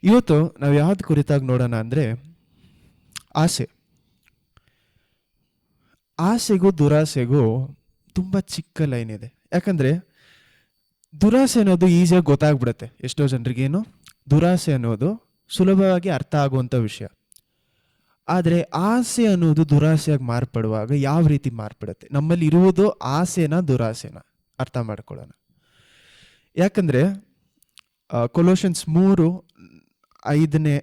ಇವತ್ತು ನಾವು ಯಾವ್ದು ಕುರಿತಾಗಿ ನೋಡೋಣ ಅಂದರೆ ಆಸೆ. ಆಸೆಗೂ ದುರಾಸೆಗೂ ತುಂಬ ಚಿಕ್ಕ ಲೈನ್ ಇದೆ. ಯಾಕಂದರೆ ದುರಾಸೆ ಅನ್ನೋದು ಈಸಿಯಾಗಿ ಗೊತ್ತಾಗ್ಬಿಡುತ್ತೆ ಎಷ್ಟೋ ಜನರಿಗೇನು. ದುರಾಸೆ ಅನ್ನೋದು ಸುಲಭವಾಗಿ ಅರ್ಥ ಆಗುವಂಥ ವಿಷಯ. ಆದರೆ ಆಸೆ ಅನ್ನೋದು ದುರಾಸೆಯಾಗಿ ಮಾರ್ಪಡುವಾಗ ಯಾವ ರೀತಿ ಮಾರ್ಪಡುತ್ತೆ? ನಮ್ಮಲ್ಲಿ ಇರುವುದು ಆಸೆನ ದುರಾಸೆನ ಅರ್ಥ ಮಾಡ್ಕೊಳ್ಳೋಣ. ಯಾಕಂದರೆ ಕೊಲೋಷನ್ಸ್ 3:5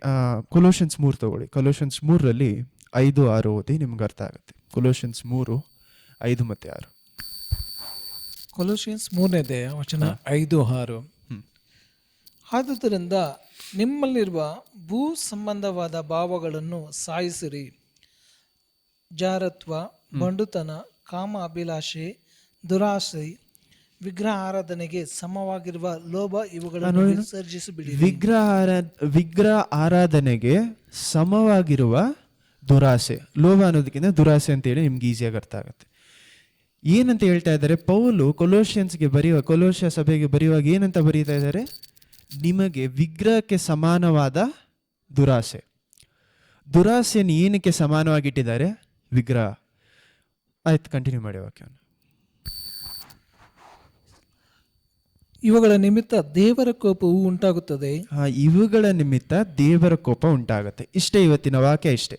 ಕೊಲೋಷನ್ಸ್ 3 ತಗೊಳ್ಳಿ. ಕೊಲೋಷನ್ಸ್ 3ರಲ್ಲಿ 5-6 ಓದಿ, ನಿಮ್ಗೆ ಅರ್ಥ ಆಗುತ್ತೆ. ಕೊಲೋಷನ್ಸ್ 3:5 ಮತ್ತು 6. ಕೊಲೋಷಿಯನ್ಸ್ 3ನೇ ವಚನ 5-6. ಆದುದರಿಂದ ನಿಮ್ಮಲ್ಲಿರುವ ಭೂ ಸಂಬಂಧವಾದ ಭಾವಗಳನ್ನು ಸಾಯಿಸಿರಿ. ಜಾರತ್ವ, ಬಂಡುತನ, ಕಾಮ ಅಭಿಲಾಷೆ, ದುರಾಸೆ, ವಿಗ್ರಹ ಆರಾಧನೆಗೆ ಸಮವಾಗಿರುವ ಲೋಭ ಇವುಗಳನ್ನು ವಿಸರ್ಜಿಸಿಬಿಡಿ. ವಿಗ್ರಹ ಆರಾಧನೆಗೆ ಸಮವಾಗಿರುವ ದುರಾಸೆ. ಲೋಭ ಅನ್ನೋದಕ್ಕಿಂತ ದುರಾಸೆ ಅಂತೇಳಿ ನಿಮ್ಗೆ ಈಸಿಯಾಗಿ ಅರ್ಥ ಆಗುತ್ತೆ. ಏನಂತ ಹೇಳ್ತಾ ಇದ್ದಾರೆ ಪೌಲು ಕೊಲೋಷ್ಯ ಸಭೆಗೆ ಬರೆಯುವಾಗ ಏನಂತ ಬರೀತಾ ಇದ್ದಾರೆ? ನಿಮಗೆ ವಿಗ್ರಹಕ್ಕೆ ಸಮಾನವಾದ ದುರಾಸೆ. ದುರಾಸೆಯನ್ನು ಏನಕ್ಕೆ ಸಮಾನವಾಗಿಟ್ಟಿದ್ದಾರೆ? ವಿಗ್ರಹ. ಆಯ್ತು, ಕಂಟಿನ್ಯೂ ಮಾಡಿ ವಾಕ್ಯವನ್ನು. ಇವುಗಳ ನಿಮಿತ್ತ ದೇವರ ಕೋಪವು ಉಂಟಾಗುತ್ತದೆ. ಇವುಗಳ ನಿಮಿತ್ತ ದೇವರ ಕೋಪ ಉಂಟಾಗುತ್ತೆ. ಇಷ್ಟೇ ಇವತ್ತಿನ ವಾಕ್ಯ, ಇಷ್ಟೇ.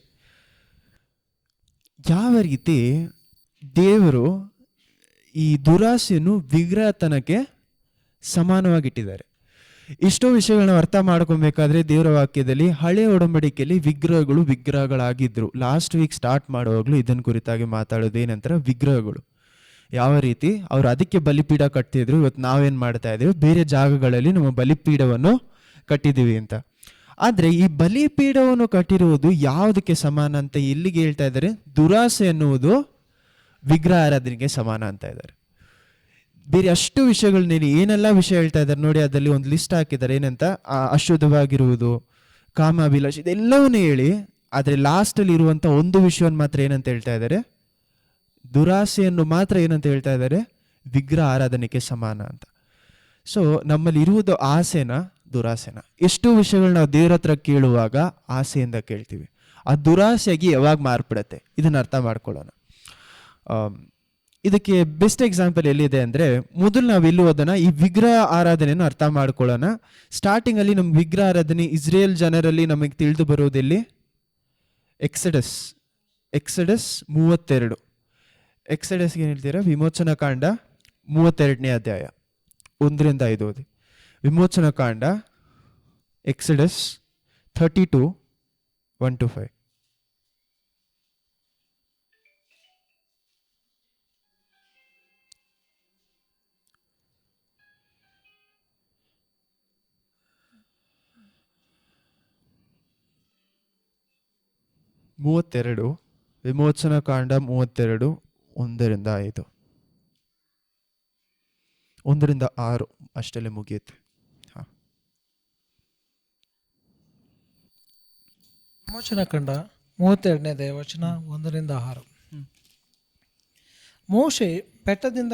ಯಾವ ರೀತಿ ದೇವರು ಈ ದುರಾಸೆಯನ್ನು ವಿಗ್ರಹತನಕ್ಕೆ ಸಮಾನವಾಗಿಟ್ಟಿದ್ದಾರೆ. ಇಷ್ಟೋ ವಿಷಯಗಳನ್ನ ಅರ್ಥ ಮಾಡ್ಕೊಬೇಕಾದ್ರೆ ದೇವರ ವಾಕ್ಯದಲ್ಲಿ ಹಳೆಯ ಒಡಂಬಡಿಕೆಯಲ್ಲಿ ವಿಗ್ರಹಗಳಾಗಿದ್ರು. ಲಾಸ್ಟ್ ವೀಕ್ ಸ್ಟಾರ್ಟ್ ಮಾಡುವಾಗಲೂ ಇದನ್ನು ಕುರಿತಾಗಿ ಮಾತಾಡೋದೇನಂತಾರೆ, ವಿಗ್ರಹಗಳು ಯಾವ ರೀತಿ ಅವರು ಅದಕ್ಕೆ ಬಲಿಪೀಠ ಕಟ್ತಿದ್ರು. ಇವತ್ತು ನಾವೇನು ಮಾಡ್ತಾ ಇದ್ದೀವಿ, ಬೇರೆ ಜಾಗಗಳಲ್ಲಿ ನಮ್ಮ ಬಲಿಪೀಠವನ್ನು ಕಟ್ಟಿದ್ದೀವಿ ಅಂತ. ಆದರೆ ಈ ಬಲಿಪೀಠವನ್ನು ಕಟ್ಟಿರುವುದು ಯಾವುದಕ್ಕೆ ಸಮಾನ ಅಂತ ಎಲ್ಲಿಗೆ ಹೇಳ್ತಾ ಇದ್ದಾರೆ? ದುರಾಸೆ ಎನ್ನುವುದು ವಿಗ್ರಹ ಆರಾಧನೆಗೆ ಸಮಾನ ಅಂತ ಇದ್ದಾರೆ. ಬೇರೆ ಅಷ್ಟು ವಿಷಯಗಳನ್ನೇನು ಏನೆಲ್ಲ ವಿಷಯ ಹೇಳ್ತಾ ಇದ್ದಾರೆ ನೋಡಿ, ಅದರಲ್ಲಿ ಒಂದು ಲಿಸ್ಟ್ ಹಾಕಿದ್ದಾರೆ. ಏನಂತ? ಅಶುದ್ಧವಾಗಿರುವುದು, ಕಾಮ ಅಭಿಲಾಷೆ, ಇದೆಲ್ಲವನ್ನೂ ಹೇಳಿ, ಆದರೆ ಲಾಸ್ಟಲ್ಲಿ ಇರುವಂಥ ಒಂದು ವಿಷಯವನ್ನು ಮಾತ್ರ ಏನಂತ ಹೇಳ್ತಾ ಇದ್ದಾರೆ? ದುರಾಸೆಯನ್ನು ಮಾತ್ರ ಏನಂತ ಹೇಳ್ತಾ ಇದ್ದಾರೆ? ವಿಗ್ರಹ ಆರಾಧನೆಗೆ ಸಮಾನ ಅಂತ. ಸೊ ನಮ್ಮಲ್ಲಿ ಇರುವುದು ಆಸೆನ ದುರಾಸೆನ? ಎಷ್ಟೋ ವಿಷಯಗಳು ನಾವು ದೇವರ ಹತ್ರ ಕೇಳುವಾಗ ಆಸೆಯಿಂದ ಕೇಳ್ತೀವಿ, ಆ ದುರಾಸೆಯಾಗಿ ಯಾವಾಗ ಮಾರ್ಪಡುತ್ತೆ ಇದನ್ನು ಅರ್ಥ ಮಾಡ್ಕೊಳ್ಳೋಣ. ಇದಕ್ಕೆ ಬೆಸ್ಟ್ ಎಕ್ಸಾಂಪಲ್ ಎಲ್ಲಿದೆ ಅಂದರೆ, ಮೊದಲು ನಾವು ಎಲ್ಲಿ ಓದೋಣ, ಈ ವಿಗ್ರಹ ಆರಾಧನೆಯನ್ನು ಅರ್ಥ ಮಾಡ್ಕೊಳ್ಳೋಣ. ಸ್ಟಾರ್ಟಿಂಗಲ್ಲಿ ನಮ್ಗೆ ವಿಗ್ರಹ ಆರಾಧನೆ ಇಸ್ರೇಲ್ ಜನರಲ್ಲಿ ನಮಗೆ ತಿಳಿದು ಬರೋದೆಲ್ಲಿ? ಎಕ್ಸಡಸ್ 32. ಎಕ್ಸಡಸ್ಗೆ ಏನು ಹೇಳ್ತೀರಾ? ವಿಮೋಚನಾ ಕಾಂಡ 32ನೇ ಅಧ್ಯಾಯ 1-5 ಓದಿ. ವಿಮೋಚನಾ ಕಾಂಡ, ಎಕ್ಸಡಸ್ 32 1-5. ವಿಮೋಚನಾ ಕಾಂಡ 32 1-5 1-6 ಅಷ್ಟಲ್ಲೇ ಮುಗಿಯುತ್ತೆ. ವಿಮೋಚನಾ ಕಾಂಡ 32ನೇ ವಚನ 1-6. ಮೋಶೆ ಬೆಟ್ಟದಿಂದ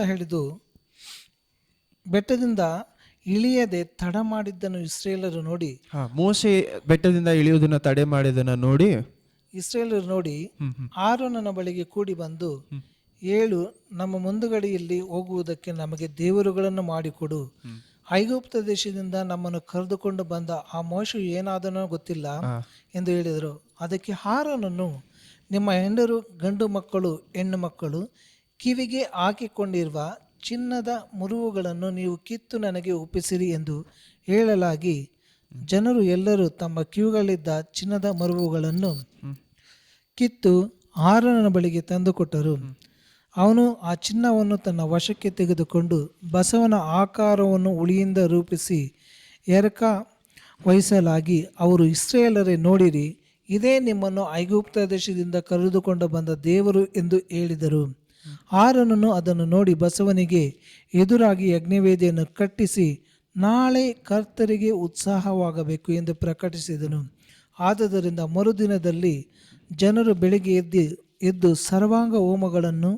ಇಳಿಯದೆ ತಡ ಮಾಡಿದ್ದನ್ನು ಇಸ್ರೇಲರು ನೋಡಿ. ಮೋಶೆ ಬೆಟ್ಟದಿಂದ ಇಳಿಯುವುದನ್ನು ತಡೆ ಮಾಡಿದ್ದನ್ನು ನೋಡಿ ಇಸ್ರೇಲರು ನೋಡಿ ಆರೋನನ ಬಳಿಗೆ ಕೂಡಿ ಬಂದು, ಏಳು, ನಮ್ಮ ಮುಂದುಗಡೆಯಲ್ಲಿ ಹೋಗುವುದಕ್ಕೆ ನಮಗೆ ದೇವರುಗಳನ್ನು ಮಾಡಿಕೊಡು. ಐಗುಪ್ತ ದೇಶದಿಂದ ನಮ್ಮನ್ನು ಕರೆದುಕೊಂಡು ಬಂದ ಆ ಮೋಶೆ ಏನಾದನೋ ಗೊತ್ತಿಲ್ಲ ಎಂದು ಹೇಳಿದರು. ಅದಕ್ಕೆ ಆರೋನನು, ನಿಮ್ಮ ಹೆಂಡರು ಗಂಡು ಮಕ್ಕಳು ಹೆಣ್ಣು ಮಕ್ಕಳು ಕಿವಿಗೆ ಹಾಕಿಕೊಂಡಿರುವ ಚಿನ್ನದ ಮುರುವುಗಳನ್ನು ನೀವು ಕಿತ್ತು ನನಗೆ ಒಪ್ಪಿಸಿರಿ ಎಂದು ಹೇಳಲಾಗಿ, ಜನರು ಎಲ್ಲರೂ ತಮ್ಮ ಕಿವಿಗಳಿದ್ದ ಚಿನ್ನದ ಮರುವುಗಳನ್ನು ಕಿತ್ತು ಆರೋನನ ಬಳಿಗೆ ತಂದುಕೊಟ್ಟರು. ಅವನು ಆ ಚಿನ್ನವನ್ನು ತನ್ನ ವಶಕ್ಕೆ ತೆಗೆದುಕೊಂಡು ಬಸವನ ಆಕಾರವನ್ನು ಉಳಿಯಿಂದ ರೂಪಿಸಿ ಎರಕ ವಹಿಸಲಾಗಿ, ಅವರು ಇಸ್ರಾಯೇಲರೇ ನೋಡಿರಿ, ಇದೇ ನಿಮ್ಮನ್ನು ಐಗುಪ್ತ ದೇಶದಿಂದ ಕರೆದುಕೊಂಡು ಬಂದ ದೇವರು ಎಂದು ಹೇಳಿದರು. ಆರೋನನು ಅದನ್ನು ನೋಡಿ ಬಸವನಿಗೆ ಎದುರಾಗಿ ಯಜ್ಞವೇದಿಯನ್ನು ಕಟ್ಟಿಸಿ, ನಾಳೆ ಕರ್ತರಿಗೆ ಉತ್ಸಾಹವಾಗಬೇಕು ಎಂದು ಪ್ರಕಟಿಸಿದನು. ಆದುದರಿಂದ ಮರುದಿನದಲ್ಲಿ ಜನರು ಬೆಳಿಗ್ಗೆ ಎದ್ದು ಸರ್ವಾಂಗ ಹೋಮಗಳನ್ನು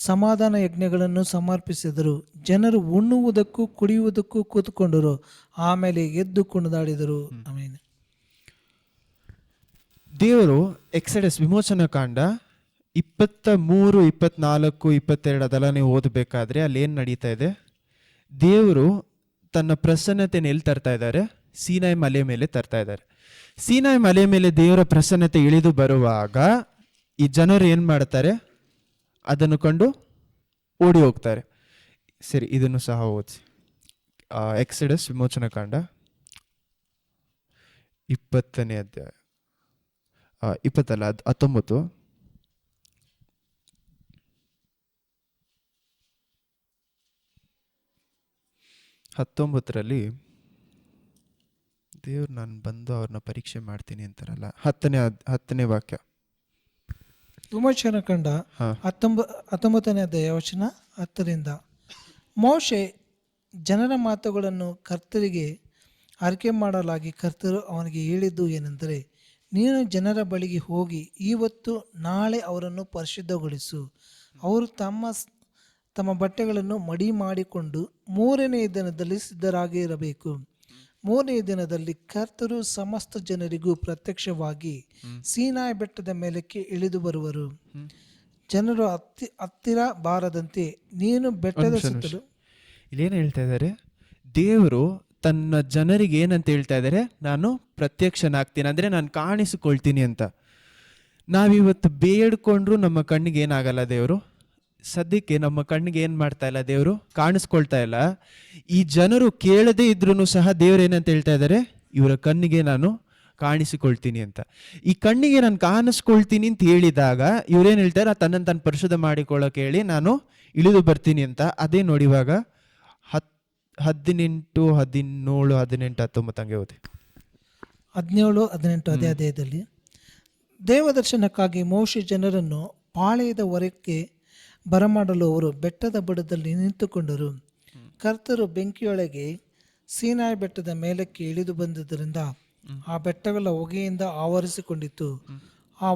ಸಮಾಧಾನ ಯಜ್ಞಗಳನ್ನು ಸಮರ್ಪಿಸಿದರು. ಜನರು ಉಣ್ಣುವುದಕ್ಕೂ ಕುಡಿಯುವುದಕ್ಕೂ ಕೂತುಕೊಂಡರು. ಆಮೇಲೆ ಎದ್ದು ಕುಣಿದಾಡಿದರು. ಆಮೇಲೆ ದೇವರು ಎಕ್ಸೆಡಸ್ ವಿಮೋಚನಾ ಕಾಂಡ 23, 24, 22 ಅದೆಲ್ಲ ನೀವು ಓದಬೇಕಾದ್ರೆ ಅಲ್ಲಿ ಏನು ನಡೀತಾ ಇದೆ? ದೇವರು ತನ್ನ ಪ್ರಸನ್ನತೆನ ಎಲ್ಲಿ ತರ್ತಾ ಇದ್ದಾರೆ? ಸೀನಾಯಿ ಮಲೆ ಮೇಲೆ ತರ್ತಾ ಇದ್ದಾರೆ. ಸೀನಾಯಿ ಮಲೆ ಮೇಲೆ ದೇವರ ಪ್ರಸನ್ನತೆ ಇಳಿದು ಬರುವಾಗ ಈ ಜನರು ಏನು ಮಾಡ್ತಾರೆ? ಅದನ್ನು ಕಂಡು ಓಡಿ ಹೋಗ್ತಾರೆ. ಸರಿ, ಇದನ್ನು ಸಹ ಓದಿಸಿ. ಎಕ್ಸೆಡಸ್ ವಿಮೋಚನಾ ಕಾಂಡ 20ನೇ ಅಧ್ಯಾಯ, 19. ಹತ್ತೊಂಬತ್ತರಲ್ಲಿ ದೇವ್ರು ನಾನು ಬಂದು ಅವ್ರನ್ನ ಪರೀಕ್ಷೆ ಮಾಡ್ತೀನಿ ಅಂತಾರಲ್ಲ, 10ನೇ ವಾಕ್ಯ. ವಿಮೋಚನಾ ಕಂಡ 19ನೇ ಅಧ್ಯಾಯ ವಚನ 10ರಿಂದ. ಮೋಶೆ ಜನರ ಮಾತುಗಳನ್ನು ಕರ್ತರಿಗೆ ಅರಿಕೆ ಮಾಡಲಾಗಿ ಕರ್ತರು ಅವನಿಗೆ ಹೇಳಿದ್ದು ಏನೆಂದರೆ, ನೀನು ಜನರ ಬಳಿಗೆ ಹೋಗಿ ಇವತ್ತು ನಾಳೆ ಅವರನ್ನು ಪರಿಶುದ್ಧಗೊಳಿಸು. ಅವರು ತಮ್ಮ ಬಟ್ಟೆಗಳನ್ನು ಮಡಿ ಮಾಡಿಕೊಂಡು 3ನೇ ದಿನದಲ್ಲಿ ಸಿದ್ಧರಾಗಿರಬೇಕು. 3ನೇ ದಿನದಲ್ಲಿ ಕರ್ತರು ಸಮಸ್ತ ಜನರಿಗೂ ಪ್ರತ್ಯಕ್ಷವಾಗಿ ಸೀನಾಯಿ ಬೆಟ್ಟದ ಮೇಲಕ್ಕೆ ಇಳಿದು ಬರುವರು. ಜನರು ಹತ್ತಿರ ಬಾರದಂತೆ ನೀನು ಬೆಟ್ಟದ ಸುತ್ತಲೂ. ಇಲ್ಲೇನು ಹೇಳ್ತಾ ಇದ್ದಾರೆ? ದೇವರು ತನ್ನ ಜನರಿಗೆ ಏನಂತ ಹೇಳ್ತಾ ಇದ್ದಾರೆ? ನಾನು ಪ್ರತ್ಯಕ್ಷನಾಗ್ತೀನಿ, ಅಂದರೆ ನಾನು ಕಾಣಿಸಿಕೊಳ್ತೀನಿ ಅಂತ. ನಾವಿವತ್ತು ಬೇಡ್ಕೊಂಡ್ರು ನಮ್ಮ ಕಣ್ಣಿಗೆ ಏನಾಗಲ್ಲ. ದೇವರು ಸದ್ಯಕ್ಕೆ ನಮ್ಮ ಕಣ್ಣಿಗೆ ಏನು ಮಾಡ್ತಾ ಇಲ್ಲ, ದೇವರು ಕಾಣಿಸ್ಕೊಳ್ತಾ ಇಲ್ಲ. ಈ ಜನರು ಕೇಳದೇ ಇದ್ರೂ ಸಹ ದೇವರು ಏನಂತ ಹೇಳ್ತಾ ಇದ್ದಾರೆ? ಇವರ ಕಣ್ಣಿಗೆ ನಾನು ಕಾಣಿಸಿಕೊಳ್ತೀನಿ ಅಂತ. ಈ ಕಣ್ಣಿಗೆ ನಾನು ಕಾಣಿಸ್ಕೊಳ್ತೀನಿ ಅಂತ ಹೇಳಿದಾಗ ಇವ್ರೇನು ಹೇಳ್ತಾರೆ? ತನ್ನನ್ನು ತಾನು ಪರಿಶುದ್ಧ ಮಾಡಿಕೊಳ್ಳೋಕೆ ಹೇಳಿ ನಾನು ಇಳಿದು ಬರ್ತೀನಿ ಅಂತ. ಅದೇ ನೋಡಿವಾಗ 18, 17, 18, 19 ಹಂಗೆ ಓದಿ. 17, 18 ಅದೇ ಅಧ್ಯಾಯದಲ್ಲಿ ದೇವದರ್ಶನಕ್ಕಾಗಿ ಮೋಶೆ ಜನರನ್ನು ಪಾಳೆಯದ ಹೊರಕ್ಕೆ ಬರಮಾಡಲು ಅವರು ಬೆಟ್ಟದ ಬುಡದಲ್ಲಿ ನಿಂತುಕೊಂಡರು. ಕರ್ತರು ಬೆಂಕಿಯೊಳಗೆ ಸೀನಾಯಿ ಬೆಟ್ಟದ ಮೇಲಕ್ಕೆ ಇಳಿದು ಬಂದುದರಿಂದ ಆ ಬೆಟ್ಟಗಳ ಹೊಗೆಯಿಂದ ಆವರಿಸಿಕೊಂಡಿತ್ತು. ಆ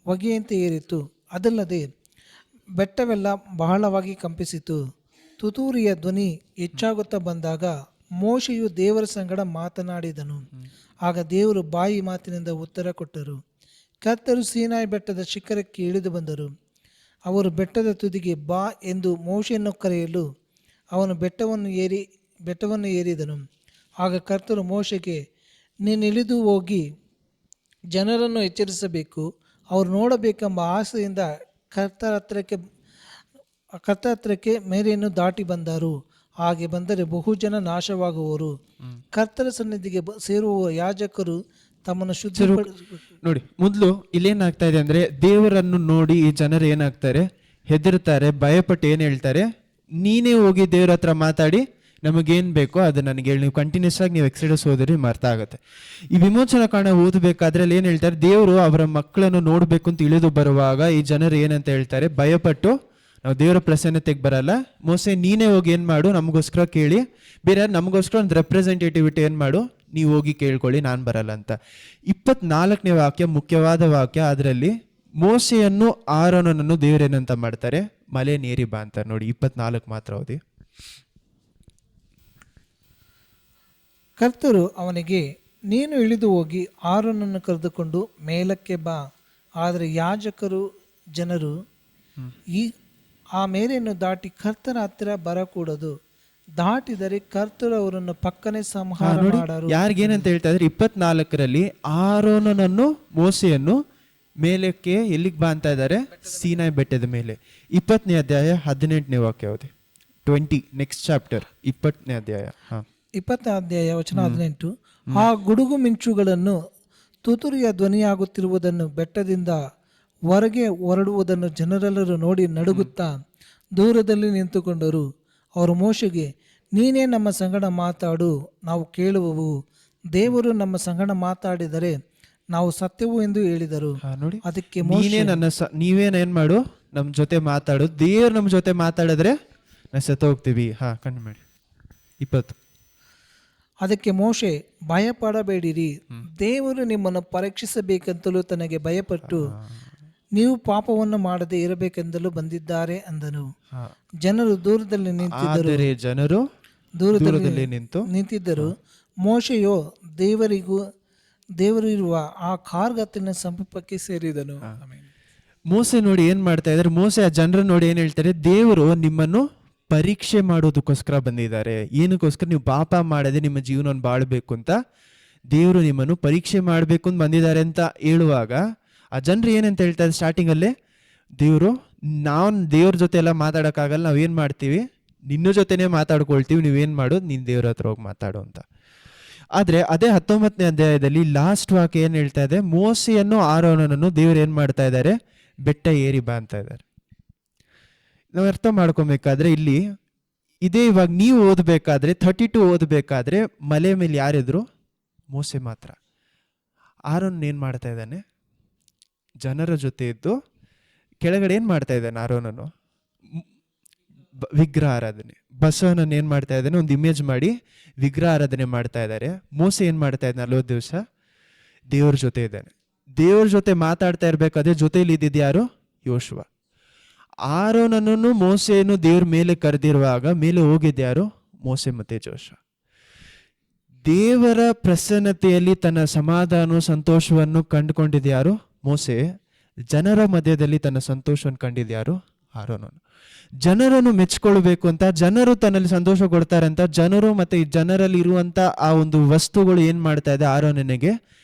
ಹೊಗೆಯಂತೆ ಏರಿತು. ಅದಲ್ಲದೆ ಬೆಟ್ಟವೆಲ್ಲ ಬಹಳವಾಗಿ ಕಂಪಿಸಿತು. ತುತೂರಿಯ ಧ್ವನಿ ಹೆಚ್ಚಾಗುತ್ತಾ ಬಂದಾಗ ಮೋಶೆಯು ದೇವರ ಸಂಗಡ ಮಾತನಾಡಿದನು. ಆಗ ದೇವರು ಬಾಯಿ ಮಾತಿನಿಂದ ಉತ್ತರ ಕೊಟ್ಟರು. ಕರ್ತರು ಸೀನಾಯಿ ಬೆಟ್ಟದ ಶಿಖರಕ್ಕೆ ಇಳಿದು ಬಂದರು. ಅವರು ಬೆಟ್ಟದ ತುದಿಗೆ ಬಾ ಎಂದು ಮೋಶೆಯನ್ನು ಕರೆಯಲು ಅವನು ಬೆಟ್ಟವನ್ನು ಏರಿದನು. ಆಗ ಕರ್ತರು ಮೋಶೆಗೆ, ನೀನು ಇಳಿದು ಹೋಗಿ ಜನರನ್ನು ಎಚ್ಚರಿಸಬೇಕು. ಅವರು ನೋಡಬೇಕೆಂಬ ಆಸೆಯಿಂದ ಕರ್ತರ ಹತ್ರಕ್ಕೆ ಮೇರೆಯನ್ನು ದಾಟಿ ಬಂದರು. ಹಾಗೆ ಬಂದರೆ ಬಹುಜನ ನಾಶವಾಗುವರು. ಕರ್ತರ ಸನ್ನಿಧಿಗೆ ಸೇರುವ ಯಾಜಕರು ತಮ್ಮನ್ನು ನೋಡಿ, ಮೊದಲು ಇಲ್ಲೇನಾಗ್ತಾ ಇದೆ ಅಂದ್ರೆ, ದೇವರನ್ನು ನೋಡಿ ಈ ಜನರು ಏನಾಗ್ತಾರೆ? ಹೆದರ್ತಾರೆ, ಭಯಪಟ್ಟು ಏನು ಹೇಳ್ತಾರೆ? ನೀನೇ ಹೋಗಿ ದೇವ್ರ ಹತ್ರ ಮಾತಾಡಿ ನಮಗೇನು ಬೇಕೋ ಅದು ನನಗೆ ಹೇಳಿ. ನೀವು ಕಂಟಿನ್ಯೂಸ್ ಆಗಿ ನೀವು ಎಕ್ಸೆಡಸ್ ಓದಿರಿ ಅರ್ಥ ಆಗುತ್ತೆ. ಈ ವಿಮೋಚನಾ ಕಾಂಡ ಓದಬೇಕಾದ್ರೆ ಅಲ್ಲಿ ಏನು ಹೇಳ್ತಾರೆ? ದೇವರು ಅವರ ಮಕ್ಕಳನ್ನು ನೋಡಬೇಕು ಅಂತ ಇಳಿದು ಬರುವಾಗ ಈ ಜನರು ಏನಂತ ಹೇಳ್ತಾರೆ? ಭಯಪಟ್ಟು ನಾವು ದೇವರ ಪ್ರಸನ್ನತೆಗೆ ಬರಲ್ಲ, ಮೋಸೆ ನೀನೇ ಹೋಗಿ ಏನು ಮಾಡು, ನಮಗೋಸ್ಕರ ಕೇಳಿ, ಬೇರೆ ನಮಗೋಸ್ಕರ ಒಂದು ರೆಪ್ರೆಸೆಂಟೇಟಿವಿಟಿ ಏನು ಮಾಡು, ನೀವು ಹೋಗಿ ಕೇಳ್ಕೊಳ್ಳಿ, ನಾನು ಬರಲ್ಲ ಅಂತ. 24ನೇ ವಾಕ್ಯ ಮುಖ್ಯವಾದ ವಾಕ್ಯ. ಅದರಲ್ಲಿ ಮೋಸೆಯನ್ನು ಆರೋನನನ್ನು ದೇವರೇನಂತ ಮಾಡ್ತಾರೆ? ಮಲೆ ನೇರಿ ಬಾ ಅಂತಾರೆ. ನೋಡಿ 24 ಮಾತ್ರ ಓದಿ. ಕರ್ತರು ಅವನಿಗೆ, ನೀನು ಇಳಿದು ಹೋಗಿ ಆರೋನನ್ನು ಕರೆದುಕೊಂಡು ಮೇಲಕ್ಕೆ ಬಾ. ಆದರೆ ಯಾಜಕರು ಜನರು ಆ ಮೇರೆಯನ್ನು ದಾಟಿ ಕರ್ತರ ಹತ್ತಿರ ಬರಕೂಡದು. ದಾಟಿದರೆ ಕರ್ತರು ಅವರನ್ನು ಪಕ್ಕನೆ ಸಂಹಾರ ಮಾಡರು. ಯಾರಿಗೇನಂತ ಹೇಳ್ತಾ ಇದ್ರೆ 24ರಲ್ಲಿ ಆರೋನನನ್ನು ಮೋಸೆಯನ್ನು ಮೇಲಕ್ಕೆ ಎಲ್ಲಿಗೆ ಬಾ ಅಂತ ಇದ್ದಾರೆ? ಸೀನಾಯಿ ಬೆಟ್ಟದ ಮೇಲೆ. 20ನೇ ಅಧ್ಯಾಯ 18ನೇ ವಾಕ್ಯ ಓದಿ. 20 ನೆಕ್ಸ್ಟ್ ಚಾಪ್ಟರ್ 20ನೇ ಅಧ್ಯಾಯ 20ನೇ ಅಧ್ಯಾಯ ವಚನ 18. ಆ ಗುಡುಗು ಮಿಂಚುಗಳನ್ನು ತುತುರಿಯ ಧ್ವನಿಯಾಗುತ್ತಿರುವುದನ್ನು ಬೆಟ್ಟದಿಂದ ಹೊರಗೆ ಹೊರಡುವುದನ್ನು ಜನರೆಲ್ಲರೂ ನೋಡಿ ನಡುಗುತ್ತಾ ದೂರದಲ್ಲಿ ನಿಂತುಕೊಂಡರು. ಅವರು ಮೋಶೆಗೆ, ನೀನೇ ನಮ್ಮ ಸಂಗಡ ಮಾತಾಡು, ನಾವು ಕೇಳುವವು. ದೇವರು ನಮ್ಮ ಸಂಗಡ ಮಾತಾಡಿದರೆ ನಾವು ಸತ್ಯವು ಎಂದು ಹೇಳಿದರು. ನೋಡಿ, ಅದಕ್ಕೆ ನೀವೇನೇನ್ ಮಾಡು, ನಮ್ಮ ಜೊತೆ ಮಾತಾಡು. ದೇವ್ರು ನಮ್ಮ ಜೊತೆ ಮಾತಾಡಿದ್ರೆ ನಾವು ಸತ್ತ ಹೋಗ್ತೀವಿ. ಕಣ್ಣು ಮಾಡಿ 20. ಅದಕ್ಕೆ ಮೋಶೆ, ಭಯಪಡಬೇಡಿರಿ, ದೇವರು ನಿಮ್ಮನ್ನು ಪರೀಕ್ಷಿಸಬೇಕೆಂತಲೂ ತನಗೆ ಭಯಪಟ್ಟು ನೀವು ಪಾಪವನ್ನು ಮಾಡದೆ ಇರಬೇಕೆಂದಲೂ ಬಂದಿದ್ದಾರೆ ಅಂದನು. ಜನರು ದೂರದಲ್ಲಿ ನಿಂತಿದ್ದರು. ಮೋಶೆಯೋ ದೇವರು ಇರುವ ಆ ಕಾರ್ಗತ್ತಿನ ಸಮೀಪಕ್ಕೆ ಸೇರಿದನು. ಆಮೆನ್. ಮೋಸೆ ನೋಡಿ ಏನ್ ಮಾಡ್ತಾ ಇದ್ದಾರೆ, ಮೋಸೆ ಆ ಜನರನ್ನ ನೋಡಿ ಏನ್ ಹೇಳ್ತಾರೆ, ದೇವರು ನಿಮ್ಮನ್ನು ಪರೀಕ್ಷೆ ಮಾಡೋದಕ್ಕೋಸ್ಕರ ಬಂದಿದ್ದಾರೆ. ಏನಕ್ಕೋಸ್ಕರ? ನೀವು ಪಾಪ ಮಾಡದೆ ನಿಮ್ಮ ಜೀವನವನ್ನು ಬಾಳ್ಬೇಕು ಅಂತ ದೇವರು ನಿಮ್ಮನ್ನು ಪರೀಕ್ಷೆ ಮಾಡಬೇಕು ಅಂತ ಬಂದಿದ್ದಾರೆ ಅಂತ ಹೇಳುವಾಗ ಆ ಜನರು ಏನಂತ ಹೇಳ್ತಾರೆ ಸ್ಟಾರ್ಟಿಂಗ್ ಅಲ್ಲೇ, ನಾವು ದೇವ್ರ ಜೊತೆ ಎಲ್ಲ ಮಾತಾಡೋಕ್ಕಾಗಲ್ಲ, ನಾವೇನ್ ಮಾಡ್ತೀವಿ, ನಿನ್ನ ಜೊತೆನೇ ಮಾತಾಡ್ಕೊಳ್ತೀವಿ, ನೀವೇನ್ ಮಾಡೋದು, ನೀನ್ ದೇವ್ರ ಹತ್ರ ಹೋಗಿ ಮಾತಾಡು ಅಂತ. ಆದ್ರೆ ಅದೇ 19ನೇ ಅಧ್ಯಾಯದಲ್ಲಿ ಲಾಸ್ಟ್ ವಾಕ್ಯ ಏನ್ ಹೇಳ್ತಾ ಇದೆ, ಮೋಸೆಯನ್ನು ಆರೋನನನ್ನು ದೇವ್ರು ಏನ್ ಮಾಡ್ತಾ ಇದ್ದಾರೆ, ಬೆಟ್ಟ ಏರಿ ಬಾ ಅಂತ ಇದ್ದಾರೆ. ನಾವು ಅರ್ಥ ಮಾಡ್ಕೊಬೇಕಾದ್ರೆ ಇಲ್ಲಿ ಇದೇ ಇವಾಗ ನೀವು ಓದಬೇಕಾದ್ರೆ 32 ಓದಬೇಕಾದ್ರೆ ಮಲೆ ಮೇಲೆ ಯಾರಿದ್ರು? ಮೋಸೆ ಮಾತ್ರ. ಆರೋನ್ ಏನ್ ಮಾಡ್ತಾ ಇದ್ದಾನೆ? ಜನರ ಜೊತೆ ಇದ್ದು ಕೆಳಗಡೆ ಏನ್ ಮಾಡ್ತಾ ಇದ್ದಾನೆ ಆರೋನನು? ವಿಗ್ರಹ ಆರಾಧನೆ. ಬಸವನನ್ನು ಏನ್ ಮಾಡ್ತಾ ಇದ್ದಾನೆ? ಒಂದು ಇಮೇಜ್ ಮಾಡಿ ವಿಗ್ರಹ ಆರಾಧನೆ ಮಾಡ್ತಾ ಇದ್ದಾರೆ. ಮೋಸೆ ಏನ್ ಮಾಡ್ತಾ ಇದ್ದಾನೆ 40 ದಿವಸ? ದೇವ್ರ ಜೊತೆ ಇದ್ದಾನೆ. ದೇವ್ರ ಜೊತೆ ಮಾತಾಡ್ತಾ ಇರ್ಬೇಕಾದ್ರೆ ಜೊತೆಲಿ ಇದ್ದಿದ್ದು ಯಾರು? ಯೋಶುವ. ಆರೋನನ್ನು ಮೋಸೆಯನ್ನು ದೇವ್ರ ಮೇಲೆ ಕರೆದಿರುವಾಗ ಮೇಲೆ ಹೋಗಿದ್ಯಾರು? ಮೋಸೆ ಮತ್ತೆ ಜೋಶುವ. ದೇವರ ಪ್ರಸನ್ನತೆಯಲ್ಲಿ ತನ್ನ ಸಮಾಧಾನ ಸಂತೋಷವನ್ನು ಕಂಡುಕೊಂಡಿದ್ಯಾರು? ಮೋಸೆ. ಜನರ ಮಧ್ಯದಲ್ಲಿ ತನ್ನ ಸಂತೋಷವನ್ನು ಕಂಡಿದ್ಯಾರು? ಆರೋನನು. ಜನರನ್ನು ಮೆಚ್ಕೊಳ್ಬೇಕು ಅಂತ, ಜನರು ತನ್ನಲ್ಲಿ ಸಂತೋಷ ಕೊಡ್ತಾರೆ ಅಂತ, ಜನರು ಮತ್ತೆ ಈ ಜನರಲ್ಲಿ ಇರುವಂತ ಆ ಒಂದು ವಸ್ತುಗಳು ಏನ್ ಮಾಡ್ತಾ ಇದೆ, ಆರೋನನಿಗೆ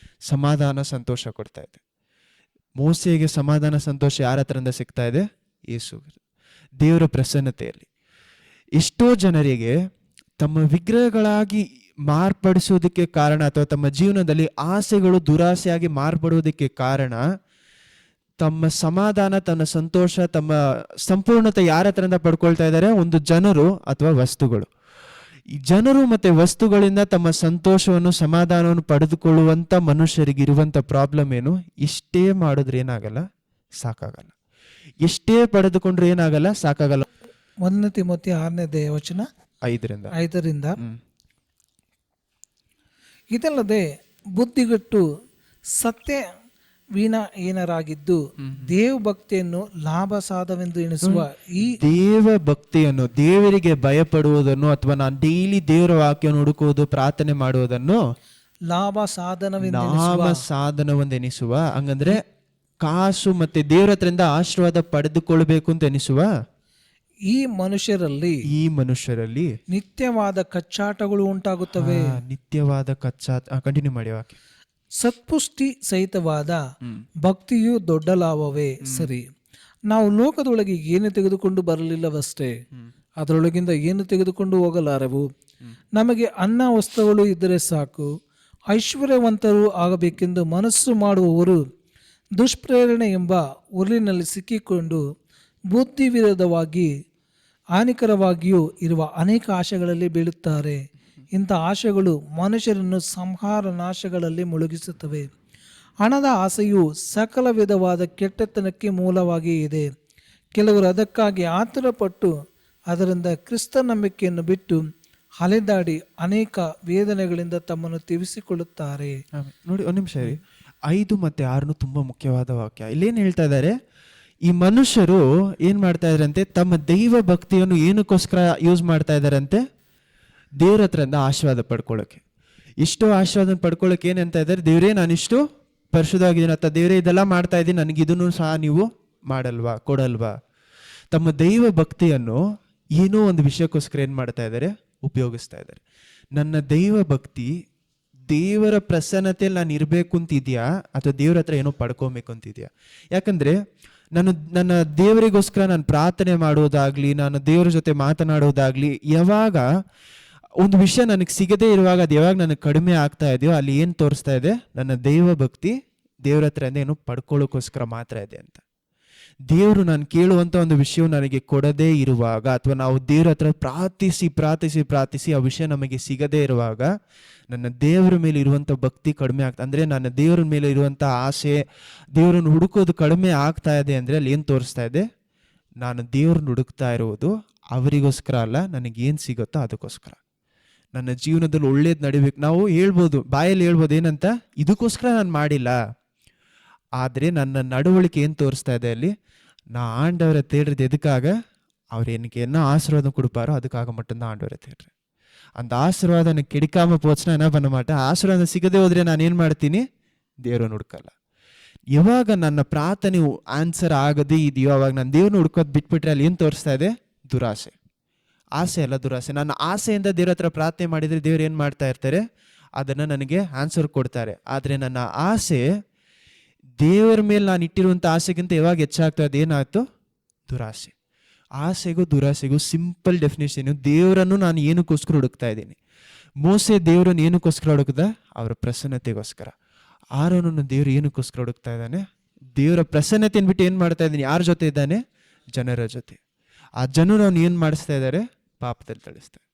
ಸಮಾಧಾನ ಸಂತೋಷ ಕೊಡ್ತಾ ಇದೆ. ಮೋಸೆಗೆ ಸಮಾಧಾನ ಸಂತೋಷ ಯಾರ ಹತ್ರದಿಂದ ಸಿಗ್ತಾ ಇದೆ? ಯೇಸು, ದೇವರ ಪ್ರಸನ್ನತೆಯಲ್ಲಿ. ಎಷ್ಟೋ ಜನರಿಗೆ ತಮ್ಮ ವಿಗ್ರಹಗಳಾಗಿ ಮಾರ್ಪಡಿಸೋದಕ್ಕೆ ಕಾರಣ, ಅಥವಾ ತಮ್ಮ ಜೀವನದಲ್ಲಿ ಆಸೆಗಳು ದುರಾಸೆಯಾಗಿ ಮಾರ್ಪಡುವುದಕ್ಕೆ ಕಾರಣ, ತಮ್ಮ ಸಮಾಧಾನ, ತನ್ನ ಸಂತೋಷ, ತಮ್ಮ ಸಂಪೂರ್ಣತೆ ಯಾರ ಹತ್ರದಿಂದ ಪಡ್ಕೊಳ್ತಾ ಇದ್ದಾರೆ? ಒಂದು ಜನರು ಅಥವಾ ವಸ್ತುಗಳು. ಈ ಜನರು ಮತ್ತೆ ವಸ್ತುಗಳಿಂದ ತಮ್ಮ ಸಂತೋಷವನ್ನು, ಸಮಾಧಾನವನ್ನು ಪಡೆದುಕೊಳ್ಳುವಂತ ಮನುಷ್ಯರಿಗೆ ಇರುವಂತ ಪ್ರಾಬ್ಲಮ್ ಏನು? ಎಷ್ಟೇ ಮಾಡಿದ್ರೆ ಏನಾಗಲ್ಲ, ಸಾಕಾಗಲ್ಲ. ಎಷ್ಟೇ ಪಡೆದುಕೊಂಡ್ರೆ ಏನಾಗಲ್ಲ, ಸಾಕಾಗಲ್ಲ. 1 ತಿಮೋಥಿ 6ನೇ ವಚನ 5ರಿಂದ ಇದಲ್ಲದೆ ಬುದ್ಧಿಗಟ್ಟು ಸತ್ಯ ವೀಣಹೀನರಾಗಿದ್ದು ದೇವ ಭಕ್ತಿಯನ್ನು ಲಾಭ ಸಾಧವೆಂದು ಎಣಿಸುವ ಈ ದೇವ ಭಕ್ತಿಯನ್ನು, ದೇವರಿಗೆ ಭಯಪಡುವುದನ್ನು, ಅಥವಾ ನಾನು ಡೈಲಿ ದೇವರ ವಾಕ್ಯವನ್ನು ಹುಡುಕುವುದು, ಪ್ರಾರ್ಥನೆ ಮಾಡುವುದನ್ನು ಲಾಭ ಸಾಧನವೆಂದೆನಿಸುವ, ಹಂಗಂದ್ರೆ ಕಾಸು ಮತ್ತೆ ದೇವರ ಹತ್ರದಿಂದ ಆಶೀರ್ವಾದ ಪಡೆದುಕೊಳ್ಬೇಕು ಅಂತ ಎನಿಸುವ ಈ ಮನುಷ್ಯರಲ್ಲಿ ನಿತ್ಯವಾದ ಕಚ್ಚಾಟಗಳು ಉಂಟಾಗುತ್ತವೆ. ನಿತ್ಯವಾದ ಕಂಟಿನ್ಯೂ ಮಾಡಿ ವಾಕ್ಯ. ಸತ್ಪುಷ್ಟಿ ಸಹಿತವಾದ ಭಕ್ತಿಯು ದೊಡ್ಡ ಲಾಭವೇ ಸರಿ. ನಾವು ಲೋಕದೊಳಗೆ ಏನು ತೆಗೆದುಕೊಂಡು ಬರಲಿಲ್ಲವಷ್ಟೇ, ಅದರೊಳಗಿಂದ ಏನು ತೆಗೆದುಕೊಂಡು ಹೋಗಲಾರೆವು. ನಮಗೆ ಅನ್ನ ವಸ್ತ್ರಗಳು ಇದ್ದರೆ ಸಾಕು. ಐಶ್ವರ್ಯವಂತರು ಆಗಬೇಕೆಂದು ಮನಸ್ಸು ಮಾಡುವವರು ದುಷ್ಪ್ರೇರಣೆ ಎಂಬ ಉರುಳಿನಲ್ಲಿ ಸಿಕ್ಕಿಕೊಂಡು ಬುದ್ಧಿ ವಿರೋಧವಾಗಿ ಹಾನಿಕರವಾಗಿಯೂ ಇರುವ ಅನೇಕ ಆಶೆಗಳಲ್ಲಿ ಬೀಳುತ್ತಾರೆ. ಇಂಥ ಆಶೆಗಳು ಮನುಷ್ಯರನ್ನು ಸಂಹಾರ ನಾಶಗಳಲ್ಲಿ ಮುಳುಗಿಸುತ್ತವೆ. ಹಣದ ಆಸೆಯು ಸಕಲ ವಿಧವಾದ ಕೆಟ್ಟತನಕ್ಕೆ ಮೂಲವಾಗಿ ಇದೆ. ಕೆಲವರು ಅದಕ್ಕಾಗಿ ಆತುರಪಟ್ಟು ಅದರಿಂದ ಕ್ರಿಸ್ತ ನಂಬಿಕೆಯನ್ನು ಬಿಟ್ಟು ಅಲೆದಾಡಿ ಅನೇಕ ವೇದನೆಗಳಿಂದ ತಮ್ಮನ್ನು ತೀರಿಸಿಕೊಳ್ಳುತ್ತಾರೆ. ನೋಡಿ, ಒಂದು ನಿಮಿಷ ಇರಿ. 5 ಮತ್ತು 6 ತುಂಬಾ ಮುಖ್ಯವಾದ ವಾಕ್ಯ. ಇಲ್ಲೇನು ಹೇಳ್ತಾ ಇದ್ದಾರೆ? ಈ ಮನುಷ್ಯರು ಏನ್ ಮಾಡ್ತಾ ಇದಾರಂತೆ, ತಮ್ಮ ದೈವ ಭಕ್ತಿಯನ್ನು ಏನಕ್ಕೋಸ್ಕರ ಯೂಸ್ ಮಾಡ್ತಾ ಇದಾರಂತೆ? ದೇವ್ರ ಹತ್ರದಿಂದ ಆಶೀರ್ವಾದ ಪಡ್ಕೊಳ್ಳೋಕೆ. ಇಷ್ಟು ಆಶೀರ್ವಾದ ಪಡ್ಕೊಳ್ಳೋಕೆ ಏನಂತ ಇದ್ದಾರೆ? ದೇವರೇ, ನಾನಿಷ್ಟು ಪರಿಶುದ್ಧವಾಗಿದ್ದೀನಿ ಅಂತ, ದೇವರೇ ಇದೆಲ್ಲ ಮಾಡ್ತಾ ಇದ್ದೀನಿ, ನನಗೆ ಇದನ್ನು ಸಹ ನೀವು ಮಾಡಲ್ವಾ, ಕೊಡಲ್ವಾ? ತಮ್ಮ ದೈವ ಭಕ್ತಿಯನ್ನು ಏನೋ ಒಂದು ವಿಷಯಕ್ಕೋಸ್ಕರ ಏನ್ ಮಾಡ್ತಾ ಇದ್ದಾರೆ? ಉಪಯೋಗಿಸ್ತಾ ಇದ್ದಾರೆ. ನನ್ನ ದೈವ ಭಕ್ತಿ ದೇವರ ಪ್ರಸನ್ನತೆಯಲ್ಲಿ ನಾನು ಇರಬೇಕು ಅಂತಿದ್ಯಾ, ಅಥವಾ ದೇವ್ರ ಹತ್ರ ಏನೋ ಪಡ್ಕೊಬೇಕು ಅಂತಿದ್ಯಾ? ಯಾಕಂದ್ರೆ ನನ್ನ ದೇವರಿಗೋಸ್ಕರ ನಾನು ಪ್ರಾರ್ಥನೆ ಮಾಡೋದಾಗ್ಲಿ, ನಾನು ದೇವರ ಜೊತೆ ಮಾತನಾಡೋದಾಗ್ಲಿ, ಯಾವಾಗ ಒಂದು ವಿಷಯ ನನಗೆ ಸಿಗದೇ ಇರುವಾಗ ಅದು ಯಾವಾಗ ನನಗೆ ಕಡಿಮೆ ಆಗ್ತಾ ಇದೆಯೋ, ಅಲ್ಲಿ ಏನು ತೋರಿಸ್ತಾ ಇದೆ? ನನ್ನ ದೈವ ಭಕ್ತಿ ದೇವ್ರ ಹತ್ರದಿಂದ ಏನು ಪಡ್ಕೊಳ್ಳೋಕ್ಕೋಸ್ಕರ ಮಾತ್ರ ಇದೆ ಅಂತ. ದೇವರು ನಾನು ಕೇಳುವಂಥ ಒಂದು ವಿಷಯ ನನಗೆ ಕೊಡದೇ ಇರುವಾಗ, ಅಥವಾ ನಾವು ದೇವ್ರ ಹತ್ರ ಪ್ರಾರ್ಥಿಸಿ ಆ ವಿಷಯ ನಮಗೆ ಸಿಗದೇ ಇರುವಾಗ, ನನ್ನ ದೇವರ ಮೇಲೆ ಇರುವಂಥ ಭಕ್ತಿ ಕಡಿಮೆ ಆಗ್ತಾ, ಅಂದರೆ ನನ್ನ ದೇವರ ಮೇಲೆ ಇರುವಂಥ ಆಸೆ, ದೇವರನ್ನು ಹುಡುಕೋದು ಕಡಿಮೆ ಆಗ್ತಾ ಇದೆ ಅಂದರೆ ಅಲ್ಲಿ ಏನು ತೋರಿಸ್ತಾ ಇದೆ? ನಾನು ದೇವ್ರನ್ನ ಹುಡುಕ್ತಾ ಇರುವುದು ಅವರಿಗೋಸ್ಕರ ಅಲ್ಲ, ನನಗೇನು ಸಿಗುತ್ತೋ ಅದಕ್ಕೋಸ್ಕರ. ನನ್ನ ಜೀವನದಲ್ಲಿ ಒಳ್ಳೇದು ನಡಿಬೇಕು. ನಾವು ಹೇಳ್ಬೋದು, ಬಾಯಲ್ಲಿ ಹೇಳ್ಬೋದು ಏನಂತ, ಇದಕ್ಕೋಸ್ಕರ ನಾನು ಮಾಡಿಲ್ಲ. ಆದರೆ ನನ್ನ ನಡವಳಿಕೆ ಏನು ತೋರಿಸ್ತಾ ಇದೆ ಅಲ್ಲಿ? ನಾ ಆಂಡವரை தேடுறது எதுக்காக? அவர் எனக்கு என்ன ஆசீர்வாதம் கொடுப்பாரோ அதுக்காக மட்டும்தான் ஆண்டவரை தேடுறேன். அந்த ஆசீர்வாதம் எனக்கு கிடைக்காம போச்சுன்னா என்ன பண்ண மாட்டேன். ஆசீர்வாதம் ಸಿಗದೆ ಹೋದ್ರೆ ನಾನು ಏನು ಮಾಡ್ತೀನಿ? ದೇವರನ್ನು ಹುಡುಕಲ್ಲ. ಯಾವಾಗ ನನ್ನ ಪ್ರಾರ್ಥನೆ ಆನ್ಸರ್ ಆಗದೇ ಇದೆಯೋ ಅವಾಗ ನಾನು ದೇವ್ರನ್ನ ಹುಡ್ಕೋದು ಬಿಟ್ಬಿಟ್ರೆ ಅಲ್ಲಿ ಏನು ತೋರಿಸ್ತಾ ಇದೆ? ದುರಾಸೆ. ಆಸೆ ಅಲ್ಲ, ದುರಾಸೆ. ನನ್ನ ಆಸೆಯಿಂದ ದೇವ್ರ ಹತ್ರ ಪ್ರಾರ್ಥನೆ ಮಾಡಿದರೆ ದೇವ್ರು ಏನು ಮಾಡ್ತಾ ಇರ್ತಾರೆ? ಅದನ್ನು ನನಗೆ ಆನ್ಸರ್ ಕೊಡ್ತಾರೆ. ಆದರೆ ನನ್ನ ಆಸೆ ದೇವರ ಮೇಲೆ ನಾನು ಇಟ್ಟಿರುವಂಥ ಆಸೆಗಿಂತ ಯಾವಾಗ ಹೆಚ್ಚಾಗ್ತದೆ? ಅದೇನಾಯ್ತು? ದುರಾಸೆ. ಆಸೆಗೂ ದುರಾಸೆಗೂ ಸಿಂಪಲ್ ಡೆಫಿನೇಷನು, ದೇವರನ್ನು ನಾನು ಏನಕ್ಕೋಸ್ಕರ ಹುಡುಕ್ತಾ ಇದ್ದೀನಿ. ಮೋಸೆ ದೇವರನ್ನು ಏನಕ್ಕೋಸ್ಕರ ಹುಡುಕ್ದ? ಅವರ ಪ್ರಸನ್ನತೆಗೋಸ್ಕರ. ಆರೋನನ್ನು ದೇವರು ಏನಕ್ಕೋಸ್ಕರ ಹುಡುಕ್ತಾ ಇದ್ದಾನೆ? ದೇವರ ಪ್ರಸನ್ನತೆಯನ್ನು ಬಿಟ್ಟು ಏನು ಮಾಡ್ತಾ ಇದ್ದಾನೆ? ಯಾರ ಜೊತೆ ಇದ್ದಾನೆ? ಜನರ ಜೊತೆ. ಆ ಜನರು ಅವ್ನು ಏನು ಮಾಡಿಸ್ತಾ ಇದ್ದಾರೆ? ಪಾಪದಲ್ಲಿ ತಳಿಸ್ತಾರೆ.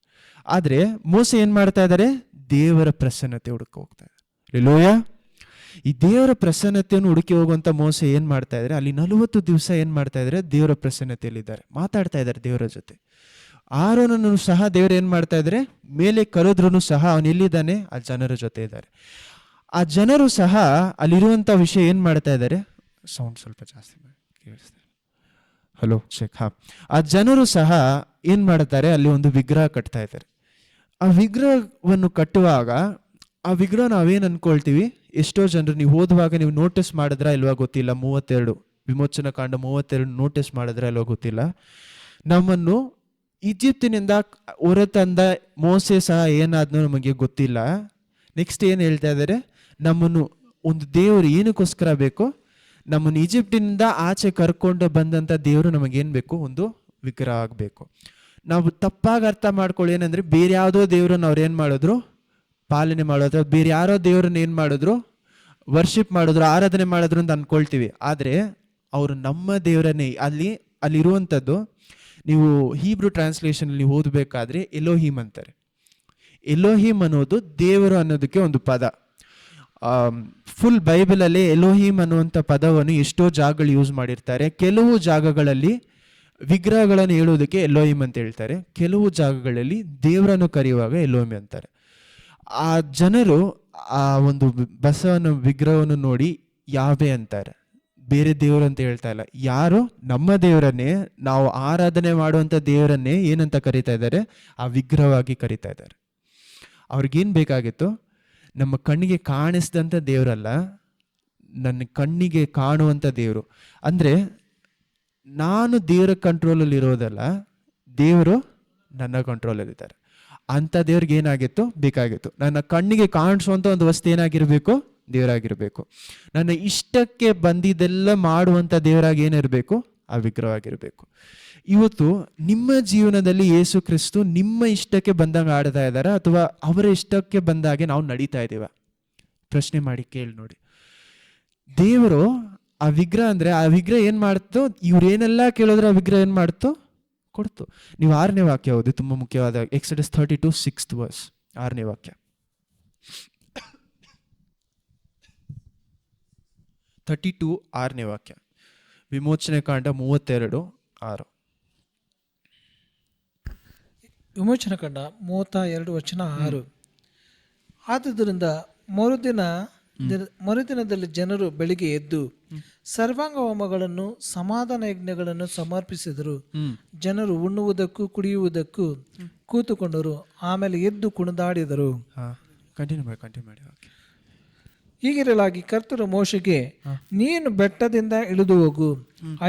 ಆದರೆ ಮೋಸೆ ಏನು ಮಾಡ್ತಾ ಇದ್ದಾರೆ? ದೇವರ ಪ್ರಸನ್ನತೆ ಹುಡುಕ ಹೋಗ್ತಾ ಇದ್ದಾರೆ. ಲೋಯ, ಈ ದೇವರ ಪ್ರಸನ್ನತೆಯನ್ನು ಹುಡುಕಿ ಹೋಗುವಂಥ ಮೋಸೆ ಏನು ಮಾಡ್ತಾ ಇದ್ದಾರೆ? ಅಲ್ಲಿ 40 ದಿವಸ ಏನು ಮಾಡ್ತಾ ಇದ್ದಾರೆ? ದೇವರ ಪ್ರಸನ್ನತೆಯಲ್ಲಿದ್ದಾರೆ, ಮಾತಾಡ್ತಾ ಇದ್ದಾರೆ ದೇವರ ಜೊತೆ. ಆರೋನನ್ನು ಸಹ ದೇವರು ಏನು ಮಾಡ್ತಾ ಇದ್ದಾರೆ? ಮೇಲೆ ಕರೆದ್ರೂ ಸಹ ಅವನು ಎಲ್ಲಿದ್ದಾನೆ? ಆ ಜನರ ಜೊತೆ ಇದ್ದಾರೆ. ಆ ಜನರು ಸಹ ಅಲ್ಲಿರುವಂಥ ವಿಷಯ ಏನು ಮಾಡ್ತಾ ಇದ್ದಾರೆ? ಸೌಂಡ್ ಸ್ವಲ್ಪ ಜಾಸ್ತಿ ಕೇಳಿಸ್ತಾರೆ. Hello check. ಆ ಜನರು ಸಹ ಏನು ಮಾಡ್ತಾರೆ? ಅಲ್ಲಿ ಒಂದು ವಿಗ್ರಹ ಕಟ್ತಾ ಇದ್ದಾರೆ. ಆ ವಿಗ್ರಹವನ್ನು ಕಟ್ಟುವಾಗ ಆ ವಿಗ್ರಹ ನಾವೇನು ಅನ್ಕೊಳ್ತೀವಿ? ಎಷ್ಟೋ ಜನರು ನೀವು ಓದುವಾಗ ನೀವು ನೋಟಿಸ್ ಮಾಡಿದ್ರ ಇಲ್ವಾ ಗೊತ್ತಿಲ್ಲ, 32 ವಿಮೋಚನಾ ಕಾಂಡ 32 ನೋಟಿಸ್ ಮಾಡಿದ್ರ ಇಲ್ವಾ ಗೊತ್ತಿಲ್ಲ, ನಮ್ಮನ್ನು ಈಜಿಪ್ತಿನಿಂದ ಹೊರತಂದ ಮೋಸೆ ಸಹ ಏನಾದ್ನೋ ನಮಗೆ ಗೊತ್ತಿಲ್ಲ. ನೆಕ್ಸ್ಟ್ ಏನು ಹೇಳ್ತಾ ಇದ್ದಾರೆ? ನಮ್ಮನ್ನು ಒಂದು ದೇವರು ಏನಕ್ಕೋಸ್ಕರ ಬೇಕು? ನಮ್ಮನ್ನು ಈಜಿಪ್ಟಿನಿಂದ ಆಚೆ ಕರ್ಕೊಂಡು ಬಂದಂಥ ದೇವರು ನಮಗೇನು ಬೇಕು? ಒಂದು ವಿಗ್ರಹ ಆಗಬೇಕು. ನಾವು ತಪ್ಪಾಗಿ ಅರ್ಥ ಮಾಡ್ಕೊಳ್ಳಿ, ಏನಂದರೆ ಬೇರೆ ಯಾವುದೋ ದೇವರನ್ನು ಅವ್ರು ಏನು ಮಾಡಿದ್ರು? ಪಾಲನೆ ಮಾಡೋದು. ಬೇರೆ ಯಾರೋ ದೇವರನ್ನ ಏನು ಮಾಡಿದ್ರು? ವರ್ಷಿಪ್ ಮಾಡಿದ್ರು, ಆರಾಧನೆ ಮಾಡಿದ್ರು ಅಂತ ಅಂದ್ಕೊಳ್ತೀವಿ. ಆದರೆ ಅವರು ನಮ್ಮ ದೇವರನ್ನೇ. ಅಲ್ಲಿರುವಂಥದ್ದು ನೀವು ಹೀಬ್ರೂ ಟ್ರಾನ್ಸ್ಲೇಷನಲ್ಲಿ ಓದಬೇಕಾದ್ರೆ ಎಲೋಹಿಮ್ ಅಂತಾರೆ. ಎಲೋಹಿಮ್ ಅನ್ನೋದು ದೇವರು ಅನ್ನೋದಕ್ಕೆ ಒಂದು ಪದ. ಫುಲ್ ಬೈಬಲಲ್ಲಿ ಎಲೋಹಿಮ್ ಅನ್ನುವಂಥ ಪದವನ್ನು ಎಷ್ಟೋ ಜಾಗಗಳು ಯೂಸ್ ಮಾಡಿರ್ತಾರೆ. ಕೆಲವು ಜಾಗಗಳಲ್ಲಿ ವಿಗ್ರಹಗಳನ್ನು ಹೇಳೋದಕ್ಕೆ ಎಲೋಹಿಮ್ ಅಂತ ಹೇಳ್ತಾರೆ, ಕೆಲವು ಜಾಗಗಳಲ್ಲಿ ದೇವರನ್ನು ಕರೆಯುವಾಗ ಎಲೋಹಿಮ್ ಅಂತಾರೆ. ಆ ಜನರು ಆ ಒಂದು ಬಸವನ ವಿಗ್ರಹವನ್ನು ನೋಡಿ ಯಾವೆ ಅಂತಾರೆ, ಬೇರೆ ದೇವರು ಅಂತ ಹೇಳ್ತಾ ಇಲ್ಲ. ಯಾರು? ನಮ್ಮ ದೇವರನ್ನೇ, ನಾವು ಆರಾಧನೆ ಮಾಡುವಂಥ ದೇವರನ್ನೇ ಏನಂತ ಕರೀತಾ ಇದ್ದಾರೆ? ಆ ವಿಗ್ರಹವಾಗಿ ಕರೀತಾ ಇದ್ದಾರೆ. ಅವ್ರಿಗೇನು ಬೇಕಾಗಿತ್ತು? ನಮ್ಮ ಕಣ್ಣಿಗೆ ಕಾಣಿಸಿದಂಥ ದೇವರಲ್ಲ, ನನ್ನ ಕಣ್ಣಿಗೆ ಕಾಣುವಂಥ ದೇವರು. ಅಂದರೆ ನಾನು ದೇವರ ಕಂಟ್ರೋಲಲ್ಲಿ ಇರೋದಲ್ಲ, ದೇವರು ನನ್ನ ಕಂಟ್ರೋಲಲ್ಲಿದ್ದಾರೆ. ಅಂಥ ದೇವ್ರಿಗೆ ಏನಾಗಿತ್ತು? ಬೇಕಾಗಿತ್ತು ನನ್ನ ಕಣ್ಣಿಗೆ ಕಾಣಿಸುವಂಥ ಒಂದು ವಸ್ತು ಏನಾಗಿರಬೇಕು? ದೇವರಾಗಿರಬೇಕು. ನನ್ನ ಇಷ್ಟಕ್ಕೆ ಬಂದಿದ್ದೆಲ್ಲ ಮಾಡುವಂಥ ದೇವರಾಗಿ ಏನಿರಬೇಕು? ಆ ವಿಗ್ರಹವಾಗಿರಬೇಕು. ಇವತ್ತು ನಿಮ್ಮ ಜೀವನದಲ್ಲಿ ಯೇಸು ಕ್ರಿಸ್ತು ನಿಮ್ಮ ಇಷ್ಟಕ್ಕೆ ಬಂದಂಗೆ ಆಡ್ತಾ ಇದ್ದಾರಾ, ಅಥವಾ ಅವರ ಇಷ್ಟಕ್ಕೆ ಬಂದಾಗೆ ನಾವು ನಡೀತಾ ಇದ್ದೀವ? ಪ್ರಶ್ನೆ ಮಾಡಿ ಕೇಳಿ ನೋಡಿ. ದೇವರು ಆ ವಿಗ್ರಹ ಅಂದರೆ ಆ ವಿಗ್ರಹ ಏನು ಮಾಡ್ತು? ಇವ್ರೇನೆಲ್ಲ ಕೇಳಿದ್ರೆ ಆ ವಿಗ್ರಹ ಏನು ಮಾಡ್ತು? ಕೊಡ್ತು. ನೀವು 6ನೇ ವಾಕ್ಯ ಓದಿ, ತುಂಬ ಮುಖ್ಯವಾದ. ಎಕ್ಸಡಸ್ 32 6th verse, 6ನೇ ವಾಕ್ಯ. 32 6ನೇ ವಾಕ್ಯ, ವಿಮೋಚನೆ ಕಾಂಡ 32 6. ವಿಮೋಚನಾ ಕಾಂಡ 32:6. ಆದುದರಿಂದ ಮರುದಿನದಲ್ಲಿ ಜನರು ಬೆಳಿಗ್ಗೆ ಎದ್ದು ಸರ್ವಾಂಗ ಹೋಮಗಳನ್ನು ಸಮಾಧಾನ ಯಜ್ಞಗಳನ್ನು ಸಮರ್ಪಿಸಿದರು. ಜನರು ಉಣ್ಣುವುದಕ್ಕೂ ಕುಡಿಯುವುದಕ್ಕೂ ಕೂತುಕೊಂಡರು. ಆಮೇಲೆ ಎದ್ದು ಕುಣಿದಾಡಿದರು. ಕಂಟಿನ್ಯೂ ಮಾಡಿ. ಹೀಗಿರಲಾಗಿ ಕರ್ತರು ಮೋಶೆಗೆ, ನೀನು ಬೆಟ್ಟದಿಂದ ಇಳಿದು ಹೋಗು,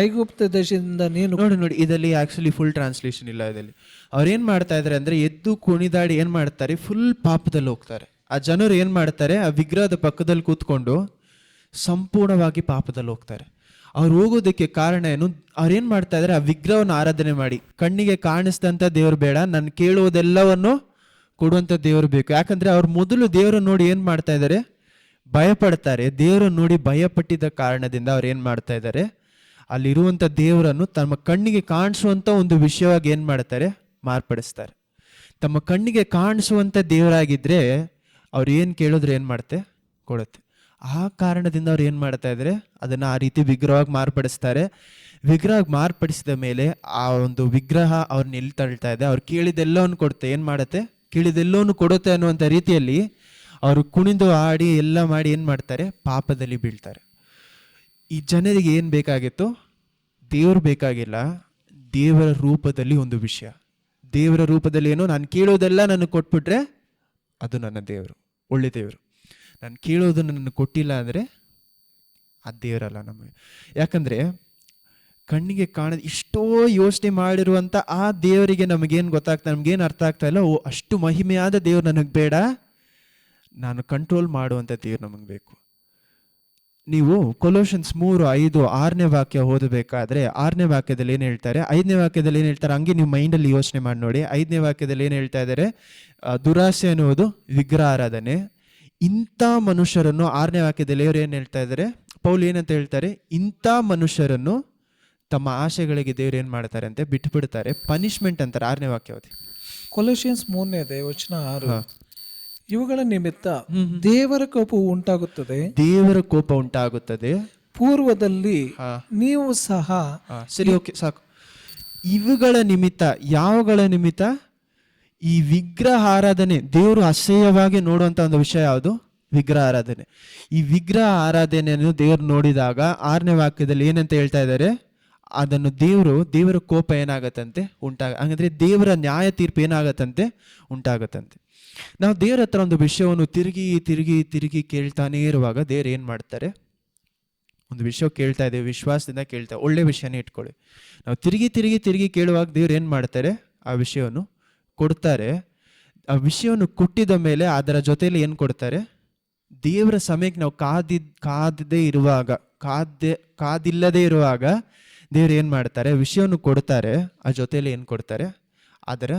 ಐಗುಪ್ತ ದೇಶದಿಂದ ನೀನು. ನೋಡಿ ಇದರಲ್ಲಿ ಆಕ್ಚುಲಿ ಫುಲ್ ಟ್ರಾನ್ಸ್ಲೇಷನ್ ಇಲ್ಲ. ಇದರಲ್ಲಿ ಅವ್ರೇನ್ ಮಾಡ್ತಾ ಇದಾರೆ ಅಂದ್ರೆ, ಎದ್ದು ಕುಣಿದಾಡಿ ಏನ್ ಮಾಡ್ತಾರೆ? ಫುಲ್ ಪಾಪದಲ್ಲಿ ಹೋಗ್ತಾರೆ. ಆ ಜನರು ಏನ್ ಮಾಡ್ತಾರೆ? ಆ ವಿಗ್ರಹದ ಪಕ್ಕದಲ್ಲಿ ಕೂತ್ಕೊಂಡು ಸಂಪೂರ್ಣವಾಗಿ ಪಾಪದಲ್ಲಿ ಹೋಗ್ತಾರೆ. ಅವ್ರು ಹೋಗೋದಕ್ಕೆ ಕಾರಣ ಏನು? ಅವ್ರೇನ್ ಮಾಡ್ತಾ ಇದಾರೆ? ಆ ವಿಗ್ರಹವನ್ನು ಆರಾಧನೆ ಮಾಡಿ, ಕಣ್ಣಿಗೆ ಕಾಣಿಸಿದಂಥ ದೇವ್ರು ಬೇಡ, ನಾನು ಕೇಳುವುದೆಲ್ಲವನ್ನು ಕೊಡುವಂಥ ದೇವರು ಬೇಕು. ಯಾಕಂದ್ರೆ ಅವ್ರು ಮೊದಲು ದೇವರನ್ನು ನೋಡಿ ಏನ್ ಮಾಡ್ತಾ ಇದ್ದಾರೆ? ಭಯಪಡ್ತಾರೆ. ದೇವರನ್ನು ನೋಡಿ ಭಯಪಟ್ಟಿದ್ದ ಕಾರಣದಿಂದ ಅವ್ರು ಏನು ಮಾಡ್ತಾ ಇದ್ದಾರೆ? ಅಲ್ಲಿರುವಂಥ ದೇವರನ್ನು ತಮ್ಮ ಕಣ್ಣಿಗೆ ಕಾಣಿಸುವಂಥ ಒಂದು ವಿಷಯವಾಗಿ ಏನು ಮಾಡ್ತಾರೆ? ಮಾರ್ಪಡಿಸ್ತಾರೆ. ತಮ್ಮ ಕಣ್ಣಿಗೆ ಕಾಣಿಸುವಂಥ ದೇವರಾಗಿದ್ದರೆ ಅವ್ರು ಏನು ಕೇಳಿದ್ರೆ ಏನು ಮಾಡುತ್ತೆ? ಕೊಡುತ್ತೆ. ಆ ಕಾರಣದಿಂದ ಅವ್ರು ಏನು ಮಾಡ್ತಾ ಇದ್ದಾರೆ? ಅದನ್ನು ಆ ರೀತಿ ವಿಗ್ರಹವಾಗಿ ಮಾರ್ಪಡಿಸ್ತಾರೆ. ವಿಗ್ರಹವಾಗಿ ಮಾರ್ಪಡಿಸಿದ ಮೇಲೆ ಆ ಒಂದು ವಿಗ್ರಹ ಅವ್ರನ್ನ ಎಲ್ಲಿ ತಳ್ತಾ ಇದೆ? ಅವ್ರು ಕೇಳಿದೆಲ್ಲವನ್ನು ಕೊಡುತ್ತೆ. ಏನು ಮಾಡುತ್ತೆ? ಕೇಳಿದೆಲ್ಲವನ್ನು ಕೊಡುತ್ತೆ ಅನ್ನುವಂಥ ರೀತಿಯಲ್ಲಿ ಅವರು ಕುಣಿದು ಆಡಿ ಎಲ್ಲ ಮಾಡಿ ಏನು ಮಾಡ್ತಾರೆ? ಪಾಪದಲ್ಲಿ ಬೀಳ್ತಾರೆ. ಈ ಜನರಿಗೆ ಏನು ಬೇಕಾಗಿತ್ತು? ದೇವರು ಬೇಕಾಗಿಲ್ಲ, ದೇವರ ರೂಪದಲ್ಲಿ ಒಂದು ವಿಷಯ. ದೇವರ ರೂಪದಲ್ಲಿ ಏನು? ನಾನು ಕೇಳೋದೆಲ್ಲ ನನಗೆ ಕೊಟ್ಬಿಟ್ರೆ ಅದು ನನ್ನ ದೇವರು, ಒಳ್ಳೆ ದೇವರು. ನಾನು ಕೇಳೋದು ನನ್ನ ಕೊಟ್ಟಿಲ್ಲ ಅಂದರೆ ಅದು ದೇವರಲ್ಲ ನಮಗೆ. ಯಾಕಂದರೆ ಕಣ್ಣಿಗೆ ಕಾಣದ ಇಷ್ಟೋ ಯೋಚನೆ ಮಾಡಿರುವಂಥ ಆ ದೇವರಿಗೆ ನಮಗೇನು ಗೊತ್ತಾಗ್ತಾ, ನಮಗೇನು ಅರ್ಥ ಆಗ್ತಾ ಇಲ್ಲ, ಓ ಅಷ್ಟು ಮಹಿಮೆಯಾದ ದೇವ್ರು ನನಗೆ ಬೇಡ, ನಾನು ಕಂಟ್ರೋಲ್ ಮಾಡುವಂಥ ದೇವ್ರು ನಮಗೆ ಬೇಕು. ನೀವು ಕೊಲೋಷನ್ಸ್ 3:5-6ನೇ ವಾಕ್ಯ ಓದಬೇಕಾದ್ರೆ 6ನೇ ವಾಕ್ಯದಲ್ಲಿ ಏನು ಹೇಳ್ತಾರೆ, 5ನೇ ವಾಕ್ಯದಲ್ಲಿ ಏನು ಹೇಳ್ತಾರೆ, ಹಂಗೆ ನೀವು ಮೈಂಡಲ್ಲಿ ಯೋಚನೆ ಮಾಡಿ ನೋಡಿ. 5ನೇ ವಾಕ್ಯದಲ್ಲಿ ಏನು ಹೇಳ್ತಾ ಇದ್ದಾರೆ, ದುರಾಸೆ ಅನ್ನುವುದು ವಿಗ್ರಹ ಆರಾಧನೆ. ಇಂಥ ಮನುಷ್ಯರನ್ನು 6ನೇ ವಾಕ್ಯದಲ್ಲಿ ಅವರು ಏನು ಹೇಳ್ತಾ ಇದ್ದಾರೆ, ಪೌಲ್ ಏನಂತ ಹೇಳ್ತಾರೆ, ಇಂಥ ಮನುಷ್ಯರನ್ನು ತಮ್ಮ ಆಶೆಗಳಿಗೆ ದೇವ್ರು ಏನು ಮಾಡ್ತಾರೆ ಅಂತ ಬಿಟ್ಬಿಡ್ತಾರೆ, ಪನಿಷ್ಮೆಂಟ್ ಅಂತಾರೆ. 6ನೇ ವಾಕ್ಯ ಓದಿ. ಕೊಲೋಷಿಯನ್ಸ್ 3:6. ಇವುಗಳ ನಿಮಿತ್ತ ದೇವರ ಕೋಪವು ಉಂಟಾಗುತ್ತದೆ, ದೇವರ ಕೋಪ ಉಂಟಾಗುತ್ತದೆ. ಪೂರ್ವದಲ್ಲಿ ನೀವು ಸಹ. ಸರಿ, ಓಕೆ, ಸಾಕು. ಇವುಗಳ ನಿಮಿತ್ತ, ಯಾವಗಳ ನಿಮಿತ್ತ? ಈ ವಿಗ್ರಹ ಆರಾಧನೆ, ದೇವರು ಅಸಹ್ಯವಾಗಿ ನೋಡುವಂತ ಒಂದು ವಿಷಯ ಯಾವುದು? ವಿಗ್ರಹ ಆರಾಧನೆ. ಈ ವಿಗ್ರಹ ಆರಾಧನೆಯನ್ನು ದೇವರು ನೋಡಿದಾಗ 6ನೇ ವಾಕ್ಯದಲ್ಲಿ ಏನಂತ ಹೇಳ್ತಾ ಇದ್ದಾರೆ, ಅದನ್ನು ದೇವರ ಕೋಪ ಏನಾಗತ್ತಂತೆ ಹಂಗಂದ್ರೆ ದೇವರ ನ್ಯಾಯ ತೀರ್ಪು ಏನಾಗತ್ತಂತೆ ಉಂಟಾಗತ್ತಂತೆ. ನಾವು ದೇವರ ಹತ್ರ ಒಂದು ವಿಷಯವನ್ನು ತಿರುಗಿ ತಿರುಗಿ ತಿರುಗಿ ಕೇಳ್ತಾನೇ ಇರುವಾಗ ದೇವ್ರು ಏನು ಮಾಡ್ತಾರೆ, ಒಂದು ವಿಷಯ ಕೇಳ್ತಾ ಇದ್ದೇವೆ, ವಿಶ್ವಾಸದಿಂದ ಕೇಳ್ತಾ, ಒಳ್ಳೆ ವಿಷಯನೇ ಇಟ್ಕೊಳ್ಳಿ. ನಾವು ತಿರುಗಿ ತಿರುಗಿ ತಿರುಗಿ ಕೇಳುವಾಗ ದೇವ್ರು ಏನು ಮಾಡ್ತಾರೆ, ಆ ವಿಷಯವನ್ನು ಕೊಡ್ತಾರೆ. ಆ ವಿಷಯವನ್ನು ಕೊಟ್ಟಿದ ಮೇಲೆ ಅದರ ಜೊತೆಯಲ್ಲಿ ಏನು ಕೊಡ್ತಾರೆ, ದೇವರ ಸಮಯಕ್ಕೆ ನಾವು ಕಾದಿಲ್ಲದೆ ಇರುವಾಗ ದೇವ್ರು ಏನು ಮಾಡ್ತಾರೆ, ವಿಷಯವನ್ನು ಕೊಡ್ತಾರೆ. ಆ ಜೊತೆಯಲ್ಲಿ ಏನು ಕೊಡ್ತಾರೆ, ಅದರ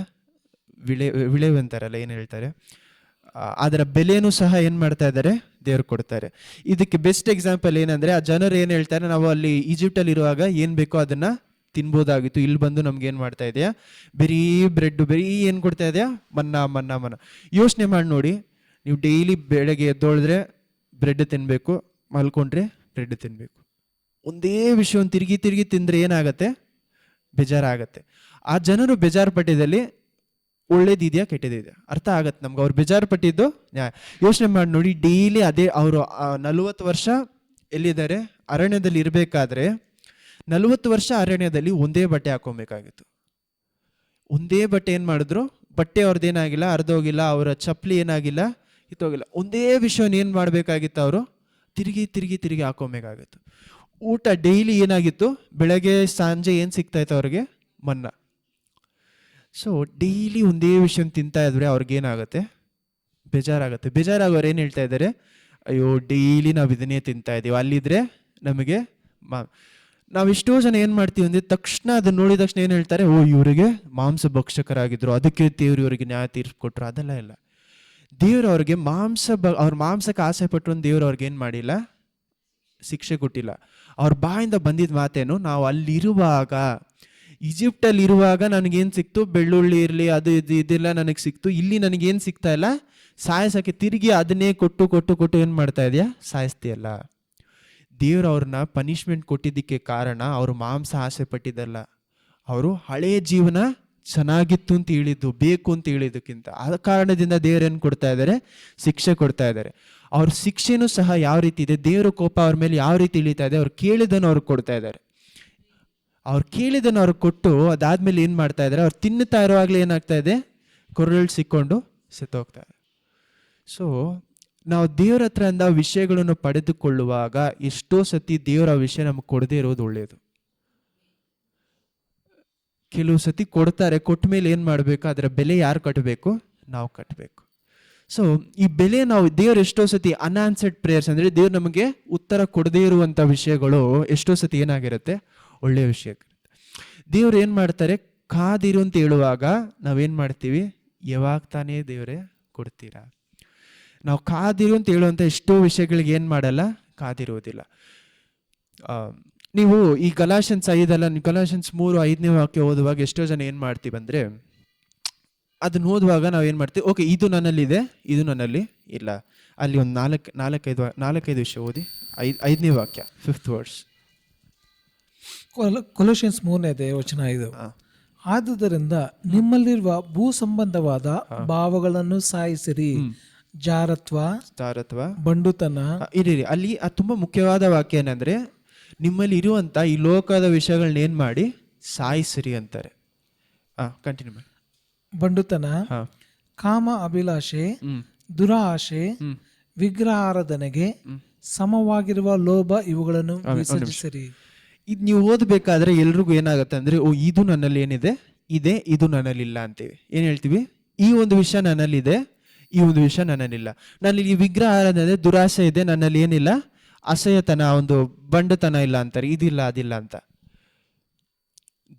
ವಿಳೆವು ಅಂತಾರಲ್ಲ, ಏನು ಹೇಳ್ತಾರೆ, ಅದರ ಬೆಲೆನೂ ಸಹ ಏನು ಮಾಡ್ತಾ ಇದ್ದಾರೆ, ದೇವ್ರು ಕೊಡ್ತಾರೆ. ಇದಕ್ಕೆ ಬೆಸ್ಟ್ ಎಕ್ಸಾಂಪಲ್ ಏನಂದರೆ, ಆ ಜನರು ಏನು ಹೇಳ್ತಾರೆ, ನಾವು ಅಲ್ಲಿ ಈಜಿಪ್ಟಲ್ಲಿ ಇರುವಾಗ ಏನು ಬೇಕೋ ಅದನ್ನು ತಿನ್ಬೋದಾಗಿತ್ತು, ಇಲ್ಲಿ ಬಂದು ನಮ್ಗೆ ಏನು ಮಾಡ್ತಾ ಇದೆಯಾ, ಬರೀ ಬ್ರೆಡ್, ಬರೀ ಏನು ಕೊಡ್ತಾ ಇದೆಯಾ, ಮನ್ನಾ. ಯೋಚನೆ ಮಾಡಿ ನೋಡಿ, ನೀವು ಡೈಲಿ ಬೆಳಗ್ಗೆ ಎದ್ದೋಳಿದ್ರೆ ಬ್ರೆಡ್ ತಿನ್ನಬೇಕು, ಮಲ್ಕೊಂಡ್ರೆ ಬ್ರೆಡ್ ತಿನ್ನಬೇಕು. ಒಂದೇ ವಿಷಯವನ್ನು ತಿರುಗಿ ತಿರುಗಿ ತಿಂದರೆ ಏನಾಗತ್ತೆ, ಬೇಜಾರಾಗತ್ತೆ. ಆ ಜನರು ಬೇಜಾರು ಪಟ್ಟಿದ್ದಲ್ಲಿ ಒಳ್ಳೇದಿದೆಯಾ ಕೆಟ್ಟದಿದೆಯಾ ಅರ್ಥ ಆಗತ್ತೆ ನಮ್ಗೆ. ಅವ್ರು ಬೇಜಾರು ಪಟ್ಟಿದ್ದು ನ್ಯಾಯ. ಯೋಚನೆ ಮಾಡಿ ನೋಡಿ, ಡೈಲಿ ಅದೇ ಅವರು 40 ವರ್ಷ ಎಲ್ಲಿದ್ದಾರೆ, ಅರಣ್ಯದಲ್ಲಿ ಇರಬೇಕಾದ್ರೆ 40 ವರ್ಷ ಅರಣ್ಯದಲ್ಲಿ ಒಂದೇ ಬಟ್ಟೆ ಹಾಕೊಬೇಕಾಗಿತ್ತು. ಒಂದೇ ಬಟ್ಟೆ ಏನು ಮಾಡಿದ್ರು, ಬಟ್ಟೆ ಅವ್ರದ್ದೇನಾಗಿಲ್ಲ, ಅರ್ಧೋಗಿಲ್ಲ, ಅವರ ಚಪ್ಪಲಿ ಏನಾಗಿಲ್ಲ, ಕಿತ್ತೋಗಿಲ್ಲ. ಒಂದೇ ವಿಷಯವನ್ನು ಏನು ಮಾಡಬೇಕಾಗಿತ್ತು, ಅವರು ತಿರುಗಿ ತಿರುಗಿ ತಿರುಗಿ ಹಾಕೊಬೇಕಾಗಿತ್ತು. ಊಟ ಡೈಲಿ ಏನಾಗಿತ್ತು, ಬೆಳಗ್ಗೆ ಸಂಜೆ ಏನು ಸಿಗ್ತಾ ಇತ್ತು ಅವ್ರಿಗೆ, ಮನ್ನ. ಸೊ ಡೈಲಿ ಒಂದೇ ವಿಷಯ ತಿಂತಾ ಇದ್ರೆ ಅವ್ರಿಗೇನಾಗುತ್ತೆ, ಬೇಜಾರಾಗುತ್ತೆ. ಬೇಜಾರಾಗೋರು ಏನು ಹೇಳ್ತಾ ಇದ್ದಾರೆ, ಅಯ್ಯೋ ಡೈಲಿ ನಾವು ಇದನ್ನೇ ತಿಂತಾ ಇದ್ದೀವಿ, ಅಲ್ಲಿದ್ರೆ ನಮಗೆ ನಾವು ಎಷ್ಟೋ ಜನ ಏನು ಮಾಡ್ತೀವಿ ಅಂದರೆ, ತಕ್ಷಣ ಅದನ್ನ ನೋಡಿದ ತಕ್ಷಣ ಏನು ಹೇಳ್ತಾರೆ, ಓ ಇವರಿಗೆ ಮಾಂಸ ಭಕ್ಷಕರಾಗಿದ್ರು, ಅದಕ್ಕೆ ದೇವ್ರು ಇವರಿಗೆ ನ್ಯಾಯ ತೀರಿಸ್ಕೊಟ್ರು. ಅದೆಲ್ಲ ಇಲ್ಲ. ದೇವ್ರು ಅವ್ರಿಗೆ ಅವ್ರ ಮಾಂಸಕ್ಕೆ ಆಸೆ ಪಟ್ಟರು, ದೇವ್ರು ಅವ್ರಿಗೆ ಏನು ಮಾಡಿಲ್ಲ, ಶಿಕ್ಷೆ ಕೊಟ್ಟಿಲ್ಲ. ಅವ್ರ ಬಾಯಿಂದ ಬಂದಿದ್ದ ಮಾತೇನು, ನಾವು ಅಲ್ಲಿರುವಾಗ, ಈಜಿಪ್ಟಲ್ಲಿ ಇರುವಾಗ ನನಗೇನು ಸಿಕ್ತು, ಬೆಳ್ಳುಳ್ಳಿ ಇರಲಿ, ಅದು ಇದೆಲ್ಲ ನನಗೆ ಸಿಕ್ತು. ಇಲ್ಲಿ ನನಗೇನು ಸಿಗ್ತಾ ಇಲ್ಲ, ಸಾಯಿಸೋಕ್ಕೆ ತಿರುಗಿ ಅದನ್ನೇ ಕೊಟ್ಟು ಏನು ಮಾಡ್ತಾ ಇದೆಯಾ, ಸಾಯಿಸ್ತೀಯಲ್ಲ. ದೇವ್ರು ಅವ್ರನ್ನ ಪನಿಷ್ಮೆಂಟ್ ಕೊಟ್ಟಿದ್ದಕ್ಕೆ ಕಾರಣ ಅವರು ಮಾಂಸ ಆಸೆ ಪಟ್ಟಿದ್ದಲ್ಲ, ಅವರು ಹಳೇ ಜೀವನ ಚೆನ್ನಾಗಿತ್ತು ಅಂತ ಹೇಳಿದ್ದು, ಬೇಕು ಅಂತ ಹೇಳಿದ್ದಕ್ಕಿಂತ. ಆ ಕಾರಣದಿಂದ ದೇವ್ರೇನು ಕೊಡ್ತಾ ಇದ್ದಾರೆ, ಶಿಕ್ಷೆ ಕೊಡ್ತಾ ಇದ್ದಾರೆ. ಅವ್ರ ಶಿಕ್ಷೆನೂ ಸಹ ಯಾವ ರೀತಿ ಇದೆ, ದೇವರ ಕೋಪ ಅವ್ರ ಮೇಲೆ ಯಾವ ರೀತಿ ಇಳಿತಾ ಇದೆ, ಅವ್ರು ಕೇಳಿದನ್ನು ಅವ್ರಿಗೆ ಕೊಡ್ತಾ ಇದ್ದಾರೆ. ಅವ್ರು ಕೇಳಿದನ್ನು ಅವ್ರಿಗೆ ಕೊಟ್ಟು ಅದಾದ್ಮೇಲೆ ಏನು ಮಾಡ್ತಾ ಇದ್ದಾರೆ, ಅವ್ರು ತಿನ್ನುತ್ತಾ ಇರುವಾಗಲೇ ಏನಾಗ್ತಾ ಇದೆ, ಕೊರಳು ಸಿಕ್ಕೊಂಡು ಸತ್ತೋಗ್ತಾ ಇದೆ. ಸೊ ನಾವು ದೇವ್ರ ಹತ್ರದಿಂದ ವಿಷಯಗಳನ್ನು ಪಡೆದುಕೊಳ್ಳುವಾಗ ಎಷ್ಟೋ ಸತಿ ದೇವರ ವಿಷಯ ನಮಗೆ ಕೊಡದೇ ಇರೋದು ಒಳ್ಳೆಯದು. ಕೆಲವು ಸತಿ ಕೊಡ್ತಾರೆ, ಕೊಟ್ಟ ಮೇಲೆ ಏನು ಮಾಡಬೇಕು, ಅದರ ಬೆಲೆ ಯಾರು ಕಟ್ಟಬೇಕು, ನಾವು ಕಟ್ಟಬೇಕು. ಸೊ ಈ ಬೆಲೆ ನಾವು ದೇವ್ರು ಎಷ್ಟೋ ಸತಿ ಅನ್ಆನ್ಸರ್ಡ್ ಪ್ರೇಯರ್ಸ್ ಅಂದರೆ ದೇವ್ರು ನಮಗೆ ಉತ್ತರ ಕೊಡದೇ ಇರುವಂಥ ವಿಷಯಗಳು ಎಷ್ಟೋ ಸತಿ ಏನಾಗಿರುತ್ತೆ, ಒಳ್ಳೆಯ ವಿಷಯ. ದೇವ್ರು ಏನು ಮಾಡ್ತಾರೆ, ಕಾದಿರು ಅಂತ ಹೇಳುವಾಗ ನಾವೇನು ಮಾಡ್ತೀವಿ, ಯಾವಾಗ ತಾನೇ ದೇವರೇ ಕೊಡ್ತೀರಾ. ನಾವು ಕಾದಿರು ಅಂತ ಹೇಳುವಂಥ ಎಷ್ಟೋ ವಿಷಯಗಳಿಗೆ ಏನು ಮಾಡಲ್ಲ, ಕಾದಿರುವುದಿಲ್ಲ. ನೀವು ಈ ಗಲಾಷನ್ಸ್ 3:5ನೇ ವಾಕ್ಯ ಓದುವಾಗ ಎಷ್ಟೋ ಜನ ಏನು ಮಾಡ್ತೀವಿ ಅಂದರೆ, ಅದನ್ನ ಓದುವಾಗ ನಾವು ಏನು ಮಾಡ್ತೀವಿ, ಓಕೆ ಇದು ನನ್ನಲ್ಲಿದೆ, ಇದು ನನ್ನಲ್ಲಿ ಇಲ್ಲ. ಅಲ್ಲಿ ಒಂದು ನಾಲ್ಕೈದು ವಿಷಯ ಓದಿ. 5ನೇ ವಾಕ್ಯ, 5th ವರ್ಸ್. ಕೊಲೋಷಿಯನ್ಸ್ 3:5. ಆದುದರಿಂದ ನಿಮ್ಮಲ್ಲಿರುವ ಭೂ ಸಂಬಂಧವಾದ ಭಾವಗಳನ್ನು ಸಾಯಿಸಿರಿ, ಜಾರತ್ವ, ಬಂಡುತನ. ಇರಿ, ಅಲ್ಲಿ ತುಂಬಾ ಮುಖ್ಯವಾದ ವಾಕ್ಯ ಏನಂದ್ರೆ, ನಿಮ್ಮಲ್ಲಿ ಇರುವಂತ ಈ ಲೋಕದ ವಿಷಯಗಳನ್ನ ಏನ್ ಮಾಡಿ ಸಾಯಿಸಿರಿ ಅಂತಾರೆ. ಕಂಟಿನ್ಯೂ ಮಾಡಿ. ಬಂಡುತನ, ಕಾಮ ಅಭಿಲಾಷೆ, ದುರಾಶೆ, ವಿಗ್ರಹಾರಾಧನೆಗೆ ಸಮವಾಗಿರುವ ಲೋಭ ಇವುಗಳನ್ನು ವಿಸರ್ಜಿಸಿರಿ. ಇದು ನೀವು ಓದಬೇಕಾದ್ರೆ ಎಲ್ರಿಗೂ ಏನಾಗುತ್ತೆ ಅಂದರೆ, ಓ ಇದು ನನ್ನಲ್ಲಿ ಏನಿದೆ ಇದೆ, ಇದು ನನ್ನಲ್ಲಿಲ್ಲ ಅಂತೀವಿ. ಏನು ಹೇಳ್ತೀವಿ? ಈ ಒಂದು ವಿಷಯ ನನ್ನಲ್ಲಿದೆ, ಈ ಒಂದು ವಿಷಯ ನನ್ನಲ್ಲಿಲ್ಲ. ನನ್ನಲ್ಲಿ ಈ ವಿಗ್ರಹ ಆರಾಧನೆ ದುರಾಸೆ ಇದೆ, ನನ್ನಲ್ಲಿ ಏನಿಲ್ಲ, ಅಸಹ್ಯತನ, ಒಂದು ಬಂಡತನ ಇಲ್ಲ ಅಂತಾರೆ, ಇದಿಲ್ಲ ಅದಿಲ್ಲ ಅಂತ.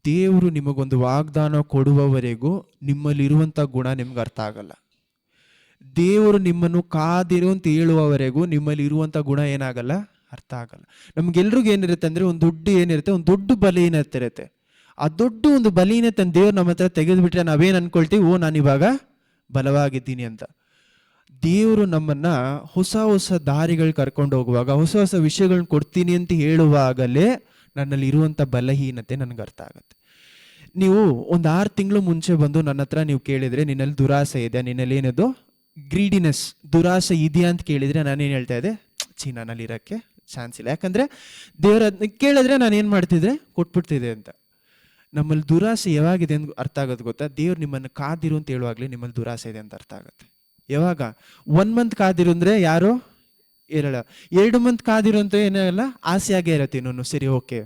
ದೇವರು ನಿಮಗೊಂದು ವಾಗ್ದಾನ ಕೊಡುವವರೆಗೂ ನಿಮ್ಮಲ್ಲಿರುವಂಥ ಗುಣ ನಿಮ್ಗೆ ಅರ್ಥ ಆಗಲ್ಲ. ದೇವರು ನಿಮ್ಮನ್ನು ಕಾದಿರು ಅಂತ ಹೇಳುವವರೆಗೂ ನಿಮ್ಮಲ್ಲಿ ಇರುವಂಥ ಗುಣ ಏನಾಗಲ್ಲ, ಅರ್ಥ ಆಗಲ್ಲ. ನಮ್ಗೆಲ್ರಿಗೂ ಏನಿರುತ್ತೆ ಅಂದರೆ, ಒಂದು ದುಡ್ಡು ಏನಿರುತ್ತೆ, ಒಂದು ದೊಡ್ಡ ಬಲಹೀನತೆ ಇರುತ್ತೆ. ಆ ದೊಡ್ಡ ಒಂದು ಬಲಹೀನತೆ ದೇವ್ರು ನಮ್ಮ ಹತ್ರ ತೆಗೆದುಬಿಟ್ರೆ ನಾವೇನು ಅನ್ಕೊಳ್ತೀವಿ? ಓ, ನಾನು ಇವಾಗ ಬಲವಾಗಿದ್ದೀನಿ ಅಂತ. ದೇವರು ನಮ್ಮನ್ನ ಹೊಸ ಹೊಸ ದಾರಿಗಳು ಕರ್ಕೊಂಡು ಹೋಗುವಾಗ, ಹೊಸ ಹೊಸ ವಿಷಯಗಳನ್ನ ಕೊಡ್ತೀನಿ ಅಂತ ಹೇಳುವಾಗಲೇ ನನ್ನಲ್ಲಿ ಇರುವಂಥ ಬಲಹೀನತೆ ನನಗೆ ಅರ್ಥ ಆಗುತ್ತೆ. ನೀವು ಒಂದು 6 ತಿಂಗಳು ಮುಂಚೆ ಬಂದು ನನ್ನ ಹತ್ರ ನೀವು ಕೇಳಿದರೆ, ನಿನ್ನಲ್ಲಿ ದುರಾಸೆ ಇದೆ, ನಿನ್ನಲ್ಲಿ ಏನದು ಗ್ರೀಡಿನೆಸ್, ದುರಾಸೆ ಇದೆಯಾ ಅಂತ ಕೇಳಿದರೆ, ನಾನೇನು ಹೇಳ್ತಾ ಇದ್ದೆ? ನನ್ನಲ್ಲಿ ಇರೋಕ್ಕೆ ಚಾನ್ಸ್ ಇಲ್ಲ. ಯಾಕಂದರೆ ದೇವರ ಕೇಳಿದ್ರೆ ನಾನು ಏನು ಮಾಡ್ತಿದ್ರೆ ಕೊಟ್ಬಿಡ್ತಿದ್ದೆ ಅಂತ. ನಮ್ಮಲ್ಲಿ ದುರಾಸೆ ಯಾವಾಗಿದೆ ಅಂತ ಅರ್ಥ ಆಗೋದು ಗೊತ್ತಾ? ದೇವ್ರು ನಿಮ್ಮನ್ನು ಕಾದಿರು ಅಂತ ಹೇಳುವಾಗಲೇ ನಿಮ್ಮಲ್ಲಿ ದುರಾಸೆ ಇದೆ ಅಂತ ಅರ್ಥ ಆಗುತ್ತೆ. ಯಾವಾಗ 1 ಮಂತ್ ಕಾದಿರು ಅಂದರೆ ಯಾರು ಇರಲ್ಲ, 2 ಮಂತ್ ಕಾದಿರು ಅಂತ ಏನಾಗಲ್ಲ, ಆಸೆಯಾಗೇ ಇರತ್ತೆ ಇನ್ನೊಂದು. ಸರಿ, ಓಕೆ,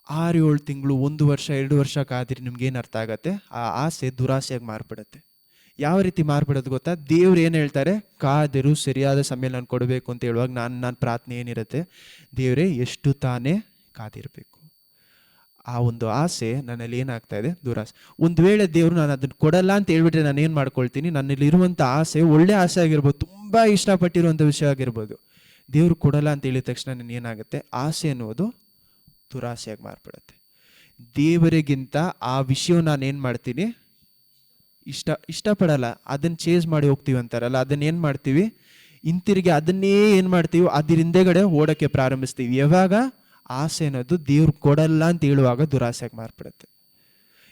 6-7 ತಿಂಗಳು, 1 ವರ್ಷ, 2 ವರ್ಷ ಕಾದಿರಿ, ನಿಮ್ಗೇನು ಅರ್ಥ ಆಗತ್ತೆ? ಆ ಆಸೆ ದುರಾಸೆಯಾಗಿ ಮಾರ್ಬಿಡುತ್ತೆ. ಯಾವ ರೀತಿ ಮಾರ್ಬಿಡೋದು ಗೊತ್ತಾ? ದೇವ್ರು ಏನು ಹೇಳ್ತಾರೆ? ಕಾದಿರು, ಸರಿಯಾದ ಸಮಯ ನಾನು ಕೊಡಬೇಕು ಅಂತ ಹೇಳುವಾಗ ನಾನು ಪ್ರಾರ್ಥನೆ ಏನಿರುತ್ತೆ? ದೇವರೇ, ಎಷ್ಟು ತಾನೇ ಕಾದಿರಬೇಕು. ಆ ಒಂದು ಆಸೆ ನನ್ನಲ್ಲಿ ಏನಾಗ್ತಾ ಇದೆ? ದುರಾಸೆ. ಒಂದು ವೇಳೆ ದೇವರು ನಾನು ಅದನ್ನು ಕೊಡಲ್ಲ ಅಂತ ಹೇಳ್ಬಿಟ್ರೆ ನಾನು ಏನು ಮಾಡ್ಕೊಳ್ತೀನಿ? ನನ್ನಲ್ಲಿರುವಂಥ ಆಸೆ ಒಳ್ಳೆ ಆಸೆ ಆಗಿರ್ಬೋದು, ತುಂಬ ಇಷ್ಟಪಟ್ಟಿರುವಂಥ ವಿಷಯ ಆಗಿರ್ಬೋದು. ದೇವರು ಕೊಡಲ್ಲ ಅಂತ ಹೇಳಿದ ತಕ್ಷಣ ನಾನು ಏನಾಗುತ್ತೆ? ಆಸೆ ಅನ್ನೋದು ದುರಾಸೆಯಾಗಿ ಮಾರ್ಬಿಡುತ್ತೆ. ದೇವರಿಗಿಂತ ಆ ವಿಷಯ ನಾನು ಏನು ಮಾಡ್ತೀನಿ? ಇಷ್ಟಪಡಲ್ಲ, ಅದನ್ನು ಚೇಂಜ್ ಮಾಡಿ ಹೋಗ್ತೀವಿ ಅಂತಾರಲ್ಲ, ಅದನ್ನ ಏನು ಮಾಡ್ತೀವಿ? ಹಿಂತಿರುಗಿ ಅದನ್ನೇ ಏನು ಮಾಡ್ತೀವಿ? ಅದ್ರ ಹಿಂದೆಗಡೆ ಓಡೋಕ್ಕೆ ಪ್ರಾರಂಭಿಸ್ತೀವಿ. ಯಾವಾಗ ಆಸೆ ಅನ್ನೋದು ದೇವ್ರು ಕೊಡಲ್ಲ ಅಂತ ಹೇಳುವಾಗ ದುರಾಸೆಯಾಗಿ ಮಾರ್ಬಿಡುತ್ತೆ.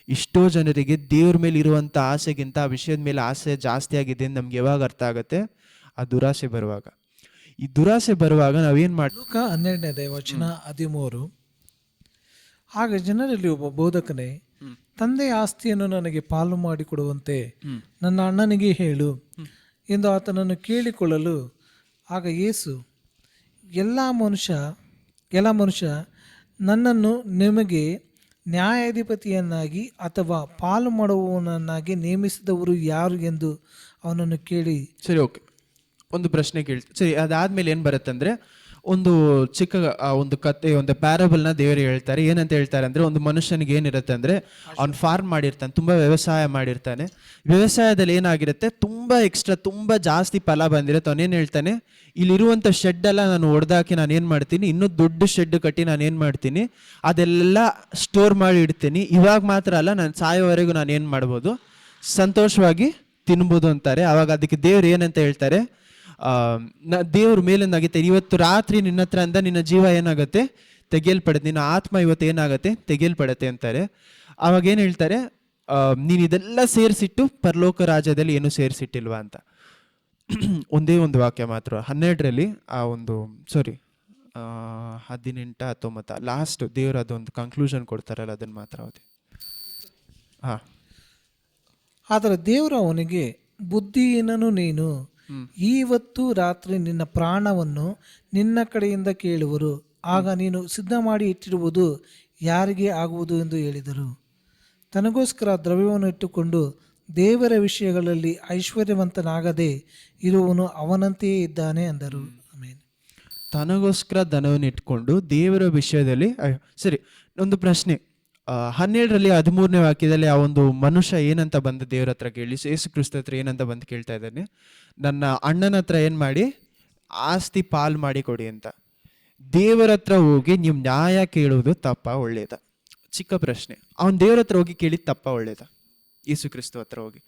ಎಷ್ಟೋ ಜನರಿಗೆ ದೇವ್ರ ಮೇಲೆ ಇರುವಂಥ ಆಸೆಗಿಂತ ಆ ವಿಷಯದ ಮೇಲೆ ಆಸೆ ಜಾಸ್ತಿ ಆಗಿದೆ ಅಂತ ನಮ್ಗೆ ಯಾವಾಗ ಅರ್ಥ ಆಗುತ್ತೆ? ಆ ದುರಾಸೆ ಬರುವಾಗ. ಈ ದುರಾಸೆ ಬರುವಾಗ ನಾವೇನು ಮಾಡಿ, ಲೂಕ 12:13. ಆಗ ಜನರಲ್ಲಿ ಒಬ್ಬ ಬೋಧಕನೇ, ತಂದೆಯ ಆಸ್ತಿಯನ್ನು ನನಗೆ ಪಾಲು ಮಾಡಿಕೊಡುವಂತೆ ನನ್ನ ಅಣ್ಣನಿಗೆ ಹೇಳು ಎಂದು ಆತನನ್ನು ಕೇಳಿಕೊಳ್ಳಲು, ಆಗ ಯೇಸು, ಎಲ್ಲ ಮನುಷ್ಯ ನನ್ನನ್ನು ನಿಮಗೆ ನ್ಯಾಯಾಧಿಪತಿಯನ್ನಾಗಿ ಅಥವಾ ಪಾಲು ಮಾಡುವವನನ್ನಾಗಿ ನೇಮಿಸಿದವರು ಯಾರು ಎಂದು ಅವನನ್ನು ಕೇಳಿ. ಸರಿ, ಓಕೆ, ಒಂದು ಪ್ರಶ್ನೆ ಕೇಳ್ತೀನಿ. ಸರಿ, ಅದಾದ್ಮೇಲೆ ಏನು ಬರುತ್ತಂದ್ರೆ, ಒಂದು ಚಿಕ್ಕ ಒಂದು ಕತೆ, ಒಂದು ಪ್ಯಾರಬಲ್ನ ದೇವರು ಹೇಳ್ತಾರೆ. ಏನಂತ ಹೇಳ್ತಾರೆ ಅಂದರೆ, ಒಂದು ಮನುಷ್ಯನಿಗೆ ಏನಿರುತ್ತೆ ಅಂದರೆ, ಅವ್ನು ಫಾರ್ಮ್ ಮಾಡಿರ್ತಾನೆ, ತುಂಬ ವ್ಯವಸಾಯ ಮಾಡಿರ್ತಾನೆ. ವ್ಯವಸಾಯದಲ್ಲಿ ಏನಾಗಿರುತ್ತೆ? ತುಂಬ ಜಾಸ್ತಿ ಫಲ ಬಂದಿರುತ್ತೆ. ಅವನೇನು ಹೇಳ್ತಾನೆ? ಇಲ್ಲಿರುವಂಥ ಶೆಡ್ಡೆಲ್ಲ ನಾನು ಹೊಡೆದಾಕಿ ನಾನೇನು ಮಾಡ್ತೀನಿ? ಇನ್ನೂ ದೊಡ್ಡ ಶೆಡ್ ಕಟ್ಟಿ ನಾನೇನು ಮಾಡ್ತೀನಿ? ಅದೆಲ್ಲ ಸ್ಟೋರ್ ಮಾಡಿ ಇಡ್ತೀನಿ. ಇವಾಗ ಮಾತ್ರ ಅಲ್ಲ, ನಾನು ಸಾಯೋವರೆಗೂ ನಾನು ಏನು ಮಾಡ್ಬೋದು? ಸಂತೋಷವಾಗಿ ತಿನ್ಬೋದು ಅಂತಾರೆ. ಆವಾಗ ಅದಕ್ಕೆ ದೇವ್ರು ಏನಂತ ಹೇಳ್ತಾರೆ? ದೇವ್ರ ಮೇಲೆ ನಗಿತೆ, ಇವತ್ತು ರಾತ್ರಿ ನಿನ್ನ ಹತ್ರ ಅಂದ ನಿನ್ನ ಜೀವ ಏನಾಗುತ್ತೆ? ತೆಗೆಯಲ್ಪಡುತ್ತೆ, ನಿನ್ನ ಆತ್ಮ ಇವತ್ತು ಏನಾಗುತ್ತೆ? ತೆಗೆಯಲ್ಪಡುತ್ತೆ ಅಂತಾರೆ. ಆವಾಗ ಏನು ಹೇಳ್ತಾರೆ? ನೀನು ಇದೆಲ್ಲ ಸೇರಿಸಿಟ್ಟು ಪರಲೋಕ ರಾಜ್ಯದಲ್ಲಿ ಏನು ಸೇರಿಸಿಟ್ಟಿಲ್ವಾ ಅಂತ. ಒಂದೇ ಒಂದು ವಾಕ್ಯ ಮಾತ್ರ 12ರಲ್ಲಿ ಸಾರಿ 18-19 ಲಾಸ್ಟ್ ದೇವರು ಅದೊಂದು ಕನ್ಕ್ಲೂಷನ್ ಕೊಡ್ತಾರಲ್ಲ, ಅದನ್ನು ಮಾತ್ರ ಓದಿ. ಆದರೆ ದೇವರು ಅವನಿಗೆ, ಬುದ್ಧಿಹೀನನು ನೀನು, ಇವತ್ತು ರಾತ್ರಿ ನಿನ್ನ ಪ್ರಾಣವನ್ನು ನಿನ್ನ ಕಡೆಯಿಂದ ಕೇಳುವರು, ಆಗ ನೀನು ಸಿದ್ಧ ಮಾಡಿ ಇಟ್ಟಿರುವುದು ಯಾರಿಗೆ ಆಗುವುದು ಎಂದು ಹೇಳಿದರು. ತನಗೋಸ್ಕರ ದ್ರವ್ಯವನ್ನು ಇಟ್ಟುಕೊಂಡು ದೇವರ ವಿಷಯಗಳಲ್ಲಿ ಐಶ್ವರ್ಯವಂತನಾಗದೆ ಇರುವವನು ಅವನಂತೆಯೇ ಇದ್ದಾನೆ ಅಂದರು. ಆಮೇಲೆ ತನಗೋಸ್ಕರ ಧನವನ್ನು ಇಟ್ಕೊಂಡು ದೇವರ ವಿಷಯದಲ್ಲಿ ಸರಿ, ಒಂದು ಪ್ರಶ್ನೆ. 12ರಲ್ಲಿ 13ನೇ ವಾಕ್ಯದಲ್ಲಿ ಆ ಒಂದು ಮನುಷ್ಯ ಏನಂತ ಬಂದು ದೇವ್ರ ಹತ್ರ ಕೇಳಿ, ಯೇಸು ಕ್ರಿಸ್ತ ಹತ್ರ ಏನಂತ ಬಂದು ಕೇಳ್ತಾ ಇದ್ದಾನೆ? ನನ್ನ ಅಣ್ಣನ ಹತ್ರ ಏನು ಮಾಡಿ? ಆಸ್ತಿ ಪಾಲ್ ಮಾಡಿ ಕೊಡಿ ಅಂತ. ದೇವರ ಹತ್ರ ಹೋಗಿ ನೀವು ನ್ಯಾಯ ಕೇಳುವುದು ತಪ್ಪ ಒಳ್ಳೇದ? ಚಿಕ್ಕ ಪ್ರಶ್ನೆ. ಅವನು ದೇವ್ರ ಹತ್ರ ಹೋಗಿ ಕೇಳಿದ ತಪ್ಪ ಒಳ್ಳೇದ? ಯೇಸು ಕ್ರಿಸ್ತ ಹತ್ರ ಹೋಗಿ,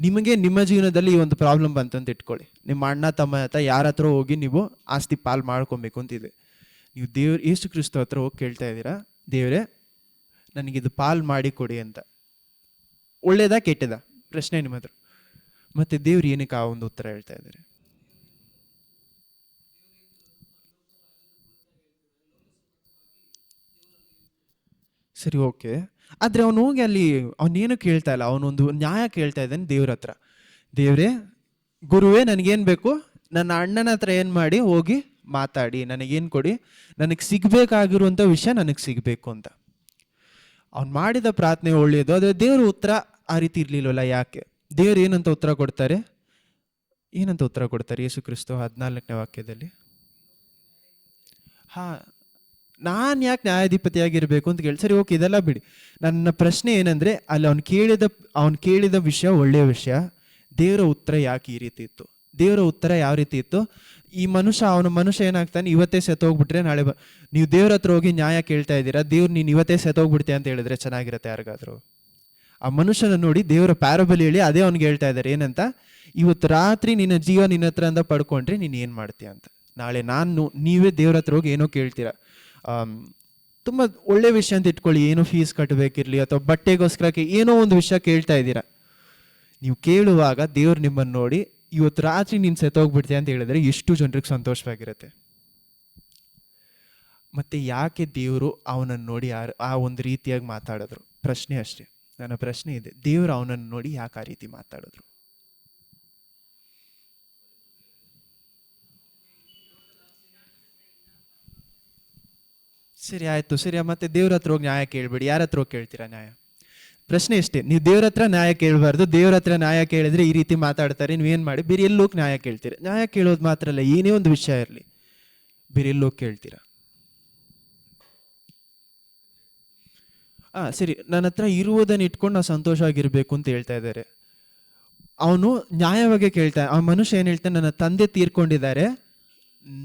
ನಿಮಗೆ ನಿಮ್ಮ ಜೀವನದಲ್ಲಿ ಈ ಒಂದು ಪ್ರಾಬ್ಲಮ್ ಬಂತಂತ ಇಟ್ಕೊಳ್ಳಿ, ನಿಮ್ಮ ಅಣ್ಣ ತಮ್ಮ ಹತ್ರ ಯಾರ ಹತ್ರ ಹೋಗಿ ನೀವು ಆಸ್ತಿ ಪಾಲ್ ಮಾಡ್ಕೊಬೇಕು ಅಂತಿದೆ. ನೀವು ಯೇಸು ಕ್ರಿಸ್ತ ಹತ್ರ ಹೋಗಿ ಕೇಳ್ತಾ ಇದ್ದೀರಾ, ದೇವರೇ ನನಗಿದು ಪಾಲ್ ಮಾಡಿ ಕೊಡಿ ಅಂತ. ಒಳ್ಳೇದಾ ಕೆಟ್ಟದ? ಪ್ರಶ್ನೆ ನಿಮ್ಮ ಹತ್ರ. ಮತ್ತೆ ದೇವ್ರು ಏನಕ್ಕೆ ಆ ಒಂದು ಉತ್ತರ ಹೇಳ್ತಾ ಇದ್ದಾರೆ? ಸರಿ, ಓಕೆ. ಆದರೆ ಅವನು ಹೋಗಿ ಅಲ್ಲಿ ಅವನೇನು ಕೇಳ್ತಾ ಇಲ್ಲ, ಅವನೊಂದು ನ್ಯಾಯ ಕೇಳ್ತಾ ಇದ್ದಾನೆ ದೇವ್ರ ಹತ್ರ. ದೇವ್ರೇ, ಗುರುವೇ, ನನಗೇನು ಬೇಕು? ನನ್ನ ಅಣ್ಣನ ಹತ್ರ ಏನು ಮಾಡಿ ಹೋಗಿ ಮಾತಾಡಿ, ನನಗೇನು ಕೊಡಿ, ನನಗೆ ಸಿಗಬೇಕಾಗಿರುವಂಥ ವಿಷಯ ನನಗೆ ಸಿಗಬೇಕು ಅಂತ. ಅವ್ನು ಮಾಡಿದ ಪ್ರಾರ್ಥನೆ ಒಳ್ಳೆಯದು, ಆದರೆ ದೇವ್ರ ಉತ್ತರ ಆ ರೀತಿ ಇರಲಿಲ್ಲವಲ್ಲ. ಯಾಕೆ? ದೇವ್ರು ಏನಂತ ಉತ್ತರ ಕೊಡ್ತಾರೆ? ಏನಂತ ಉತ್ತರ ಕೊಡ್ತಾರೆ ಯೇಸು ಕ್ರಿಸ್ತು 14ನೇ ವಾಕ್ಯದಲ್ಲಿ? ನಾನು ಯಾಕೆ ನ್ಯಾಯಾಧಿಪತಿಯಾಗಿರ್ಬೇಕು ಅಂತ ಕೇಳಿ. ಸರಿ, ಓಕೆ, ಇದೆಲ್ಲ ಬಿಡಿ. ನನ್ನ ಪ್ರಶ್ನೆ ಏನಂದರೆ, ಅಲ್ಲಿ ಅವ್ನು ಕೇಳಿದ ವಿಷಯ ಒಳ್ಳೆಯ ವಿಷಯ. ದೇವರ ಉತ್ತರ ಯಾಕೆ ಈ ರೀತಿ ಇತ್ತು? ದೇವರ ಉತ್ತರ ಯಾವ ರೀತಿ ಇತ್ತು? ಈ ಅವನ ಮನುಷ್ಯ ಏನಾಗ್ತಾನೆ, ಇವತ್ತೇ ಸೆತ್ತೋಗ್ಬಿಟ್ರೆ ನಾಳೆ ನೀವು ದೇವ್ರ ಹತ್ರ ಹೋಗಿ ನ್ಯಾಯ ಕೇಳ್ತಾ ಇದ್ದೀರಾ, ದೇವ್ರು ನೀನು ಇವತ್ತೇ ಸೆತ್ತೋಗ್ಬಿಡ್ತೀಯ ಅಂತ ಹೇಳಿದ್ರೆ ಚೆನ್ನಾಗಿರುತ್ತೆ ಯಾರಿಗಾದ್ರು? ಆ ಮನುಷ್ಯನ ನೋಡಿ ದೇವರ ಪ್ಯಾರಬಲ್ ಹೇಳಿ ಅದೇ ಅವ್ನಿಗೆ ಹೇಳ್ತಾ ಇದ್ದಾರೆ. ಏನಂತ? ಇವತ್ತು ರಾತ್ರಿ ನಿನ್ನ ಜೀವ ನಿನ್ನ ಹತ್ರ ಅಂದ ಪಡ್ಕೊಂಡ್ರೆ ನೀನು ಏನು ಮಾಡ್ತೀಯ ಅಂತ. ನಾಳೆ ನೀವೇ ದೇವ್ರ ಹತ್ರ ಹೋಗಿ ಏನೋ ಕೇಳ್ತೀರಾ, ತುಂಬ ಒಳ್ಳೆ ವಿಷಯ ಅಂತ ಇಟ್ಕೊಳ್ಳಿ, ಏನೋ ಫೀಸ್ ಕಟ್ಟಬೇಕಿರಲಿ ಅಥವಾ ಬಟ್ಟೆಗೋಸ್ಕರಕ್ಕೆ ಏನೋ ಒಂದು ವಿಷಯ ಕೇಳ್ತಾ ಇದ್ದೀರಾ. ನೀವು ಕೇಳುವಾಗ ದೇವ್ರು ನಿಮ್ಮನ್ನು ನೋಡಿ ಇವತ್ತು ರಾತ್ರಿ ನೀನು ಸೆತ್ತೋಗ್ಬಿಡ್ತೀಯ ಅಂತ ಹೇಳಿದ್ರೆ ಎಷ್ಟು ಜನರಿಗೆ ಸಂತೋಷವಾಗಿರುತ್ತೆ. ಮತ್ತೆ ಯಾಕೆ ದೇವರು ಅವನನ್ನು ನೋಡಿ ಆ ಒಂದು ರೀತಿಯಾಗಿ ಮಾತಾಡಿದ್ರು? ಪ್ರಶ್ನೆ ಅಷ್ಟೇ. ನನ್ನ ಪ್ರಶ್ನೆ ಇದೆ, ದೇವರು ಅವನನ್ನು ನೋಡಿ ಯಾಕೆ ಆ ರೀತಿ ಮಾತಾಡಿದ್ರು? ಸರಿ, ಆಯ್ತು, ಸರಿ. ಮತ್ತೆ ದೇವ್ರ ಹತ್ರ ಹೋಗಿ ನ್ಯಾಯ ಕೇಳ್ಬೇಡಿ, ಯಾರ ಹತ್ರ ಹೋಗಿ ಕೇಳ್ತೀರಾ ನ್ಯಾಯ? ಪ್ರಶ್ನೆ ಇಷ್ಟೇ, ನೀವು ದೇವ್ರ ಹತ್ರ ನ್ಯಾಯ ಕೇಳಬಾರ್ದು. ದೇವ್ರ ಹತ್ರ ನ್ಯಾಯ ಕೇಳಿದ್ರೆ ಈ ರೀತಿ ಮಾತಾಡ್ತಾರೆ, ನೀವೇನು ಮಾಡಿ ಬೇರೆ ಎಲ್ಲೋಗಿ ನ್ಯಾಯ ಕೇಳ್ತೀರಾ? ನ್ಯಾಯ ಕೇಳೋದು ಮಾತ್ರ ಅಲ್ಲ, ಏನೇ ಒಂದು ವಿಷಯ ಇರಲಿ ಬೇರೆ ಎಲ್ಲೋಗಿ ಕೇಳ್ತೀರಾ? ಸರಿ, ನನ್ನ ಹತ್ರ ಇರುವುದನ್ನು ಇಟ್ಕೊಂಡು ನಾವು ಸಂತೋಷವಾಗಿರ್ಬೇಕು ಅಂತ ಹೇಳ್ತಾ ಇದ್ದಾರೆ. ಅವನು ನ್ಯಾಯವಾಗಿ ಕೇಳ್ತಾನೆ. ಆ ಮನುಷ್ಯ ಏನು ಹೇಳ್ತಾನೆ? ನನ್ನ ತಂದೆ ತೀರ್ಕೊಂಡಿದ್ದಾರೆ,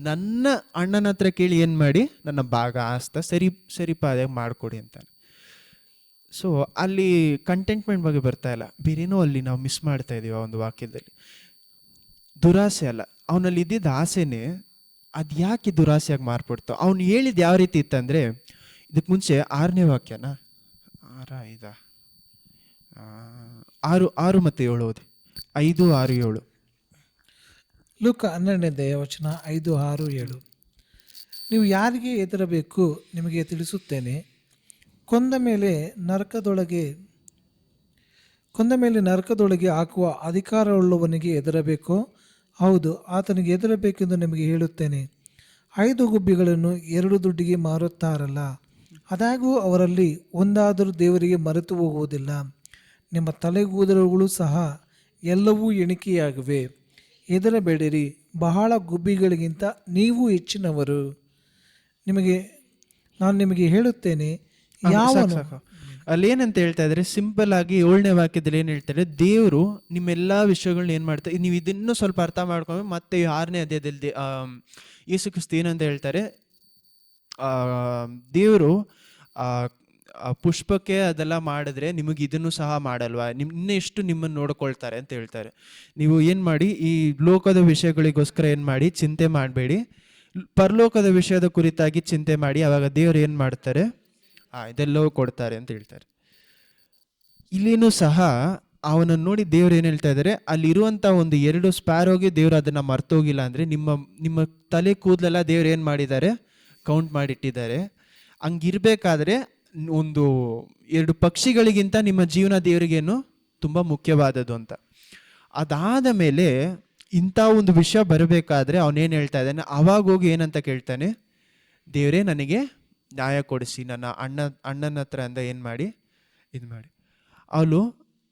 ನನ್ನ ಅಣ್ಣನ ಹತ್ರ ಕೇಳಿ ಏನು ಮಾಡಿ ನನ್ನ ಭಾಗ ಆಸ್ತ ಸರಿಪಾದ ಮಾಡಿಕೊಡಿ ಅಂತಾನೆ. ಸೊ ಅಲ್ಲಿ ಕಂಟೆಂಟ್ಮೆಂಟ್ ಬಗ್ಗೆ ಬರ್ತಾ ಇಲ್ಲ, ಬೇರೇನೋ ಅಲ್ಲಿ ನಾವು ಮಿಸ್ ಮಾಡ್ತಾ ಇದೀವಿ ಆ ಒಂದು ವಾಕ್ಯದಲ್ಲಿ. ದುರಾಸೆ ಅಲ್ಲ, ಅವನಲ್ಲಿ ಇದ್ದಿದ್ದ ಆಸೆನೇ ಅದು ಯಾಕೆ ದುರಾಸೆಯಾಗಿ ಮಾರ್ಪಡ್ತು? ಅವನು ಹೇಳಿದ್ದು ಯಾವ ರೀತಿ ಇತ್ತಂದರೆ, ಇದಕ್ಕೆ ಮುಂಚೆ 6ನೇ ವಾಕ್ಯನ 6 ಮತ್ತು 7 ಓದಿ. 5, 6, 7. ಲೂಕ 12ನೇ ವಚನ 5, 6, 7. ನೀವು ಯಾರಿಗೆ ಹೆದರಬೇಕು ನಿಮಗೆ ತಿಳಿಸುತ್ತೇನೆ. ಕೊಂದ ಮೇಲೆ ನರಕದೊಳಗೆ ಹಾಕುವ ಅಧಿಕಾರವುಳ್ಳವನಿಗೆ ಹೆದರಬೇಕೋ? ಹೌದು, ಆತನಿಗೆ ಹೆದರಬೇಕೆಂದು ನಿಮಗೆ ಹೇಳುತ್ತೇನೆ. 5 ಗುಬ್ಬಿಗಳನ್ನು 2 ದುಡ್ಡಿಗೆ ಮಾರುತ್ತಾರಲ್ಲ, ಆದಾಗೂ ಅವರಲ್ಲಿ ಒಂದಾದರೂ ದೇವರಿಗೆ ಮರೆತು ಹೋಗುವುದಿಲ್ಲ. ನಿಮ್ಮ ತಲೆಗೂದಲುಗಳು ಸಹ ಎಲ್ಲವೂ ಎಣಿಕೆಯಾಗಿವೆ. ಹೆದರಬೇಡಿರಿ, ಬಹಳ ಗುಬ್ಬಿಗಳಿಗಿಂತ ನೀವು ಹೆಚ್ಚಿನವರು. ನಾನು ನಿಮಗೆ ಹೇಳುತ್ತೇನೆ, ಅಲ್ಲಿ ಏನಂತ ಹೇಳ್ತಾ ಇದ್ದಾರೆ? ಸಿಂಪಲ್ ಆಗಿ 7ನೇ ವಾಕ್ಯದಲ್ಲಿ ಏನು ಹೇಳ್ತಾರೆ? ದೇವರು ನಿಮ್ಮೆಲ್ಲ ವಿಷಯಗಳನ್ನ ಏನು ಮಾಡ್ತಾರೆ, ನೀವು ಇದನ್ನೂ ಸ್ವಲ್ಪ ಅರ್ಥ ಮಾಡ್ಕೊಂಡು ಮತ್ತೆ 6ನೇ ಅಧ್ಯಾಯದಲ್ಲಿ ಯೇಸು ಕ್ರಿಸ್ತ ಏನಂತ ಹೇಳ್ತಾರೆ? ದೇವರು ಪುಷ್ಪಕ್ಕೆ ಅದೆಲ್ಲ ಮಾಡಿದ್ರೆ ನಿಮಗೆ ಇದನ್ನು ಸಹ ಮಾಡಲ್ವಾ? ಇನ್ನೆಷ್ಟು ನಿಮ್ಮನ್ನು ನೋಡ್ಕೊಳ್ತಾರೆ ಅಂತ ಹೇಳ್ತಾರೆ. ನೀವು ಏನು ಮಾಡಿ, ಈ ಲೋಕದ ವಿಷಯಗಳಿಗೋಸ್ಕರ ಏನು ಮಾಡಿ ಚಿಂತೆ ಮಾಡಬೇಡಿ, ಪರಲೋಕದ ವಿಷಯದ ಕುರಿತಾಗಿ ಚಿಂತೆ ಮಾಡಿ, ಆವಾಗ ದೇವರು ಏನು ಮಾಡ್ತಾರೆ? ಇದೆಲ್ಲವೂ ಕೊಡ್ತಾರೆ ಅಂತ ಹೇಳ್ತಾರೆ. ಇಲ್ಲಿನೂ ಸಹ ಅವನನ್ನು ನೋಡಿ ದೇವ್ರು ಏನು ಹೇಳ್ತಾ ಇದ್ದಾರೆ? ಅಲ್ಲಿರುವಂಥ ಒಂದು 2 ಸ್ಪ್ಯಾರೋಗೆ ದೇವ್ರು ಅದನ್ನು ಮರ್ತೋಗಿಲ್ಲ ಅಂದರೆ ನಿಮ್ಮ ತಲೆ ಕೂದಲೆಲ್ಲ ದೇವ್ರು ಏನು ಮಾಡಿದ್ದಾರೆ? ಕೌಂಟ್ ಮಾಡಿಟ್ಟಿದ್ದಾರೆ. ಹಂಗಿರ್ಬೇಕಾದ್ರೆ ಒಂದು 2 ಪಕ್ಷಿಗಳಿಗಿಂತ ನಿಮ್ಮ ಜೀವನ ದೇವರಿಗೇನು ತುಂಬ ಮುಖ್ಯವಾದದ್ದು ಅಂತ. ಅದಾದ ಮೇಲೆ ಇಂಥ ಒಂದು ವಿಷಯ ಬರಬೇಕಾದ್ರೆ ಅವನೇನು ಹೇಳ್ತಾ ಇದ್ದಾನೆ? ಅವಾಗ ಹೋಗಿ ಏನಂತ ಕೇಳ್ತಾನೆ? ದೇವರೇ ನನಗೆ ನ್ಯಾಯ ಕೊಡಿಸಿ, ನನ್ನ ಅಣ್ಣನ ಹತ್ರ ಅಂದ ಏನು ಮಾಡಿ ಇದು ಮಾಡಿ.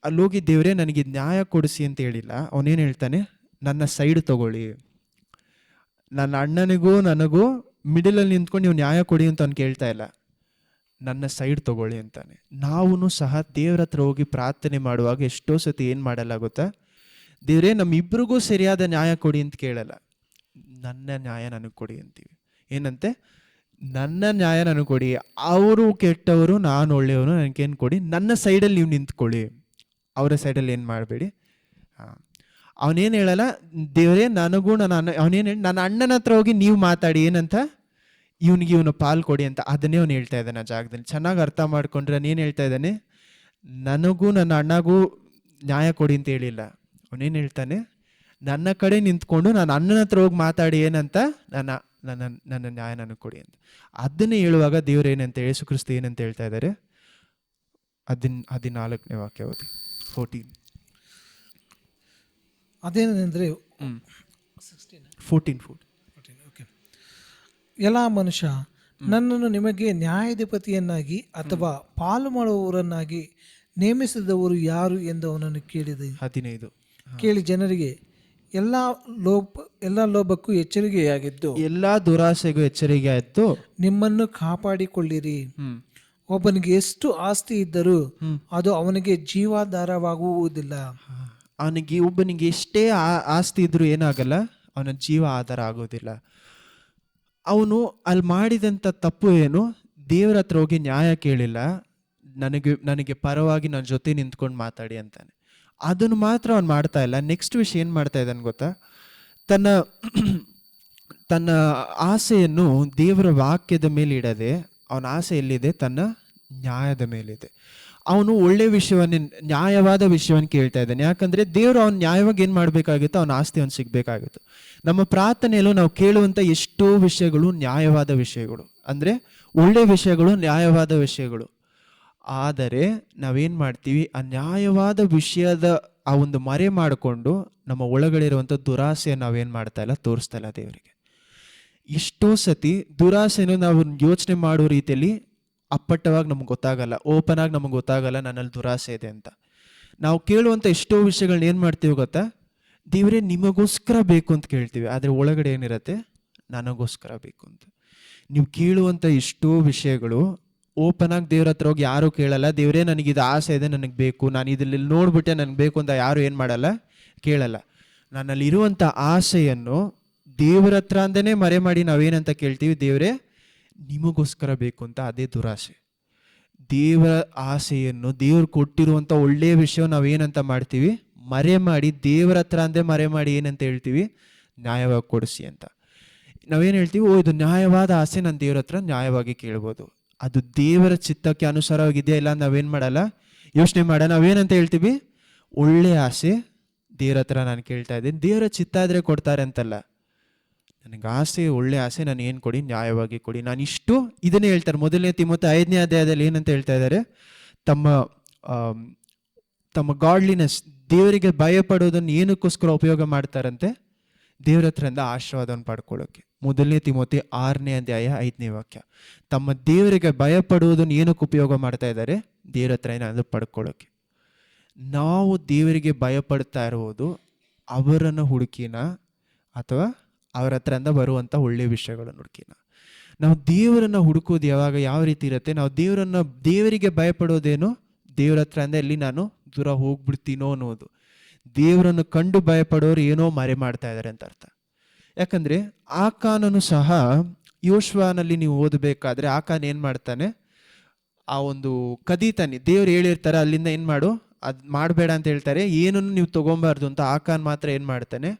ಅಲ್ಲೋಗಿ ದೇವರೇ ನನಗೆ ನ್ಯಾಯ ಕೊಡಿಸಿ ಅಂತ ಹೇಳಿಲ್ಲ. ಅವನೇನು ಹೇಳ್ತಾನೆ? ನನ್ನ ಸೈಡ್ ತಗೊಳ್ಳಿ, ನನ್ನ ಅಣ್ಣನಿಗೂ ನನಗೂ ಮಿಡಲಲ್ಲಿ ನಿಂತ್ಕೊಂಡು ನೀವು ನ್ಯಾಯ ಕೊಡಿ ಅಂತ ಅವ್ನು ಕೇಳ್ತಾ ಇಲ್ಲ, ನನ್ನ ಸೈಡ್ ತಗೊಳ್ಳಿ ಅಂತಾನೆ. ನಾವು ಸಹ ದೇವ್ರ ಹತ್ರ ಹೋಗಿ ಪ್ರಾರ್ಥನೆ ಮಾಡುವಾಗ ಎಷ್ಟೋ ಸತಿ ಏನು ಮಾಡಲ್ಲ ಗೊತ್ತಾ? ದೇವರೇ ನಮ್ಮಿಬ್ರಿಗೂ ಸರಿಯಾದ ನ್ಯಾಯ ಕೊಡಿ ಅಂತ ಕೇಳಲ್ಲ, ನನ್ನ ನ್ಯಾಯ ನನಗೆ ಕೊಡಿ ಅಂತೀವಿ. ಏನಂತೆ? ನನ್ನ ನ್ಯಾಯ ನನಗೆ ಕೊಡಿ, ಅವರು ಕೆಟ್ಟವರು ನಾನು ಒಳ್ಳೆಯವನು, ನನಗೇನು ಕೊಡಿ, ನನ್ನ ಸೈಡಲ್ಲಿ ನೀವು ನಿಂತ್ಕೊಳ್ಳಿ, ಅವರ ಸೈಡಲ್ಲಿ ಏನು ಮಾಡಬೇಡಿ. ಅವನೇನು ಹೇಳಲ್ಲ, ದೇವರೇ ನನಗೂ ಅವನೇನು ಹೇಳಿ ನನ್ನ ಅಣ್ಣನ ಹತ್ರ ಹೋಗಿ ನೀವು ಮಾತಾಡಿ, ಏನಂತ? ಇವನು ಪಾಲು ಕೊಡಿ ಅಂತ. ಅದನ್ನೇ ಅವ್ನು ಹೇಳ್ತಾ ಇದ್ದಾನೆ ಆ ಜಾಗದಲ್ಲಿ. ಚೆನ್ನಾಗಿ ಅರ್ಥ ಮಾಡ್ಕೊಂಡ್ರೆ ಏನು ಹೇಳ್ತಾ ಇದ್ದಾನೆ? ನನಗೂ ನನ್ನ ಅಣ್ಣಗೂ ನ್ಯಾಯ ಕೊಡಿ ಅಂತ ಹೇಳಿಲ್ಲ. ಅವನೇನು ಹೇಳ್ತಾನೆ? ನನ್ನ ಕಡೆ ನಿಂತ್ಕೊಂಡು ನಾನು ಅಣ್ಣನ ಹತ್ರ ಹೋಗಿ ಮಾತಾಡಿ, ಏನಂತ? ನನ್ನ ನ್ಯಾಯ ನನಗೆ ಕೊಡಿ ಅಂತ. ಅದನ್ನೇ ಹೇಳುವಾಗ ದೇವ್ರು ಏನಂತ, ಯೇಸು ಕ್ರಿಸ್ತ ಏನಂತ ಹೇಳ್ತಾ ಇದ್ದಾರೆ? 14ನೇ ವಾಕ್ಯ ಓದಿ. 14. ಅದೇನೆಂದರೆ 14. ಓಕೆ. ಎಲ್ಲ ಮನುಷ್ಯ ನನ್ನನ್ನು ನಿಮಗೆ ನ್ಯಾಯಾಧಿಪತಿಯನ್ನಾಗಿ ಅಥವಾ ಪಾಲು ಮಾಡುವವರನ್ನಾಗಿ ನೇಮಿಸಿದವರು ಯಾರು ಎಂದು ಅವನನ್ನು ಕೇಳಿದೆ. 15. ಕೇಳಿ ಜನರಿಗೆ ಎಲ್ಲ ಲೋಭಕ್ಕೂ ಎಚ್ಚರಿಕೆಯಾಗಿದ್ದು ಎಲ್ಲಾ ದುರಾಸೆಗೂ ಎಚ್ಚರಿಕೆ ಆಯ್ತು, ನಿಮ್ಮನ್ನು ಕಾಪಾಡಿಕೊಳ್ಳಿರಿ. ಒಬ್ಬನಿಗೆ ಎಷ್ಟು ಆಸ್ತಿ ಇದ್ದರೂ ಅದು ಅವನಿಗೆ ಜೀವಾಧಾರವಾಗುವುದಿಲ್ಲ. ಒಬ್ಬನಿಗೆ ಎಷ್ಟೇ ಆಸ್ತಿ ಇದ್ರೂ ಏನಾಗಲ್ಲ, ಅವನ ಜೀವ ಆಧಾರ ಆಗೋದಿಲ್ಲ. ಅವನು ಅಲ್ಲಿ ಮಾಡಿದಂಥ ತಪ್ಪು ಏನು, ದೇವರ ಹತ್ರ ಹೋಗಿ ನ್ಯಾಯ ಕೇಳಿಲ್ಲ, ನನಗೆ ಪರವಾಗಿ ನನ್ನ ಜೊತೆ ನಿಂತ್ಕೊಂಡು ಮಾತಾಡಿ ಅಂತಾನೆ. ಅದನ್ನು ಮಾತ್ರ ಅವನು ಮಾಡ್ತಾ ಇಲ್ಲ. ನೆಕ್ಸ್ಟ್ ವಿಷಯ ಏನು ಮಾಡ್ತಾ ಇದ್ದಾನೆ ಗೊತ್ತಾ, ತನ್ನ ಆಸೆಯನ್ನು ದೇವರ ವಾಕ್ಯದ ಮೇಲೆ ಇಡದೆ ಅವನ ಆಸೆ ಎಲ್ಲಿದೆ, ತನ್ನ ನ್ಯಾಯದ ಮೇಲಿದೆ. ಅವನು ಒಳ್ಳೆ ವಿಷಯವನ್ನೇ, ನ್ಯಾಯವಾದ ವಿಷಯವನ್ನು ಕೇಳ್ತಾ ಇದ್ದಾನೆ. ಯಾಕಂದರೆ ದೇವರು ಅವನು ನ್ಯಾಯವಾಗಿ ಏನು ಮಾಡಬೇಕಾಗಿತ್ತು, ಅವನ ಆಸ್ತಿ ಅವನು ಸಿಗಬೇಕಾಗಿತ್ತು. ನಮ್ಮ ಪ್ರಾರ್ಥನೆಯಲ್ಲೂ ನಾವು ಕೇಳುವಂಥ ಎಷ್ಟೋ ವಿಷಯಗಳು ನ್ಯಾಯವಾದ ವಿಷಯಗಳು, ಅಂದರೆ ಒಳ್ಳೆ ವಿಷಯಗಳು, ನ್ಯಾಯವಾದ ವಿಷಯಗಳು. ಆದರೆ ನಾವೇನು ಮಾಡ್ತೀವಿ, ಆ ನ್ಯಾಯವಾದ ವಿಷಯದ ಆ ಒಂದು ಮರೆ ಮಾಡಿಕೊಂಡು ನಮ್ಮ ಒಳಗಡೆ ಇರುವಂಥ ದುರಾಸೆಯನ್ನು ನಾವೇನು ಮಾಡ್ತಾ ಇಲ್ಲ, ತೋರಿಸ್ತಾ ಇಲ್ಲ ದೇವರಿಗೆ. ಎಷ್ಟೋ ಸತಿ ದುರಾಸೆಯನ್ನು ನಾವು ಯೋಚನೆ ಮಾಡೋ ರೀತಿಯಲ್ಲಿ ಅಪ್ಪಟ್ಟವಾಗಿ ನಮ್ಗೆ ಗೊತ್ತಾಗಲ್ಲ, ಓಪನ್ ಆಗಿ ನಮಗೆ ಗೊತ್ತಾಗಲ್ಲ ನನ್ನಲ್ಲಿ ದುರಾಸೆ ಇದೆ ಅಂತ. ನಾವು ಕೇಳುವಂಥ ಎಷ್ಟೋ ವಿಷಯಗಳನ್ನ ಏನು ಮಾಡ್ತೀವಿ ಗೊತ್ತಾ, ದೇವರೇ ನಿಮಗೋಸ್ಕರ ಬೇಕು ಅಂತ ಕೇಳ್ತೀವಿ, ಆದರೆ ಒಳಗಡೆ ಏನಿರುತ್ತೆ, ನನಗೋಸ್ಕರ ಬೇಕು ಅಂತ. ನೀವು ಕೇಳುವಂಥ ಎಷ್ಟೋ ವಿಷಯಗಳು ಓಪನ್ ಆಗಿ ದೇವ್ರ ಹತ್ರ ಹೋಗಿ ಯಾರೂ ಕೇಳಲ್ಲ, ದೇವರೇ ನನಗಿದು ಆಸೆ ಇದೆ, ನನಗೆ ಬೇಕು, ನಾನು ಇದರಲ್ಲಿ ನೋಡ್ಬಿಟ್ಟೆ ನನಗೆ ಬೇಕು ಅಂತ ಯಾರು ಏನು ಮಾಡಲ್ಲ, ಕೇಳಲ್ಲ. ನನ್ನಲ್ಲಿ ಇರುವಂಥ ಆಸೆಯನ್ನು ದೇವರ ಹತ್ರ ಅಂದನೇ ಮರೆ ಮಾಡಿ ನಾವೇನಂತ ಕೇಳ್ತೀವಿ, ದೇವರೇ ನಿಮಗೋಸ್ಕರ ಬೇಕು ಅಂತ. ಅದೇ ದುರಾಸೆ. ದೇವರ ಆಸೆಯನ್ನು, ದೇವ್ರು ಕೊಟ್ಟಿರುವಂಥ ಒಳ್ಳೆಯ ವಿಷಯ ನಾವೇನಂತ ಮಾಡ್ತೀವಿ, ಮರೆ ಮಾಡಿ ದೇವರ ಹತ್ರ ಅಂದೇ ಮರೆ ಮಾಡಿ ಏನಂತ ಹೇಳ್ತೀವಿ, ನ್ಯಾಯವಾಗಿ ಕೊಡಿಸಿ ಅಂತ. ನಾವೇನು ಹೇಳ್ತೀವಿ, ಇದು ನ್ಯಾಯವಾದ ಆಸೆ, ನಾನು ದೇವ್ರ ಹತ್ರ ನ್ಯಾಯವಾಗಿ ಕೇಳ್ಬೋದು. ಅದು ದೇವರ ಚಿತ್ತಕ್ಕೆ ಅನುಸಾರವಾಗಿದೆಯಾ ಇಲ್ಲ ನಾವೇನು ಮಾಡಲ್ಲ, ಯೋಚನೆ ಮಾಡ. ನಾವೇನಂತ ಹೇಳ್ತೀವಿ, ಒಳ್ಳೆ ಆಸೆ ದೇವ್ರ ಹತ್ರ ನಾನು ಕೇಳ್ತಾ ಇದ್ದೀನಿ, ದೇವರ ಚಿತ್ತ ಆದರೆ ಕೊಡ್ತಾರೆ ಅಂತಲ್ಲ. ನನಗೆ ಆಸೆ, ಒಳ್ಳೆ ಆಸೆ, ನಾನು ಏನು ಕೊಡಿ, ನ್ಯಾಯವಾಗಿ ಕೊಡಿ. ನಾನು ಇಷ್ಟು ಇದನ್ನೇ ಹೇಳ್ತಾರೆ. 1 ತಿಮೋಥೆ 5ನೇ ಅಧ್ಯಾಯದಲ್ಲಿ ಏನಂತ ಹೇಳ್ತಾ ಇದ್ದಾರೆ, ತಮ್ಮ ಗಾಡ್ಲಿನೆಸ್, ದೇವರಿಗೆ ಭಯಪಡೋದನ್ನು ಏನಕ್ಕೋಸ್ಕರ ಉಪಯೋಗ ಮಾಡ್ತಾರಂತೆ, ದೇವ್ರ ಹತ್ರದಿಂದ ಆಶೀರ್ವಾದವನ್ನು ಪಡ್ಕೊಳ್ಳೋಕ್ಕೆ. 1 ತಿಮೋಥೆ 6ನೇ ಅಧ್ಯಾಯ 5ನೇ ವಾಕ್ಯ. ತಮ್ಮ ದೇವರಿಗೆ ಭಯಪಡುವುದನ್ನು ಏನಕ್ಕೆ ಉಪಯೋಗ ಮಾಡ್ತಾ ಇದ್ದಾರೆ, ದೇವ್ರ ಹತ್ರ ಏನಾದರೂ ಪಡ್ಕೊಳ್ಳೋಕ್ಕೆ. ನಾವು ದೇವರಿಗೆ ಭಯಪಡ್ತಾ ಇರುವುದು ಅವರನ್ನು ಹುಡುಕಿನ ಅಥವಾ ಅವರ ಹತ್ರದಿಂದ ಬರುವಂಥ ಒಳ್ಳೆಯ ವಿಷಯಗಳನ್ನು ಹುಡುಕಿನ. ನಾವು ದೇವರನ್ನು ಹುಡುಕೋದು ಯಾವಾಗ, ಯಾವ ರೀತಿ ಇರುತ್ತೆ, ನಾವು ದೇವರಿಗೆ ಭಯಪಡೋದೇನು, ದೇವ್ರ ಹತ್ರದಿಂದ ಎಲ್ಲಿ ನಾನು ದೂರ ಹೋಗ್ಬಿಡ್ತೀನೋ ಅನ್ನೋದು. ದೇವರನ್ನು ಕಂಡು ಭಯಪಡೋರು ಏನೋ ಮರೆ ಮಾಡ್ತಾ ಇದ್ದಾರೆ ಅಂತ ಅರ್ಥ. ಯಾಕಂದರೆ ಆಕಾನನು ಸಹ ಯೋಶ್ವಾನಲ್ಲಿ ನೀವು ಓದಬೇಕಾದ್ರೆ ಆಕಾನ್ ಏನು ಮಾಡ್ತಾನೆ, ಆ ಒಂದು ಕದೀತಾನೆ. ದೇವ್ರು ಹೇಳಿರ್ತಾರೆ ಅಲ್ಲಿಂದ ಏನು ಮಾಡು, ಅದು ಮಾಡಬೇಡ ಅಂತ ಹೇಳ್ತಾರೆ, ಏನನ್ನು ನೀವು ತೊಗೊಬಾರ್ದು ಅಂತ. ಆಕಾನ್ ಮಾತ್ರ ಏನು ಮಾಡ್ತಾನೆ,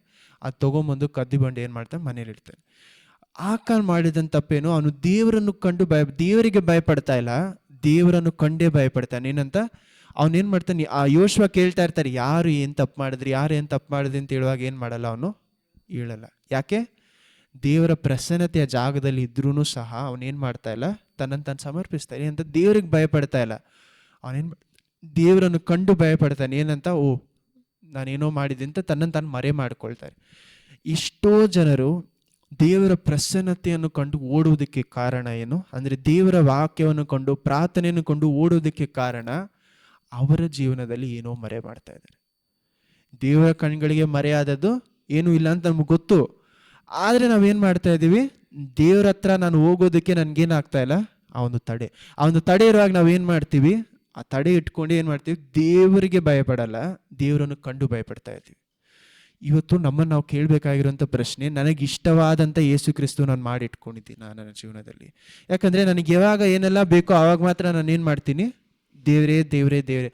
ಅದು ತೊಗೊಂಬಂದು ಕದ್ದಿ ಬಂದು ಏನು ಮಾಡ್ತಾನೆ, ಮನೇಲಿ ಇಡ್ತಾನೆ. ಆಕಾನ್ ಮಾಡಿದಂಥ ತಪ್ಪೇನು, ಅವನು ದೇವರನ್ನು ಕಂಡು ದೇವರಿಗೆ ಭಯಪಡ್ತಾ ಇಲ್ಲ, ದೇವರನ್ನು ಕಂಡೇ ಭಯಪಡ್ತಾನೆ. ಏನಂತ ಅವನೇನು ಮಾಡ್ತಾನೆ, ಆ ಯೋಶ್ವ ಕೇಳ್ತಾ ಇರ್ತಾರೆ, ಯಾರು ಏನು ತಪ್ಪು ಮಾಡಿದ್ರಿ, ಯಾರು ಏನು ತಪ್ಪು ಮಾಡಿದ್ರಿ ಅಂತ ಹೇಳುವಾಗ ಏನು ಮಾಡಲ್ಲ, ಅವನು ಹೇಳಲ್ಲ. ಯಾಕೆ, ದೇವರ ಪ್ರಸನ್ನತೆಯ ಜಾಗದಲ್ಲಿ ಇದ್ರೂ ಸಹ ಅವನೇನು ಮಾಡ್ತಾ ಇಲ್ಲ, ತನ್ನನ್ನು ತಾನು ಸಮರ್ಪಿಸ್ತಾನೆ ಅಂತ. ದೇವ್ರಿಗೆ ಭಯಪಡ್ತಾ ಇಲ್ಲ, ಅವನೇನು ದೇವರನ್ನು ಕಂಡು ಭಯಪಡ್ತಾನೆ. ಏನಂತ, ನಾನೇನೋ ಮಾಡಿದೆ ಅಂತ ತನ್ನನ್ನು ತಾನು ಮರೆ ಮಾಡ್ಕೊಳ್ತಾರೆ. ಎಷ್ಟೋ ಜನರು ದೇವರ ಪ್ರಸನ್ನತೆಯನ್ನು ಕಂಡು ಓಡುವುದಕ್ಕೆ ಕಾರಣ ಏನು ಅಂದರೆ, ದೇವರ ವಾಕ್ಯವನ್ನು ಕೊಂಡು, ಪ್ರಾರ್ಥನೆಯನ್ನು ಕೊಂಡು ಓಡೋದಕ್ಕೆ ಕಾರಣ ಅವರ ಜೀವನದಲ್ಲಿ ಏನೋ ಮರೆ ಮಾಡ್ತಾ ಇದ್ದಾರೆ. ದೇವರ ಕಣ್ಗಳಿಗೆ ಮರೆಯಾದದ್ದು ಏನೂ ಇಲ್ಲ ಅಂತ ನಮ್ಗೆ ಗೊತ್ತು. ಆದರೆ ನಾವೇನು ಮಾಡ್ತಾ ಇದ್ದೀವಿ, ದೇವ್ರ ಹತ್ರ ನಾನು ಹೋಗೋದಕ್ಕೆ ನನಗೇನಾಗ್ತಾ ಇಲ್ಲ, ಆ ಒಂದು ತಡೆ ಇರುವಾಗ ನಾವೇನು ಮಾಡ್ತೀವಿ, ಆ ತಡೆ ಇಟ್ಕೊಂಡು ಏನು ಮಾಡ್ತೀವಿ, ದೇವರಿಗೆ ಭಯಪಡಲ್ಲ, ದೇವರನ್ನು ಕಂಡು ಭಯಪಡ್ತಾ ಇದ್ದೀವಿ. ಇವತ್ತು ನಮ್ಮನ್ನು ನಾವು ಕೇಳಬೇಕಾಗಿರೋಂಥ ಪ್ರಶ್ನೆ, ನನಗಿಷ್ಟವಾದಂಥ ಯೇಸು ಕ್ರಿಸ್ತು ನಾನು ಮಾಡಿಟ್ಕೊಂಡಿದ್ದೀನಿ ನನ್ನ ಜೀವನದಲ್ಲಿ. ಯಾಕಂದರೆ ನನಗೆ ಯಾವಾಗ ಏನೆಲ್ಲ ಬೇಕೋ ಆವಾಗ ಮಾತ್ರ ನಾನು ಏನು ಮಾಡ್ತೀನಿ, ದೇವರೇ ದೇವರೇ ದೇವರೇ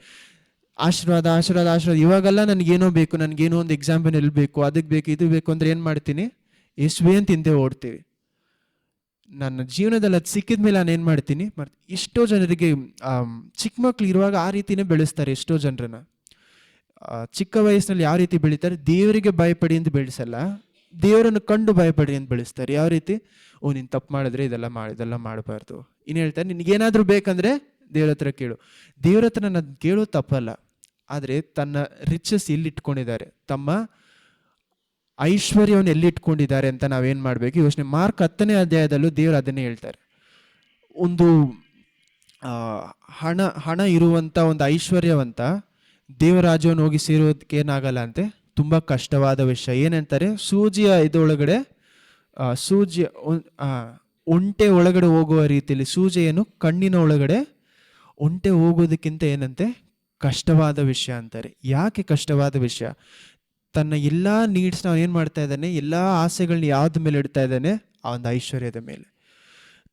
ಆಶೀರ್ವಾದ ಆಶೀರ್ವಾದ ಆಶೀರ್ವಾದ. ಇವಾಗೆಲ್ಲ ನನಗೇನೋ ಬೇಕು, ನನಗೇನೋ ಒಂದು ಎಕ್ಸಾಂಪಲ್ ಎಲ್ಲಿ ಬೇಕು, ಅದಕ್ಕೆ ಬೇಕು, ಇದು ಬೇಕು ಅಂದರೆ ಏನು ಮಾಡ್ತೀನಿ, ಯೇಸುವೇ ಅಂತ ಹಿಂದೆ ಓಡ್ತೀವಿ. ನನ್ನ ಜೀವನದಲ್ಲಿ ಅದು ಸಿಕ್ಕಿದ ಮೇಲೆ ನಾನು ಏನು ಮಾಡ್ತೀನಿ, ಎಷ್ಟೋ ಜನರಿಗೆ ಚಿಕ್ಕ ಮಕ್ಳು ಇರುವಾಗ ಆ ರೀತಿನೇ ಬೆಳೆಸ್ತಾರೆ. ಎಷ್ಟೋ ಜನರನ್ನ ಚಿಕ್ಕ ವಯಸ್ಸಿನಲ್ಲಿ ಯಾವ ರೀತಿ ಬೆಳೀತಾರೆ, ದೇವರಿಗೆ ಭಯಪಡಿ ಅಂತ ಬೆಳೆಸಲ್ಲ, ದೇವರನ್ನು ಕಂಡು ಭಯಪಡಿ ಅಂತ ಬೆಳೆಸ್ತಾರೆ. ಯಾವ ರೀತಿ, ನೀನು ತಪ್ಪು ಮಾಡಿದ್ರೆ ಇದೆಲ್ಲ ಮಾಡಬಾರ್ದು. ಇನ್ನು ಹೇಳ್ತಾರೆ, ನಿನಗೇನಾದರೂ ಬೇಕಂದರೆ ದೇವ್ರ ಹತ್ರ ಕೇಳು. ದೇವ್ರ ಹತ್ರ ನಾನು ಕೇಳೋದು ತಪ್ಪಲ್ಲ, ಆದರೆ ತನ್ನ ರಿಚಸ್ ಎಲ್ಲಿ ಇಟ್ಕೊಂಡಿದ್ದಾರೆ, ತಮ್ಮ ಐಶ್ವರ್ಯವನ್ನು ಎಲ್ಲಿಟ್ಕೊಂಡಿದ್ದಾರೆ ಅಂತ ನಾವೇನು ಮಾಡಬೇಕು ಯೋಚನೆ. ಮಾರ್ಕ್ 10ನೇ ಅಧ್ಯಾಯದಲ್ಲೂ ದೇವರು ಅದನ್ನೇ ಹೇಳ್ತಾರೆ. ಒಂದು ಹಣ ಇರುವಂಥ ಒಂದು ಐಶ್ವರ್ಯವಂತ ದೇವರಾಜ್ಯವನ್ನು ಹೋಗಿ ಸೇರೋದಕ್ಕೆ ಏನಾಗಲ್ಲ ಅಂತೆ, ತುಂಬ ಕಷ್ಟವಾದ ವಿಷಯ. ಏನಂತಾರೆ, ಸೂಜಿಯ ಇದರೊಳಗಡೆ ಒಂಟೆ ಒಳಗಡೆ ಹೋಗುವ ರೀತಿಯಲ್ಲಿ, ಸೂಜಿಯನ್ನು ಕಣ್ಣಿನ ಒಳಗಡೆ ಒಂಟೆ ಹೋಗೋದಕ್ಕಿಂತ ಏನಂತೆ ಕಷ್ಟವಾದ ವಿಷಯ ಅಂತಾರೆ. ಯಾಕೆ ಕಷ್ಟವಾದ ವಿಷಯ? ತನ್ನ ಎಲ್ಲ ನೀಡ್ಸ್ ನಾವು ಏನು ಮಾಡ್ತಾ ಇದ್ದಾನೆ, ಎಲ್ಲ ಆಸೆಗಳನ್ನ ಯಾವ್ದ್ರ ಮೇಲೆ ಇಡ್ತಾ ಇದ್ದಾನೆ? ಆ ಒಂದು ಐಶ್ವರ್ಯದ ಮೇಲೆ.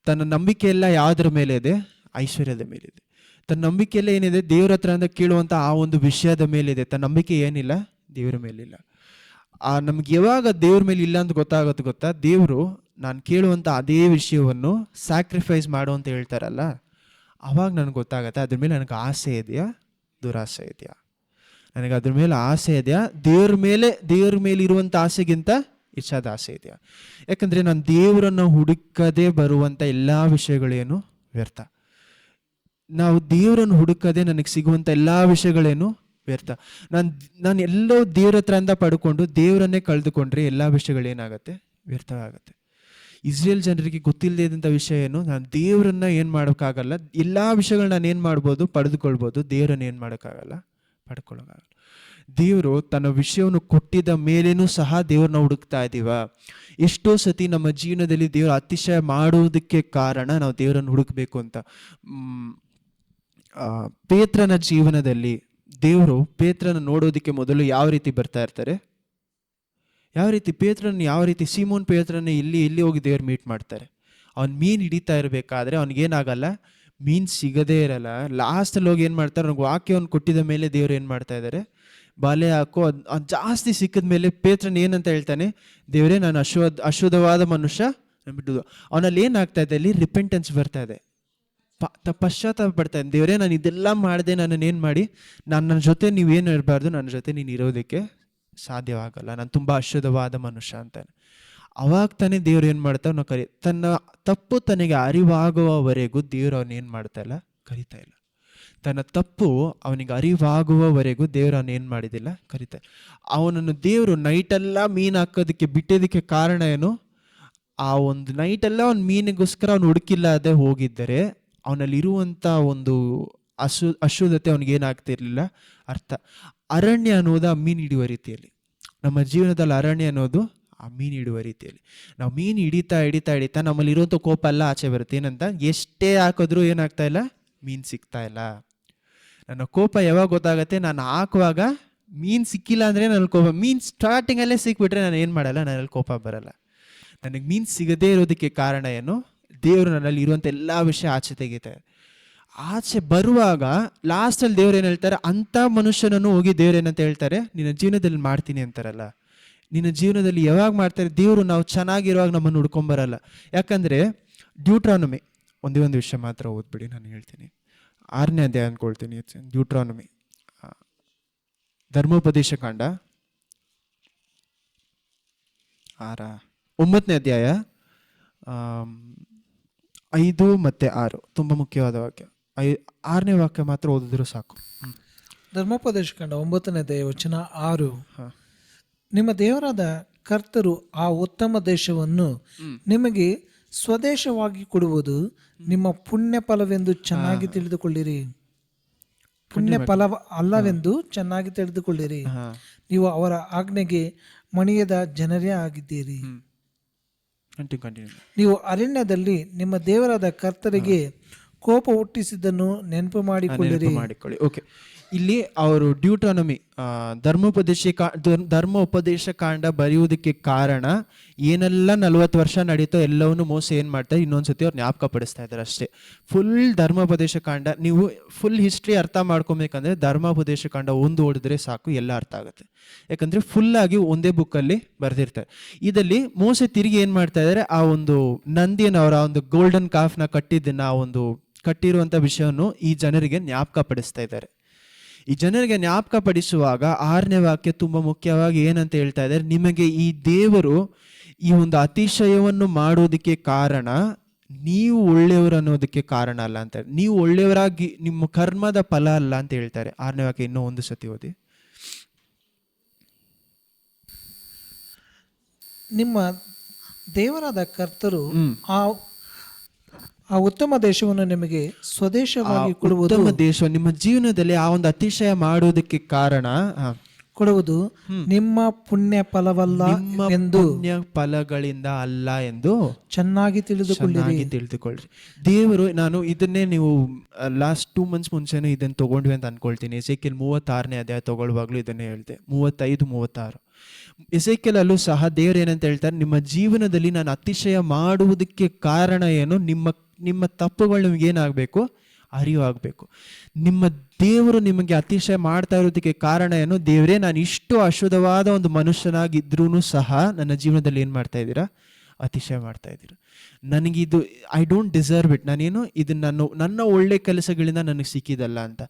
ತನ್ನ ನಂಬಿಕೆ ಎಲ್ಲ ಯಾವುದ್ರ ಮೇಲೆ ಇದೆ? ಐಶ್ವರ್ಯದ ಮೇಲಿದೆ. ತನ್ನ ನಂಬಿಕೆ ಎಲ್ಲ ಏನಿದೆ? ದೇವ್ರ ಹತ್ರ ಅಂತ ಕೇಳುವಂಥ ಆ ಒಂದು ವಿಷಯದ ಮೇಲಿದೆ. ತನ್ನ ನಂಬಿಕೆ ಏನಿಲ್ಲ? ದೇವ್ರ ಮೇಲಿಲ್ಲ. ನಮ್ಗೆ ಯಾವಾಗ ದೇವ್ರ ಮೇಲೆ ಇಲ್ಲ ಅಂತ ಗೊತ್ತಾಗುತ್ತೆ ಗೊತ್ತಾ? ದೇವರು ನಾನು ಕೇಳುವಂಥ ಅದೇ ವಿಷಯವನ್ನು ಸ್ಯಾಕ್ರಿಫೈಸ್ ಮಾಡು ಅಂತ ಹೇಳ್ತಾರಲ್ಲ, ಅವಾಗ ನನಗೆ ಗೊತ್ತಾಗತ್ತೆ ಅದ್ರ ಮೇಲೆ ನನಗೆ ಆಸೆ ಇದೆಯಾ, ದುರಾಸೆ ಇದೆಯಾ. ನನಗೆ ಅದ್ರ ಮೇಲೆ ಆಸೆ ಇದೆಯಾ, ದೇವ್ರ ಮೇಲೆ ಇರುವಂಥ ಆಸೆಗಿಂತ ಹೆಚ್ಚಾದ ಆಸೆ ಇದೆಯಾ. ಯಾಕಂದರೆ ನಾನು ದೇವರನ್ನು ಹುಡುಕದೆ ಬರುವಂಥ ಎಲ್ಲ ವಿಷಯಗಳೇನು ವ್ಯರ್ಥ. ನಾವು ದೇವರನ್ನು ಹುಡುಕದೆ ನನಗೆ ಸಿಗುವಂಥ ಎಲ್ಲ ವಿಷಯಗಳೇನು ವ್ಯರ್ಥ. ನಾನು ಎಲ್ಲೋ ದೇವ್ರ ಹತ್ರ ಅಂತ ಪಡ್ಕೊಂಡು ದೇವರನ್ನೇ ಕಳೆದುಕೊಂಡ್ರೆ ಎಲ್ಲ ವಿಷಯಗಳೇನಾಗತ್ತೆ? ವ್ಯರ್ಥವಾಗತ್ತೆ. ಇಸ್ರೇಲ್ ಜನರಿಗೆ ಗೊತ್ತಿಲ್ಲದೆ ಇದ್ದಂಥ ವಿಷಯ ಏನು? ನಾನು ದೇವರನ್ನ ಏನು ಮಾಡೋಕ್ಕಾಗಲ್ಲ. ಎಲ್ಲ ವಿಷಯಗಳನ್ನ ನಾನು ಏನು ಮಾಡ್ಬೋದು? ಪಡೆದುಕೊಳ್ಬೋದು. ದೇವರನ್ನ ಏನು ಮಾಡೋಕ್ಕಾಗಲ್ಲ? ಪಡ್ಕೊಳ್ಳೋಕ್ಕಾಗಲ್ಲ. ದೇವರು ತನ್ನ ವಿಷಯವನ್ನು ಕೊಟ್ಟಿದ್ದ ಮೇಲೇನೂ ಸಹ ದೇವ್ರನ್ನ ಹುಡುಕ್ತಾ ಇದ್ದೀವ. ಎಷ್ಟೋ ಸತಿ ನಮ್ಮ ಜೀವನದಲ್ಲಿ ದೇವರು ಅತಿಶಯ ಮಾಡುವುದಕ್ಕೆ ಕಾರಣ ನಾವು ದೇವರನ್ನು ಹುಡುಕಬೇಕು ಅಂತ. ಪೇತ್ರನ ಜೀವನದಲ್ಲಿ ದೇವರು ಪೇತ್ರನ ನೋಡೋದಕ್ಕೆ ಮೊದಲು ಯಾವ ರೀತಿ ಬರ್ತಾ ಇರ್ತಾರೆ? ಯಾವ ರೀತಿ ಸೀಮೋನ್ ಪೇತ್ರನ ಇಲ್ಲಿ ಹೋಗಿ ದೇವ್ರು ಮೀಟ್ ಮಾಡ್ತಾರೆ. ಅವ್ನು ಮೀನು ಹಿಡಿತಾ ಇರಬೇಕಾದ್ರೆ ಅವ್ನಿಗೇನಾಗಲ್ಲ, ಮೀನು ಸಿಗದೇ ಇರಲ್ಲ. ಲಾಸ್ಟಲ್ಲಿ ಹೋಗಿ ಏನು ಮಾಡ್ತಾರೆ, ಅವ್ನಿಗೆ ವಾಕ್ಯವನ್ನು ಕೊಟ್ಟಿದ ಮೇಲೆ ದೇವ್ರು ಏನು ಮಾಡ್ತಾ ಇದ್ದಾರೆ? ಬಾಲೆ ಹಾಕೋ ಅದು ಜಾಸ್ತಿ ಸಿಕ್ಕಿದ ಮೇಲೆ ಪೇತ್ರನ ಏನಂತ ಹೇಳ್ತಾನೆ? ದೇವರೇ, ನಾನು ಅಶುದ್ಧವಾದ ಮನುಷ್ಯ ಬಿಟ್ಟು. ಅವನಲ್ಲಿ ಏನಾಗ್ತಾ ಇದೆ? ಅಲ್ಲಿ ರಿಪೆಂಟೆನ್ಸ್ ಬರ್ತಾ ಇದೆ, ಪಶ್ಚಾತ್ತಾಪ ಪಡ್ತಾ ಇದ್ದೀನಿ. ದೇವರೇ, ನಾನು ಇದೆಲ್ಲ ಮಾಡಿದೆ, ನನ್ನನ್ನೇನು ಮಾಡಿ, ನನ್ನ ಜೊತೆ ನೀವೇನು ಇರಬಾರ್ದು, ನನ್ನ ಜೊತೆ ನೀನು ಇರೋದಕ್ಕೆ ಸಾಧ್ಯವಾಗಲ್ಲ, ನಾನು ತುಂಬ ಅಶುದ್ಧವಾದ ಮನುಷ್ಯ ಅಂತಾನೆ. ಅವಾಗ ತಾನೇ ದೇವ್ರು ಏನು ಮಾಡ್ತಾವೆ? ನಾವು ತನ್ನ ತಪ್ಪು ತನಗೆ ಅರಿವಾಗುವವರೆಗೂ ದೇವ್ರು ಅವನೇನು ಮಾಡ್ತಾ ಇಲ್ಲ? ಕರಿತಾ ಇಲ್ಲ. ತನ್ನ ತಪ್ಪು ಅವನಿಗೆ ಅರಿವಾಗುವವರೆಗೂ ದೇವ್ರು ಅವನೇನು ಮಾಡಿದಿಲ್ಲ? ಕರಿತಾ ಇಲ್ಲ. ಅವನನ್ನು ದೇವರು ನೈಟೆಲ್ಲ ಮೀನು ಹಾಕೋದಕ್ಕೆ ಬಿಟ್ಟಿದ್ದಕ್ಕೆ ಕಾರಣ ಏನು? ಆ ಒಂದು ನೈಟೆಲ್ಲ ಅವ್ನು ಮೀನಿಗೋಸ್ಕರ ಅವ್ನು ಹುಡುಕಿಲ್ಲದೆ ಹೋಗಿದ್ದರೆ ಅವನಲ್ಲಿರುವಂಥ ಒಂದು ಅಶುದ್ಧತೆ ಅವನಿಗೇನಾಗ್ತಿರ್ಲಿಲ್ಲ ಅರ್ಥ. ಅರಣ್ಯ ಅನ್ನೋದು ಆ ಮೀನು ಹಿಡಿಯುವ ರೀತಿಯಲ್ಲಿ, ನಮ್ಮ ಜೀವನದಲ್ಲಿ ಅರಣ್ಯ ಅನ್ನೋದು ಆ ಮೀನು ಹಿಡುವ ರೀತಿಯಲ್ಲಿ. ನಾವು ಮೀನು ಹಿಡಿತಾ ನಮ್ಮಲ್ಲಿ ಇರುವಂಥ ಕೋಪ ಎಲ್ಲ ಆಚೆ ಬರುತ್ತೆ. ಏನಂತ? ಎಷ್ಟೇ ಹಾಕಿದ್ರೂ ಏನಾಗ್ತಾ ಇಲ್ಲ? ಮೀನು ಸಿಗ್ತಾ ಇಲ್ಲ. ನನ್ನ ಕೋಪ ಯಾವಾಗ ಗೊತ್ತಾಗತ್ತೆ? ನಾನು ಹಾಕುವಾಗ ಮೀನು ಸಿಕ್ಕಿಲ್ಲ ಅಂದರೆ ನನ್ನ ಕೋಪ, ಮೀನು ಸ್ಟಾರ್ಟಿಂಗಲ್ಲೇ ಸಿಕ್ಬಿಟ್ರೆ ನಾನು ಏನು ಮಾಡಲ್ಲ, ನನ್ನಲ್ಲಿ ಕೋಪ ಬರಲ್ಲ. ನನಗೆ ಮೀನು ಸಿಗದೇ ಇರೋದಕ್ಕೆ ಕಾರಣ ಏನು? ದೇವರು ನನ್ನಲ್ಲಿ ಇರುವಂಥ ಎಲ್ಲ ವಿಷಯ ಆಚೆ ತೆಗಿತಾರೆ. ಆಚೆ ಬರುವಾಗ ಲಾಸ್ಟಲ್ಲಿ ದೇವ್ರು ಏನು ಹೇಳ್ತಾರೆ? ಅಂಥ ಮನುಷ್ಯನನ್ನು ಹೋಗಿ ದೇವ್ರು ಏನಂತ ಹೇಳ್ತಾರೆ? ನಿನ್ನ ಜೀವನದಲ್ಲಿ ಮಾಡ್ತೀನಿ ಅಂತಾರಲ್ಲ. ನಿನ್ನ ಜೀವನದಲ್ಲಿ ಯಾವಾಗ ಮಾಡ್ತಾರೆ? ದೇವರು ನಾವು ಚೆನ್ನಾಗಿರುವಾಗ ನಮ್ಮನ್ನು ಹುಡ್ಕೊಂಬರಲ್ಲ. ಯಾಕಂದರೆ ಡ್ಯೂಟ್ರಾನಮಿ ಒಂದೇ ಒಂದು ವಿಷಯ ಮಾತ್ರ ಓದ್ಬಿಡಿ, ನಾನು ಹೇಳ್ತೀನಿ. 6ನೇ ಅಧ್ಯಾಯ ಅಂದ್ಕೊಳ್ತೀನಿ. ಡ್ಯೂಟ್ರಾನಮಿ ಧರ್ಮೋಪದೇಶ ಕಾಂಡ 9ನೇ ಅಧ್ಯಾಯ 5 ಮತ್ತು 6 ತುಂಬ ಮುಖ್ಯವಾದ ವಾಕ್ಯ. 6ನೇ ವಾಕ್ಯ ಮಾತ್ರ ಓದಿದ್ರು ಸಾಕು. ಧರ್ಮೋಪದೇಶ ಕಾಂಡ 9ನೇ ಅಧ್ಯಾಯ ವಚನ 6. ನಿಮ್ಮ ದೇವರಾದ ಕರ್ತರು ಆ ಉತ್ತಮ ದೇಶವನ್ನು ನಿಮಗೆ ಸ್ವದೇಶವಾಗಿ ಕೊಡುವುದು ನಿಮ್ಮ ಪುಣ್ಯ ಫಲವೆಂದು ಚೆನ್ನಾಗಿ ತಿಳಿದುಕೊಳ್ಳಿರಿ. ಪುಣ್ಯ ಫಲ ಅಲ್ಲವೆಂದು ಚೆನ್ನಾಗಿ ತಿಳಿದುಕೊಳ್ಳಿರಿ. ನೀವು ಅವರ ಆಜ್ಞೆಗೆ ಮಣಿಯದ ಜನರೇ ಆಗಿದ್ದೀರಿ. ನೀವು ಅರಣ್ಯದಲ್ಲಿ ನಿಮ್ಮ ದೇವರಾದ ಕರ್ತರಿಗೆ ಕೋಪ ಹುಟ್ಟಿಸಿದ್ದನ್ನು ನೆನಪು ಮಾಡಿಕೊಳ್ಳಿರಿ. ಓಕೆ, ಇಲ್ಲಿ ಅವರು ಡ್ಯೂಟ್ರಾನಮಿ ಧರ್ಮೋಪದೇಶ ಕಾಂಡ ಬರೆಯುವುದಕ್ಕೆ ಕಾರಣ ಏನೆಲ್ಲ 40 ವರ್ಷ ನಡೀತೋ ಎಲ್ಲವನ್ನೂ ಮೋಸ ಏನು ಮಾಡ್ತಾರೆ? ಇನ್ನೊಂದ್ಸತಿ ಅವ್ರು ಜ್ಞಾಪಕ ಪಡಿಸ್ತಾ ಇದ್ದಾರೆ ಅಷ್ಟೇ. ಫುಲ್ ಧರ್ಮೋಪದೇಶ ಕಾಂಡ ನೀವು ಫುಲ್ ಹಿಸ್ಟ್ರಿ ಅರ್ಥ ಮಾಡ್ಕೊಬೇಕಂದ್ರೆ ಧರ್ಮೋಪದೇಶ ಕಾಂಡ ಒಂದು ಓದಿದ್ರೆ ಸಾಕು, ಎಲ್ಲ ಅರ್ಥ ಆಗುತ್ತೆ. ಯಾಕಂದರೆ ಫುಲ್ಲಾಗಿ ಒಂದೇ ಬುಕ್ಕಲ್ಲಿ ಬರೆದಿರ್ತಾರೆ. ಇದರಲ್ಲಿ ಮೋಸ ತಿರುಗಿ ಏನು ಮಾಡ್ತಾ ಇದ್ದಾರೆ? ಆ ಒಂದು ನಂದಿಯನ್ನು, ಅವರ ಒಂದು ಗೋಲ್ಡನ್ ಕಾಫ್ನ ಕಟ್ಟಿದ್ದನ್ನು, ಆ ಒಂದು ಕಟ್ಟಿರುವಂಥ ವಿಷಯವನ್ನು ಈ ಜನರಿಗೆ ಜ್ಞಾಪಕ ಪಡಿಸ್ತಾ ಇದ್ದಾರೆ. ಈ ಜನರಿಗೆ ಜ್ಞಾಪಕ ಪಡಿಸುವಾಗ 6ನೇ ವಾಕ್ಯ ತುಂಬ ಮುಖ್ಯವಾಗಿ ಏನಂತ ಹೇಳ್ತಾ ಇದ್ದಾರೆ? ನಿಮಗೆ ಈ ದೇವರು ಈ ಒಂದು ಅತಿಶಯವನ್ನು ಮಾಡೋದಕ್ಕೆ ಕಾರಣ ನೀವು ಒಳ್ಳೆಯವರು ಅನ್ನೋದಕ್ಕೆ ಕಾರಣ ಅಲ್ಲ ಅಂತ, ನೀವು ಒಳ್ಳೆಯವರಾಗಿ ನಿಮ್ಮ ಕರ್ಮದ ಫಲ ಅಲ್ಲ ಅಂತ ಹೇಳ್ತಾರೆ. 6ನೇ ವಾಕ್ಯ ಇನ್ನೂ ಒಂದು ಸತಿ ಓದಿ. ನಿಮ್ಮ ದೇವರಾದ ಕರ್ತರು ಆ ಆ ಉತ್ತಮ ದೇಶವನ್ನು ನಿಮಗೆ ಸ್ವದೇಶವಾಗಿ ಉತ್ತಮ ದೇಶ ನಿಮ್ಮ ಜೀವನದಲ್ಲಿ ಆ ಒಂದು ಅತಿಶಯ ಮಾಡುವುದಕ್ಕೆ ಕಾರಣ ಕೊಡುವುದು ನಿಮ್ಮ ಪುಣ್ಯ ಫಲವಲ್ಲ ಎಂದು ಪುಣ್ಯ ಫಲಗಳಿಂದ ಅಲ್ಲ ಎಂದು ಚೆನ್ನಾಗಿ ತಿಳಿದುಕೊಳ್ಳ್ರಿ. ದೇವರು, ನಾನು ಇದನ್ನೇ ನೀವು ಲಾಸ್ಟ್ 2 months ಮುಂಚೆನೂ ಇದನ್ನು ತಗೊಂಡ್ವಿ ಅಂತ ಅನ್ಕೊಳ್ತೀನಿ. ಎಸೇಕಿಯೇಲ್ 36ನೇ ಅಧ್ಯಾಯ ತಗೊಳ್ಳುವಾಗ್ಲೂ ಇದನ್ನೇ ಹೇಳ್ದೆ, 35-36. ಎಸೇಕಿಯೇಲ್ ಅಲ್ಲೂ ಸಹ ದೇವರು ಏನಂತ ಹೇಳ್ತಾರೆ, ನಿಮ್ಮ ಜೀವನದಲ್ಲಿ ನಾನು ಅತಿಶಯ ಮಾಡುವುದಕ್ಕೆ ಕಾರಣ ಏನು, ನಿಮ್ಮ ತಪ್ಪುಗಳು ನಿಮ್ಗೆ ಏನಾಗಬೇಕು, ಅರಿವಾಗಬೇಕು. ನಿಮ್ಮ ದೇವರು ನಿಮಗೆ ಅತಿಶಯ ಮಾಡ್ತಾ ಇರೋದಕ್ಕೆ ಕಾರಣ ಏನು, ದೇವರೇ ನಾನು ಇಷ್ಟು ಅಶುದ್ಧವಾದ ಒಂದು ಮನುಷ್ಯನಾಗಿದ್ರೂ ಸಹ ನನ್ನ ಜೀವನದಲ್ಲಿ ಏನು ಮಾಡ್ತಾ ಇದ್ದೀರಾ, ಅತಿಶಯ ಮಾಡ್ತಾ ಇದ್ದೀರಾ. ನನಗಿದು ಐ ಡೋಂಟ್ ಡಿಸರ್ವ್ ಇಟ್, ನಾನೇನು ಇದು ನನ್ನ ಒಳ್ಳೆ ಕೆಲಸಗಳಿಂದ ನನಗೆ ಸಿಕ್ಕಿದಲ್ಲ ಅಂತ.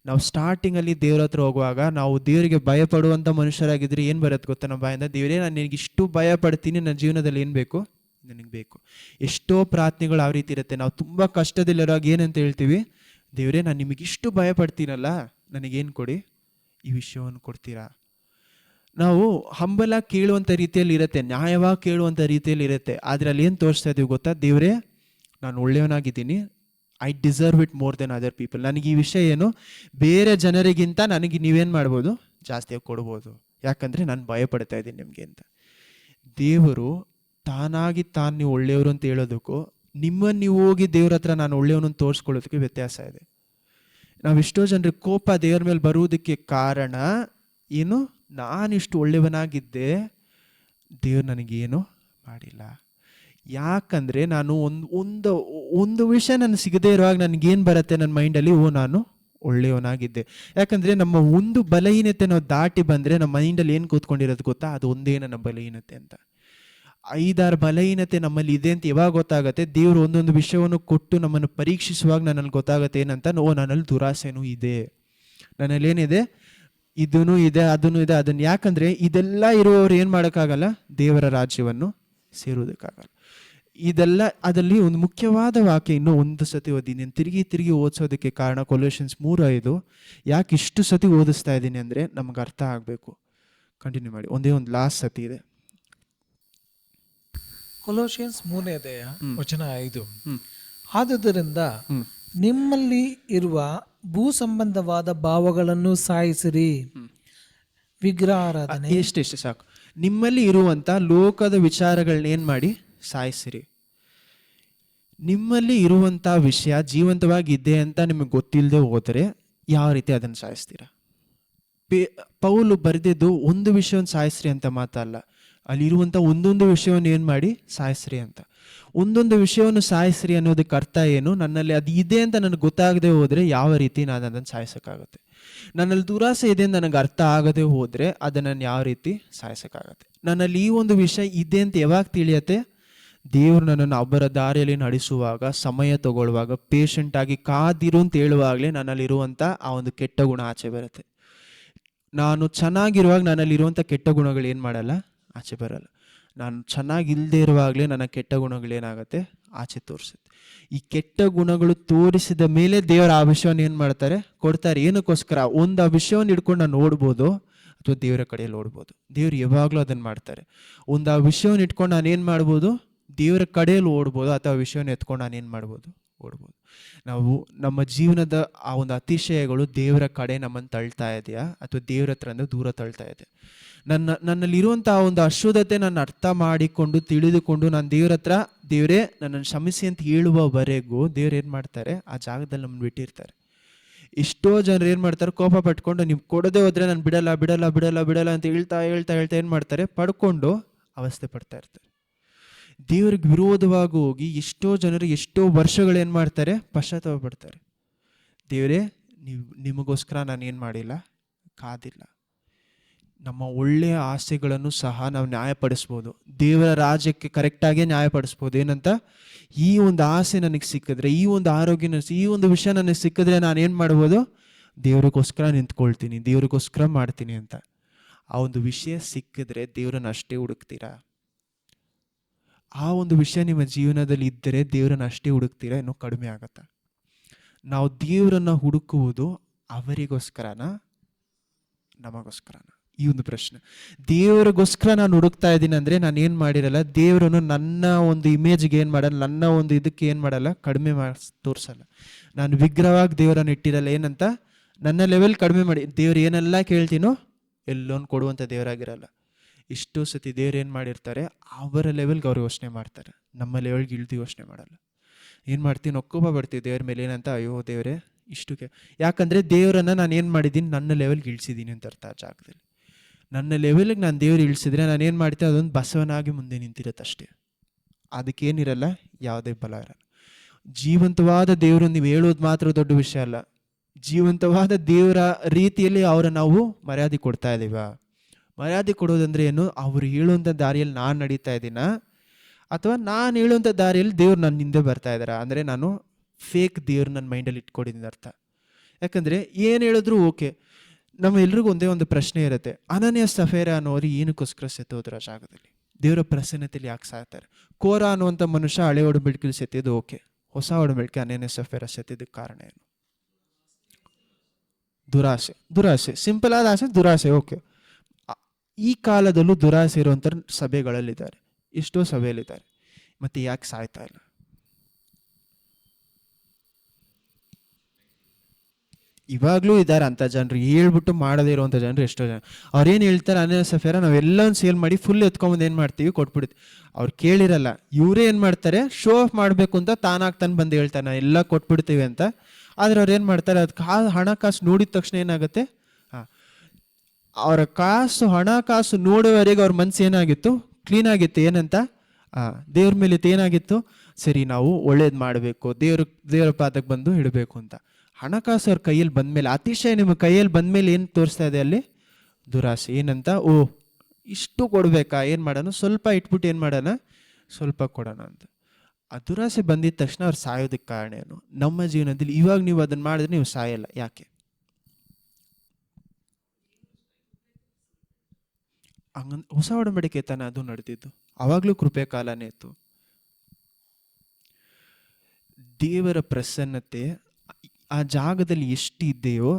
ನಾವು ಸ್ಟಾರ್ಟಿಂಗಲ್ಲಿ ದೇವ್ರ ಹತ್ರ ಹೋಗುವಾಗ ನಾವು ದೇವರಿಗೆ ಭಯ ಪಡುವಂಥ ಮನುಷ್ಯರಾಗಿದ್ರೆ ಏನು ಬರುತ್ತೆ ಗೊತ್ತಾ, ನಮ್ಮ ಬಾಯಿಂದ, ದೇವರೇ ನಾನು ನಿನಗೆ ಇಷ್ಟು ಭಯ ಪಡ್ತೀನಿ, ನನ್ನ ಜೀವನದಲ್ಲಿ ಏನು ಬೇಕು ನನಗೆ ಬೇಕು. ಎಷ್ಟೋ ಪ್ರಾರ್ಥನೆಗಳು ಆ ರೀತಿ ಇರುತ್ತೆ. ನಾವು ತುಂಬ ಕಷ್ಟದಲ್ಲಿರುವಾಗ ಏನಂತ ಹೇಳ್ತೀವಿ, ದೇವರೇ ನಾನು ನಿಮಗಿಷ್ಟು ಭಯ ಪಡ್ತೀನಲ್ಲ, ನನಗೇನು ಕೊಡಿ, ಈ ವಿಷಯವನ್ನು ಕೊಡ್ತೀರಾ. ನಾವು ಹಂಬಲ ಕೇಳುವಂಥ ರೀತಿಯಲ್ಲಿ ಇರುತ್ತೆ, ನ್ಯಾಯವಾಗಿ ಕೇಳುವಂಥ ರೀತಿಯಲ್ಲಿ ಇರುತ್ತೆ. ಆದರೆ ಅಲ್ಲಿ ಏನು ತೋರಿಸ್ತಾ ಇದ್ದೀವಿ ಗೊತ್ತಾ, ದೇವರೇ ನಾನು ಒಳ್ಳೆಯವನಾಗಿದ್ದೀನಿ, I deserve it more than other people. ನನಗೆ ಈ ವಿಷಯ ಏನು, ಬೇರೆ ಜನರಿಗಿಂತ ನನಗೆ ನೀವೇನು ಮಾಡ್ಬೋದು, ಜಾಸ್ತಿಯಾಗಿ ಕೊಡ್ಬೋದು, ಯಾಕಂದರೆ ನಾನು ಭಯ ಪಡ್ತಾ ಇದ್ದೀನಿ ನಿಮಗೆ ಅಂತ. ದೇವರು ತಾನಾಗಿ ನೀವು ಒಳ್ಳೆಯವರು ಅಂತ ಹೇಳೋದಕ್ಕೂ ನಿಮ್ಮನ್ನು ನೀವು ಹೋಗಿ ದೇವ್ರ ಹತ್ರ ನಾನು ಒಳ್ಳೆಯವನು ಅಂತ ತೋರಿಸ್ಕೊಳ್ಳೋದಕ್ಕೆ ವ್ಯತ್ಯಾಸ ಇದೆ. ನಾವೆಷ್ಟೋ ಜನರಿಗೆ ಕೋಪ ದೇವ್ರ ಮೇಲೆ ಬರುವುದಕ್ಕೆ ಕಾರಣ ಏನು, ನಾನಿಷ್ಟು ಒಳ್ಳೆಯವನಾಗಿದ್ದೆ, ದೇವ್ರು ನನಗೇನು ಮಾಡಿಲ್ಲ. ಯಾಕಂದರೆ ನಾನು ಒಂದು ವಿಷಯ ನನಗೆ ಸಿಗದೇ ಇರುವಾಗ ನನಗೇನು ಬರುತ್ತೆ ನನ್ನ ಮೈಂಡಲ್ಲಿ, ನಾನು ಒಳ್ಳೆಯವನಾಗಿದ್ದೆ. ಯಾಕಂದರೆ ನಮ್ಮ ಒಂದು ಬಲಹೀನತೆ ನಾವು ದಾಟಿ ಬಂದರೆ ನಮ್ಮ ಮೈಂಡಲ್ಲಿ ಏನು ಕೂತ್ಕೊಂಡಿರೋದು ಗೊತ್ತಾ, ಅದು ಒಂದೇ ನನ್ನ ಬಲಹೀನತೆ ಅಂತ. 5-6 ಬಲಹೀನತೆ ನಮ್ಮಲ್ಲಿ ಇದೆ ಅಂತ ಯಾವಾಗ ಗೊತ್ತಾಗುತ್ತೆ, ದೇವರು ಒಂದೊಂದು ವಿಷಯವನ್ನು ಕೊಟ್ಟು ನಮ್ಮನ್ನು ಪರೀಕ್ಷಿಸುವಾಗ ನನ್ನಲ್ಲಿ ಗೊತ್ತಾಗುತ್ತೆ ಏನಂತ, ನನ್ನಲ್ಲಿ ದುರಾಸೆನೂ ಇದೆ, ನನ್ನಲ್ಲಿ ಏನಿದೆ, ಇದೂ ಇದೆ, ಅದೂ ಇದೆ. ಅದನ್ನು ಯಾಕಂದರೆ ಇದೆಲ್ಲ ಇರುವವರು ಏನು ಮಾಡೋಕ್ಕಾಗಲ್ಲ, ದೇವರ ರಾಜ್ಯವನ್ನು ಸೇರುವುದಕ್ಕಾಗಲ್ಲ. ಇದೆಲ್ಲ ಅದರಲ್ಲಿ ಒಂದು ಮುಖ್ಯವಾದ ವಾಕ್ಯ ಇನ್ನೂ ಒಂದು ಸತಿ ಓದಿದ್ದೀನಿ, ತಿರುಗಿ ಓದಿಸೋದಕ್ಕೆ ಕಾರಣ ಕೊಲೋಷಿಯನ್ಸ್ 3:5. ಯಾಕೆ ಇಷ್ಟು ಸತಿ ಓದಿಸ್ತಾ ಇದ್ದೀನಿ ಅಂದರೆ ನಮ್ಗೆ ಅರ್ಥ ಆಗಬೇಕು. ಕಂಟಿನ್ಯೂ ಮಾಡಿ, ಒಂದೇ ಒಂದು ಲಾಸ್ಟ್ ಸತಿ ಇದೆ. ಕೊಲೋಷಿಯನ್ಸ್ 3:5. ಆದುದರಿಂದ ನಿಮ್ಮಲ್ಲಿ ಇರುವ ಭೂ ಸಂಬಂಧವಾದ ಭಾವಗಳನ್ನು ಸಾಯಿಸಿರಿ, ವಿಗ್ರಹಾರಾಧನೆ. ಎಷ್ಟು ಸಾಕು. ನಿಮ್ಮಲ್ಲಿ ಇರುವಂಥ ಲೋಕದ ವಿಚಾರಗಳನ್ನ ಏನು ಮಾಡಿ, ಸಾಯಿಸಿರಿ. ನಿಮ್ಮಲ್ಲಿ ಇರುವಂಥ ವಿಷಯ ಜೀವಂತವಾಗಿದ್ದೆ ಅಂತ ನಿಮಗೆ ಗೊತ್ತಿಲ್ಲದೆ ಹೋದರೆ ಯಾವ ರೀತಿ ಅದನ್ನು ಸಾಯಿಸ್ತೀರಾ. ಪೌಲು ಬರೆದಿದ್ದು ಒಂದು ವಿಷಯವನ್ನು ಸಾಯಿಸ್ರಿ ಅಂತ ಮಾತಲ್ಲ, ಅಲ್ಲಿರುವಂಥ ಒಂದೊಂದು ವಿಷಯವನ್ನು ಏನು ಮಾಡಿ, ಸಾಯಿಸ್ರಿ ಅಂತ. ಒಂದೊಂದು ವಿಷಯವನ್ನು ಸಾಯಿಸ್ರಿ ಅನ್ನೋದಕ್ಕೆ ಅರ್ಥ ಏನು, ನನ್ನಲ್ಲಿ ಅದು ಇದೆ ಅಂತ ನನಗೆ ಗೊತ್ತಾಗದೆ ಹೋದರೆ ಯಾವ ರೀತಿ ನಾನು ಅದನ್ನು ಸಾಯಿಸೋಕ್ಕಾಗತ್ತೆ. ನನ್ನಲ್ಲಿ ದುರಾಸೆ ಇದೆ ಅಂತ ನನಗೆ ಅರ್ಥ ಆಗದೆ ಹೋದರೆ ಅದನ್ನು ಯಾವ ರೀತಿ ಸಾಯಿಸೋಕ್ಕಾಗತ್ತೆ. ನನ್ನಲ್ಲಿ ಈ ಒಂದು ವಿಷಯ ಇದೆ ಅಂತ ಯಾವಾಗ ತಿಳಿಯತ್ತೆ, ದೇವರು ನನ್ನನ್ನು ಒಬ್ಬರ ದಾರಿಯಲ್ಲಿ ನಡೆಸುವಾಗ, ಸಮಯ ತಗೊಳ್ಳುವಾಗ, ಪೇಷಂಟಾಗಿ ಕಾದಿರು ಅಂತ ಹೇಳುವಾಗಲೇ ನನ್ನಲ್ಲಿರುವಂಥ ಆ ಒಂದು ಕೆಟ್ಟ ಗುಣ ಆಚೆ ಬರುತ್ತೆ. ನಾನು ಚೆನ್ನಾಗಿರುವಾಗ ನನ್ನಲ್ಲಿರುವಂಥ ಕೆಟ್ಟ ಗುಣಗಳು ಏನು ಮಾಡಲ್ಲ, ಆಚೆ ಬರಲ್ಲ. ನಾನು ಚೆನ್ನಾಗಿಲ್ಲದೆ ಇರುವಾಗಲೇ ನನ್ನ ಕೆಟ್ಟ ಗುಣಗಳೇನಾಗುತ್ತೆ, ಆಚೆ ತೋರಿಸುತ್ತೆ. ಈ ಕೆಟ್ಟ ಗುಣಗಳು ತೋರಿಸಿದ ಮೇಲೆ ದೇವರ ಆ ವಿಷಯವನ್ನು ಏನು ಮಾಡ್ತಾರೆ, ಕೊಡ್ತಾರೆ. ಏನಕ್ಕೋಸ್ಕರ, ಒಂದು ಆ ವಿಷಯವನ್ನು ಹಿಡ್ಕೊಂಡು ನಾನು ನೋಡ್ಬೋದು ಅಥವಾ ದೇವರ ಕಡೆಯಲ್ಲಿ ಓಡ್ಬೋದು. ದೇವ್ರು ಯಾವಾಗಲೂ ಅದನ್ನು ಮಾಡ್ತಾರೆ. ಒಂದು ಆ ವಿಷಯವನ್ನು ಇಟ್ಕೊಂಡು ನಾನೇನು ಮಾಡ್ಬೋದು, ದೇವರ ಕಡೆಯಲ್ಲಿ ಓಡ್ಬೋದು, ಅಥವಾ ವಿಷಯವನ್ನು ಎತ್ಕೊಂಡು ನಾನೇನು ಮಾಡ್ಬೋದು, ಓಡ್ಬೋದು. ನಾವು ನಮ್ಮ ಜೀವನದ ಆ ಒಂದು ಅತಿಶಯಗಳು ದೇವರ ಕಡೆ ನಮ್ಮನ್ನು ತಳ್ತಾ ಇದೆಯಾ ಅಥವಾ ದೇವರ ಹತ್ರ ಅಂದರೆ ದೂರ ತಳ್ತಾ ಇದೆ. ನನ್ನಲ್ಲಿರುವಂಥ ಆ ಒಂದು ಅಶುದ್ಧತೆ ನಾನು ಅರ್ಥ ಮಾಡಿಕೊಂಡು ತಿಳಿದುಕೊಂಡು ನಾನು ದೇವ್ರ ಹತ್ರ, ದೇವರೇ ನನ್ನನ್ನು ಕ್ಷಮಿಸಿ ಅಂತ ಹೇಳುವವರೆಗೂ ದೇವ್ರು ಏನು ಮಾಡ್ತಾರೆ, ಆ ಜಾಗದಲ್ಲಿ ನಮ್ಮನ್ನು ಬಿಟ್ಟಿರ್ತಾರೆ. ಎಷ್ಟೋ ಜನರು ಏನು ಮಾಡ್ತಾರೆ, ಕೋಪ ಪಟ್ಕೊಂಡು ನೀವು ಕೊಡದೆ ಹೋದರೆ ನಾನು ಬಿಡಲ್ಲ ಬಿಡಲ್ಲ ಬಿಡಲ್ಲ ಬಿಡಲ್ಲ ಅಂತ ಹೇಳ್ತಾ ಏನು ಮಾಡ್ತಾರೆ, ಪಡ್ಕೊಂಡು ಅವಸ್ಥೆ ಪಡ್ತಾ ಇರ್ತಾರೆ. ದೇವ್ರಿಗೆ ವಿರೋಧವಾಗಿ ಹೋಗಿ ಎಷ್ಟೋ ಜನರು ಎಷ್ಟೋ ವರ್ಷಗಳೇನು ಮಾಡ್ತಾರೆ, ಪಶ್ಚಾತ್ತಾಪ ಪಡ್ತಾರೆ. ದೇವರೇ ನಿಮಗೋಸ್ಕರ ನಾನು ಏನು ಮಾಡಿಲ್ಲ, ಕಾದಿಲ್ಲ. ನಮ್ಮ ಒಳ್ಳೆಯ ಆಸೆಗಳನ್ನು ಸಹ ನಾವು ನ್ಯಾಯಪಡಿಸ್ಬೋದು, ದೇವರ ರಾಜ್ಯಕ್ಕೆ ಕರೆಕ್ಟಾಗೇ ನ್ಯಾಯಪಡಿಸ್ಬೋದು. ಏನಂತ, ಈ ಒಂದು ಆಸೆ ನನಗೆ ಸಿಕ್ಕಿದ್ರೆ, ಈ ಒಂದು ಆರೋಗ್ಯ ಈ ಒಂದು ವಿಷಯ ನನಗೆ ಸಿಕ್ಕಿದ್ರೆ ನಾನೇನು ಮಾಡ್ಬೋದು, ದೇವರಿಗೋಸ್ಕರ ನಿಂತ್ಕೊಳ್ತೀನಿ, ದೇವರಿಗೋಸ್ಕರ ಮಾಡ್ತೀನಿ ಅಂತ. ಆ ಒಂದು ವಿಷಯ ಸಿಕ್ಕಿದ್ರೆ ದೇವರನ್ನ ಅಷ್ಟೇ ಹುಡುಕ್ತೀರಾ? ಆ ಒಂದು ವಿಷಯ ನಿಮ್ಮ ಜೀವನದಲ್ಲಿ ಇದ್ದರೆ ದೇವರನ್ನ ಅಷ್ಟೇ ಹುಡುಕ್ತೀರಾ, ಇನ್ನೂ ಕಡಿಮೆ ಆಗತ್ತಾ? ನಾವು ದೇವರನ್ನು ಹುಡುಕುವುದು ಅವರಿಗೋಸ್ಕರನ, ನಮಗೋಸ್ಕರನ? ಈ ಒಂದು ಪ್ರಶ್ನೆ. ದೇವರಿಗೋಸ್ಕರ ನಾನು ಹುಡುಕ್ತಾ ಇದ್ದೀನಿ ಅಂದರೆ ನಾನು ಏನು ಮಾಡಿರಲ್ಲ, ದೇವರನ್ನು ನನ್ನ ಒಂದು ಇಮೇಜ್ಗೆ ಏನು ಮಾಡಲ್ಲ, ನನ್ನ ಒಂದು ಇದಕ್ಕೆ ಏನು ಮಾಡಲ್ಲ, ಕಡಿಮೆ ತೋರಿಸಲ್ಲ. ನಾನು ವಿಗ್ರಹವಾಗಿ ದೇವರನ್ನು ಇಟ್ಟಿರಲ್ಲ. ಏನಂತ, ನನ್ನ ಲೆವೆಲ್ ಕಡಿಮೆ ಮಾಡಿ, ದೇವ್ರು ಏನೆಲ್ಲ ಕೇಳ್ತೀನೋ ಎಲ್ಲೋನು ಕೊಡುವಂಥ ದೇವರಾಗಿರಲ್ಲ. ಇಷ್ಟೋ ಸತಿ ದೇವ್ರು ಏನು ಮಾಡಿರ್ತಾರೆ, ಅವರ ಲೆವೆಲ್ಗೆ ಅವ್ರು ಯೋಚನೆ ಮಾಡ್ತಾರೆ, ನಮ್ಮ ಲೆವೆಲ್ಗೆ ಇಳ್ದು ಯೋಚನೆ ಮಾಡಲ್ಲ. ಏನು ಮಾಡ್ತೀನಿ, ಒಕ್ಕೋಪ ಬರ್ತೀವಿ ದೇವ್ರ ಮೇಲೆ. ಏನಂತ, ಅಯ್ಯೋ ದೇವರೇ ಇಷ್ಟಕ್ಕೆ. ಯಾಕಂದರೆ ದೇವರನ್ನು ನಾನು ಏನು ಮಾಡಿದ್ದೀನಿ, ನನ್ನ ಲೆವೆಲ್ಗೆ ಇಳಿಸಿದ್ದೀನಿ ಅಂತ ಅರ್ಥ. ಆ ಜಾಗದಲ್ಲಿ ನನ್ನ ಲೆವೆಲ್ಗೆ ನಾನು ದೇವ್ರು ಇಳಿಸಿದ್ರೆ ನಾನು ಏನು ಮಾಡ್ತೀನಿ, ಅದೊಂದು ಬಸವನಾಗಿ ಮುಂದೆ ನಿಂತಿರುತ್ತಷ್ಟೇ. ಅದಕ್ಕೇನಿರಲ್ಲ, ಯಾವುದೇ ಬಲ ಇರಲ್ಲ. ಜೀವಂತವಾದ ದೇವರು ನೀವು ಹೇಳೋದು ಮಾತ್ರ ದೊಡ್ಡ ವಿಷಯ ಅಲ್ಲ. ಜೀವಂತವಾದ ದೇವರ ರೀತಿಯಲ್ಲಿ ಅವರ ನಾವು ಮರ್ಯಾದೆ ಕೊಡ್ತಾ ಇದ್ದೀವ. ಮರ್ಯಾದೆ ಕೊಡೋದಂದ್ರೆ ಏನು, ಅವರು ಹೇಳುವಂಥ ದಾರಿಯಲ್ಲಿ ನಾನು ನಡೀತಾ ಇದ್ದೀನ, ಅಥವಾ ನಾನು ಹೇಳುವಂಥ ದಾರಿಯಲ್ಲಿ ದೇವ್ರು ನನ್ನ ಹಿಂದೆ ಬರ್ತಾ ಇದ್ದಾರಾ ಅಂದರೆ ನಾನು ಫೇಕ್ ದೇವ್ರು ನನ್ನ ಮೈಂಡಲ್ಲಿ ಇಟ್ಕೊಂಡಿದ್ದೀನಿ ಅರ್ಥ. ಯಾಕಂದರೆ ಏನು ಹೇಳಿದ್ರು ಓಕೆ. ನಮ್ಮ ಎಲ್ರಿಗೂ ಒಂದೇ ಒಂದು ಪ್ರಶ್ನೆ ಇರುತ್ತೆ, ಅನನ್ಯ ಸಫೇರ ಅನ್ನೋರು ಏನಕ್ಕೋಸ್ಕರ ಸೆತ್ತೋದ್ರ ಆ ಜಾಗದಲ್ಲಿ, ದೇವರ ಪ್ರಸನ್ನತೆಯಲ್ಲಿ ಯಾಕೆ ಸಾಯ್ತಾರೆ? ಕೋರ ಅನ್ನುವಂಥ ಮನುಷ್ಯ ಹಳೆ ಒಡಂಬಡಿಕೆಯಲ್ಲಿ ಸೆತ್ತಿದ್ದು ಓಕೆ, ಹೊಸ ಒಡಂಬಡಿಕೆ ಅನನ್ಯ ಸಫೇರ ಸೆತ್ತಿದ್ದಕ್ಕೆ ಕಾರಣ ಏನು? ದುರಾಸೆ. ದುರಾಸೆ, ಸಿಂಪಲ್ ಆದ ಆಸೆ, ದುರಾಸೆ. ಓಕೆ, ಈ ಕಾಲದಲ್ಲೂ ದುರಾಸೆ ಇರುವಂಥ ಸಭೆಗಳಲ್ಲಿದ್ದಾರೆ, ಎಷ್ಟೋ ಸಭೆಯಲ್ಲಿದ್ದಾರೆ. ಮತ್ತೆ ಯಾಕೆ ಸಾಯ್ತಾ ಇಲ್ಲ? ಇವಾಗಲೂ ಇದ್ದಾರೆ ಅಂಥ ಜನರು, ಹೇಳ್ಬಿಟ್ಟು ಮಾಡದೇ ಇರುವಂಥ ಜನರು ಎಷ್ಟೋ ಜನ. ಅವ್ರೇನು ಹೇಳ್ತಾರೆ, ಅನನ್ಯ ಸಫೇರ ನಾವೆಲ್ಲವನ್ನು ಸೇಲ್ ಮಾಡಿ ಫುಲ್ ಎತ್ಕೊಂಬಂದು ಏನು ಮಾಡ್ತೀವಿ, ಕೊಟ್ಬಿಡ್ತೀವಿ. ಅವ್ರು ಕೇಳಿರಲ್ಲ, ಇವರೇ ಏನು ಮಾಡ್ತಾರೆ, ಶೋ ಆಫ್ ಮಾಡಬೇಕು ಅಂತ ತಾನಾಗಿ ತಾನು ಬಂದು ಹೇಳ್ತಾರೆ ನಾವು ಎಲ್ಲ ಕೊಟ್ಬಿಡ್ತೀವಿ ಅಂತ. ಆದರೆ ಅವ್ರು ಏನು ಮಾಡ್ತಾರೆ, ಅದಕ್ಕೆ ಹಣಕಾಸು ನೋಡಿದ ತಕ್ಷಣ ಏನಾಗುತ್ತೆ, ಅವರ ಹಣಕಾಸು ನೋಡುವವರೆಗೆ ಅವ್ರ ಮನಸ್ಸು ಏನಾಗಿತ್ತು, ಕ್ಲೀನ್ ಆಗಿತ್ತು. ಏನಂತ, ದೇವ್ರ ಮೇಲೆ ಏನಾಗಿತ್ತು, ಸರಿ ನಾವು ಒಳ್ಳೇದು ಮಾಡಬೇಕು, ದೇವರ ಪಾದಕ್ಕೆ ಬಂದು ಇಡಬೇಕು ಅಂತ. ಹಣಕಾಸು ಅವ್ರ ಕೈಯಲ್ಲಿ ಬಂದಮೇಲೆ, ಅತಿಶಯ ನಿಮ್ಮ ಕೈಯಲ್ಲಿ ಬಂದಮೇಲೆ ಏನು ತೋರಿಸ್ತಾ ಇದೆ ಅಲ್ಲಿ, ದುರಾಸೆ. ಏನಂತ, ಓ ಇಷ್ಟು ಕೊಡಬೇಕಾ, ಏನು ಮಾಡೋಣ, ಸ್ವಲ್ಪ ಇಟ್ಬಿಟ್ಟು ಏನು ಮಾಡೋಣ, ಸ್ವಲ್ಪ ಕೊಡೋಣ ಅಂತ. ಆ ದುರಾಸೆ ಬಂದಿದ ತಕ್ಷಣ ಅವ್ರು ಸಾಯೋದಕ್ಕೆ ಕಾರಣ ಏನು? ನಮ್ಮ ಜೀವನದಲ್ಲಿ ಇವಾಗ ನೀವು ಅದನ್ನು ಮಾಡಿದ್ರೆ ನೀವು ಸಾಯಲ್ಲ. ಯಾಕೆ? ಹಂಗಂತ ಹೊಸ ಒಡಂಬಡಿಕೆ ತಾನೆ ಅದು ನಡೆದಿದ್ದು, ಆವಾಗಲೂ ಕೃಪೆ ಕಾಲನೇ ಇತ್ತು. ದೇವರ ಪ್ರಸನ್ನತೆ ಆ ಜಾಗದಲ್ಲಿ ಎಷ್ಟು ಇದೆಯೋ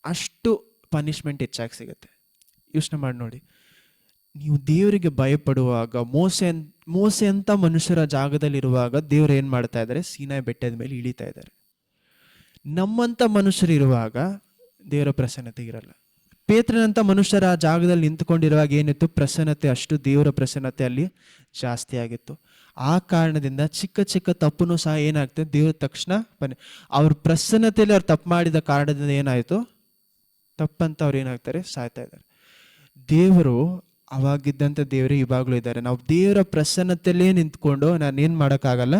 ಅಷ್ಟು ಪನಿಷ್ಮೆಂಟ್ ಹೆಚ್ಚಾಗಿ ಸಿಗುತ್ತೆ. ಯೋಚನೆ ಮಾಡಿ ನೋಡಿ, ನೀವು ದೇವರಿಗೆ ಭಯಪಡುವಾಗ, ಮೋಸೆ ಅಂತ ಮನುಷ್ಯರ ಜಾಗದಲ್ಲಿರುವಾಗ ದೇವರು ಏನು ಮಾಡ್ತಾ ಇದ್ದಾರೆ, ಸೀನಾಯಿ ಬೆಟ್ಟದ ಮೇಲೆ ಇಳಿತಾ ಇದ್ದಾರೆ. ನಮ್ಮಂಥ ಮನುಷ್ಯರಿರುವಾಗ ದೇವರ ಪ್ರಸನ್ನತೆ ಇರಲ್ಲ. ಪೇತ್ರನಂಥ ಮನುಷ್ಯರ ಆ ಜಾಗದಲ್ಲಿ ನಿಂತ್ಕೊಂಡಿರುವಾಗ ಏನಿತ್ತು, ಪ್ರಸನ್ನತೆ, ಅಷ್ಟು ದೇವರ ಪ್ರಸನ್ನತೆ ಅಲ್ಲಿ ಜಾಸ್ತಿ ಆಗಿತ್ತು. ಆ ಕಾರಣದಿಂದ ಚಿಕ್ಕ ಚಿಕ್ಕ ತಪ್ಪು ಸಹ ಏನಾಗ್ತದೆ, ದೇವ್ರ ತಕ್ಷಣ ಅವ್ರ ಪ್ರಸನ್ನತೆಯಲ್ಲಿ ಅವ್ರು ತಪ್ಪು ಮಾಡಿದ ಕಾರಣದಿಂದ ಏನಾಯಿತು, ತಪ್ಪಂತ ಅವ್ರು ಏನಾಗ್ತಾರೆ, ಸಾಯ್ತಾ ಇದ್ದಾರೆ. ದೇವರು ಅವಾಗಿದ್ದಂಥ ದೇವರೇ ಇವಾಗಲೂ ಇದ್ದಾರೆ. ನಾವು ದೇವರ ಪ್ರಸನ್ನತೆಯಲ್ಲೇ ನಿಂತ್ಕೊಂಡು ನಾನೇನು ಮಾಡೋಕ್ಕಾಗಲ್ಲ,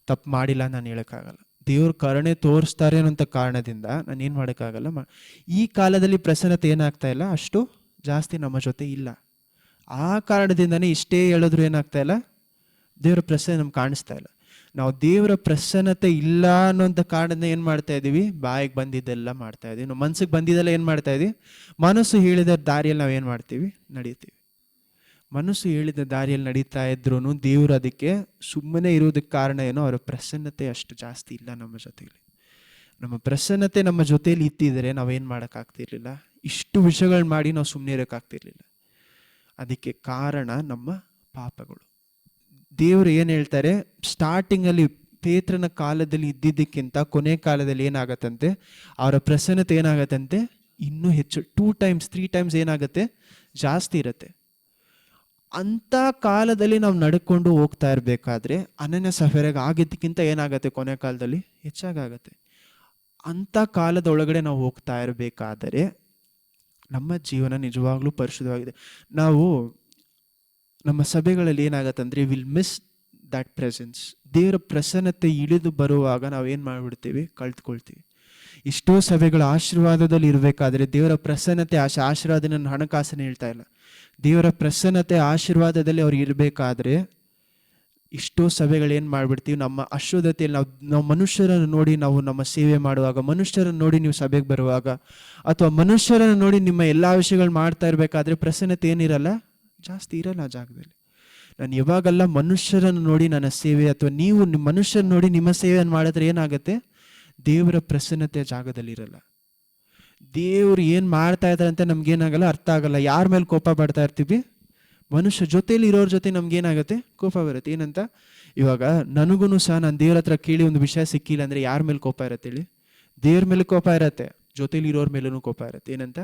ತಪ್ಪು ಮಾಡಿಲ್ಲ ನಾನು ಹೇಳೋಕ್ಕಾಗಲ್ಲ. ದೇವ್ರ ಕರುಣೆ ತೋರಿಸ್ತಾರೆ ಅನ್ನೋಂಥ ಕಾರಣದಿಂದ ನಾನು ಏನು ಮಾಡೋಕ್ಕಾಗಲ್ಲ. ಈ ಕಾಲದಲ್ಲಿ ಪ್ರಸನ್ನತೆ ಏನಾಗ್ತಾ ಇಲ್ಲ, ಅಷ್ಟು ಜಾಸ್ತಿ ನಮ್ಮ ಜೊತೆ ಇಲ್ಲ. ಆ ಕಾರಣದಿಂದನೇ ಇಷ್ಟೇ ಹೇಳಿದ್ರು ಏನಾಗ್ತಾ ಇಲ್ಲ, ದೇವರ ಪ್ರಸನ್ನ ನಮ್ಗೆ ಕಾಣಿಸ್ತಾ ಇಲ್ಲ. ನಾವು ದೇವರ ಪ್ರಸನ್ನತೆ ಇಲ್ಲ ಅನ್ನೋಂಥ ಕಾರಣದಿಂದ ಏನು ಮಾಡ್ತಾ ಇದ್ದೀವಿ, ಬಾಯಿಗೆ ಬಂದಿದ್ದೆಲ್ಲ ಮಾಡ್ತಾ ಇದ್ದೀವಿ. ನಾವು ಮನಸ್ಸಿಗೆ ಬಂದಿದ್ದೆಲ್ಲ ಏನು ಮಾಡ್ತಾ ಇದ್ದೀವಿ, ಮನಸ್ಸು ಹೇಳಿದ ದಾರಿಯಲ್ಲಿ ನಾವು ಏನು ಮಾಡ್ತೀವಿ, ನಡೀತೀವಿ. ಮನಸ್ಸು ಹೇಳಿದ ದಾರಿಯಲ್ಲಿ ನಡೀತಾ ಇದ್ರೂ ದೇವರು ಅದಕ್ಕೆ ಸುಮ್ಮನೆ ಇರೋದಕ್ಕೆ ಕಾರಣ ಏನೋ, ಅವರ ಪ್ರಸನ್ನತೆ ಅಷ್ಟು ಜಾಸ್ತಿ ಇಲ್ಲ ನಮ್ಮ ಜೊತೆಯಲ್ಲಿ. ನಮ್ಮ ಪ್ರಸನ್ನತೆ ನಮ್ಮ ಜೊತೆಯಲ್ಲಿ ಇತ್ತಿದ್ರೆ ನಾವೇನು ಮಾಡೋಕ್ಕಾಗ್ತಿರ್ಲಿಲ್ಲ, ಇಷ್ಟು ವಿಷಯಗಳು ಮಾಡಿ ನಾವು ಸುಮ್ಮನೆ ಇರೋಕ್ಕಾಗ್ತಿರ್ಲಿಲ್ಲ. ಅದಕ್ಕೆ ಕಾರಣ ನಮ್ಮ ಪಾಪಗಳು. ದೇವರು ಏನು ಹೇಳ್ತಾರೆ, ಸ್ಟಾರ್ಟಿಂಗಲ್ಲಿ ಪೇತ್ರನ ಕಾಲದಲ್ಲಿ ಇದ್ದಿದ್ದಕ್ಕಿಂತ ಕೊನೆ ಕಾಲದಲ್ಲಿ ಏನಾಗತ್ತಂತೆ, ಅವರ ಪ್ರಸನ್ನತೆ ಏನಾಗತ್ತಂತೆ, ಇನ್ನೂ ಹೆಚ್ಚು 2 times 3 times ಏನಾಗುತ್ತೆ, ಜಾಸ್ತಿ ಇರುತ್ತೆ. ಅಂಥ ಕಾಲದಲ್ಲಿ ನಾವು ನಡ್ಕೊಂಡು ಹೋಗ್ತಾ ಇರಬೇಕಾದ್ರೆ ಅನನ್ಯ ಸಫೇರಾಗ ಆಗಿದ್ದಕ್ಕಿಂತ ಏನಾಗುತ್ತೆ, ಕೊನೆ ಕಾಲದಲ್ಲಿ ಹೆಚ್ಚಾಗತ್ತೆ. ಅಂಥ ಕಾಲದ ಒಳಗಡೆ ನಾವು ಹೋಗ್ತಾ ಇರಬೇಕಾದರೆ ನಮ್ಮ ಜೀವನ ನಿಜವಾಗ್ಲೂ ಪರಿಶುದ್ಧವಾಗಿದೆ. ನಾವು ನಮ್ಮ ಸಭೆಗಳಲ್ಲಿ ಏನಾಗತ್ತಂದರೆ, ವಿಲ್ ಮಿಸ್ ದ್ಯಾಟ್ ಪ್ರೆಸೆನ್ಸ್. ದೇವರ ಪ್ರಸನ್ನತೆ ಇಳಿದು ಬರುವಾಗ ನಾವೇನು ಮಾಡಿಬಿಡ್ತೀವಿ, ಕಳ್ತ್ಕೊಳ್ತೀವಿ. ಎಷ್ಟೋ ಸಭೆಗಳ ಆಶೀರ್ವಾದದಲ್ಲಿ ಇರಬೇಕಾದ್ರೆ ದೇವರ ಪ್ರಸನ್ನತೆ, ಆಶೀರ್ವಾದ, ನನ್ನ ಹಣಕಾಸನ್ನು ಹೇಳ್ತಾ ಇಲ್ಲ, ದೇವರ ಪ್ರಸನ್ನತೆ ಆಶೀರ್ವಾದದಲ್ಲಿ ಅವ್ರು ಇರಬೇಕಾದ್ರೆ ಇಷ್ಟೋ ಸಭೆಗಳು ಏನು ಮಾಡಿಬಿಡ್ತೀವಿ, ನಮ್ಮ ಅಶುದ್ಧತೆಯಲ್ಲಿ ನಾವು ಮನುಷ್ಯರನ್ನು ನೋಡಿ ನಾವು ನಮ್ಮ ಸೇವೆ ಮಾಡುವಾಗ, ಮನುಷ್ಯರನ್ನು ನೋಡಿ ನೀವು ಸಭೆಗೆ ಬರುವಾಗ, ಅಥವಾ ಮನುಷ್ಯರನ್ನು ನೋಡಿ ನಿಮ್ಮ ಎಲ್ಲ ವಿಷಯಗಳು ಮಾಡ್ತಾ ಇರಬೇಕಾದ್ರೆ ಪ್ರಸನ್ನತೆ ಏನಿರಲ್ಲ, ಜಾಸ್ತಿ ಇರಲ್ಲ ಆ ಜಾಗದಲ್ಲಿ. ನಾನು ಯಾವಾಗೆಲ್ಲ ಮನುಷ್ಯರನ್ನು ನೋಡಿ ನನ್ನ ಸೇವೆ, ಅಥವಾ ನೀವು ಮನುಷ್ಯರನ್ನು ನೋಡಿ ನಿಮ್ಮ ಸೇವೆಯನ್ನು ಮಾಡಿದ್ರೆ ಏನಾಗುತ್ತೆ, ದೇವರ ಪ್ರಸನ್ನತೆ ಜಾಗದಲ್ಲಿ ಇರಲ್ಲ. ದೇವ್ರು ಏನು ಮಾಡ್ತಾ ಇದ್ದಾರೆ ಅಂತ ನಮ್ಗೇನಾಗಲ್ಲ, ಅರ್ಥ ಆಗಲ್ಲ. ಯಾರ ಮೇಲೆ ಕೋಪ ಪಡ್ತಾ ಇರ್ತೀವಿ? ಮನುಷ್ಯ ಜೊತೆಲಿ ಇರೋರ ಜೊತೆ ನಮ್ಗೇನಾಗುತ್ತೆ? ಕೋಪ ಬರುತ್ತೆ. ಏನಂತ? ಇವಾಗ ನನಗೂ ಸಹ ನಾನು ದೇವ್ರ ಹತ್ರ ಕೇಳಿ ಒಂದು ವಿಷಯ ಸಿಕ್ಕಿಲ್ಲ ಅಂದರೆ ಯಾರ ಮೇಲೆ ಕೋಪ ಇರುತ್ತೆ ಹೇಳಿ? ದೇವ್ರ ಮೇಲೆ ಕೋಪ ಇರತ್ತೆ, ಜೊತೆಲಿ ಇರೋರ ಮೇಲೂ ಕೋಪ ಇರುತ್ತೆ. ಏನಂತ?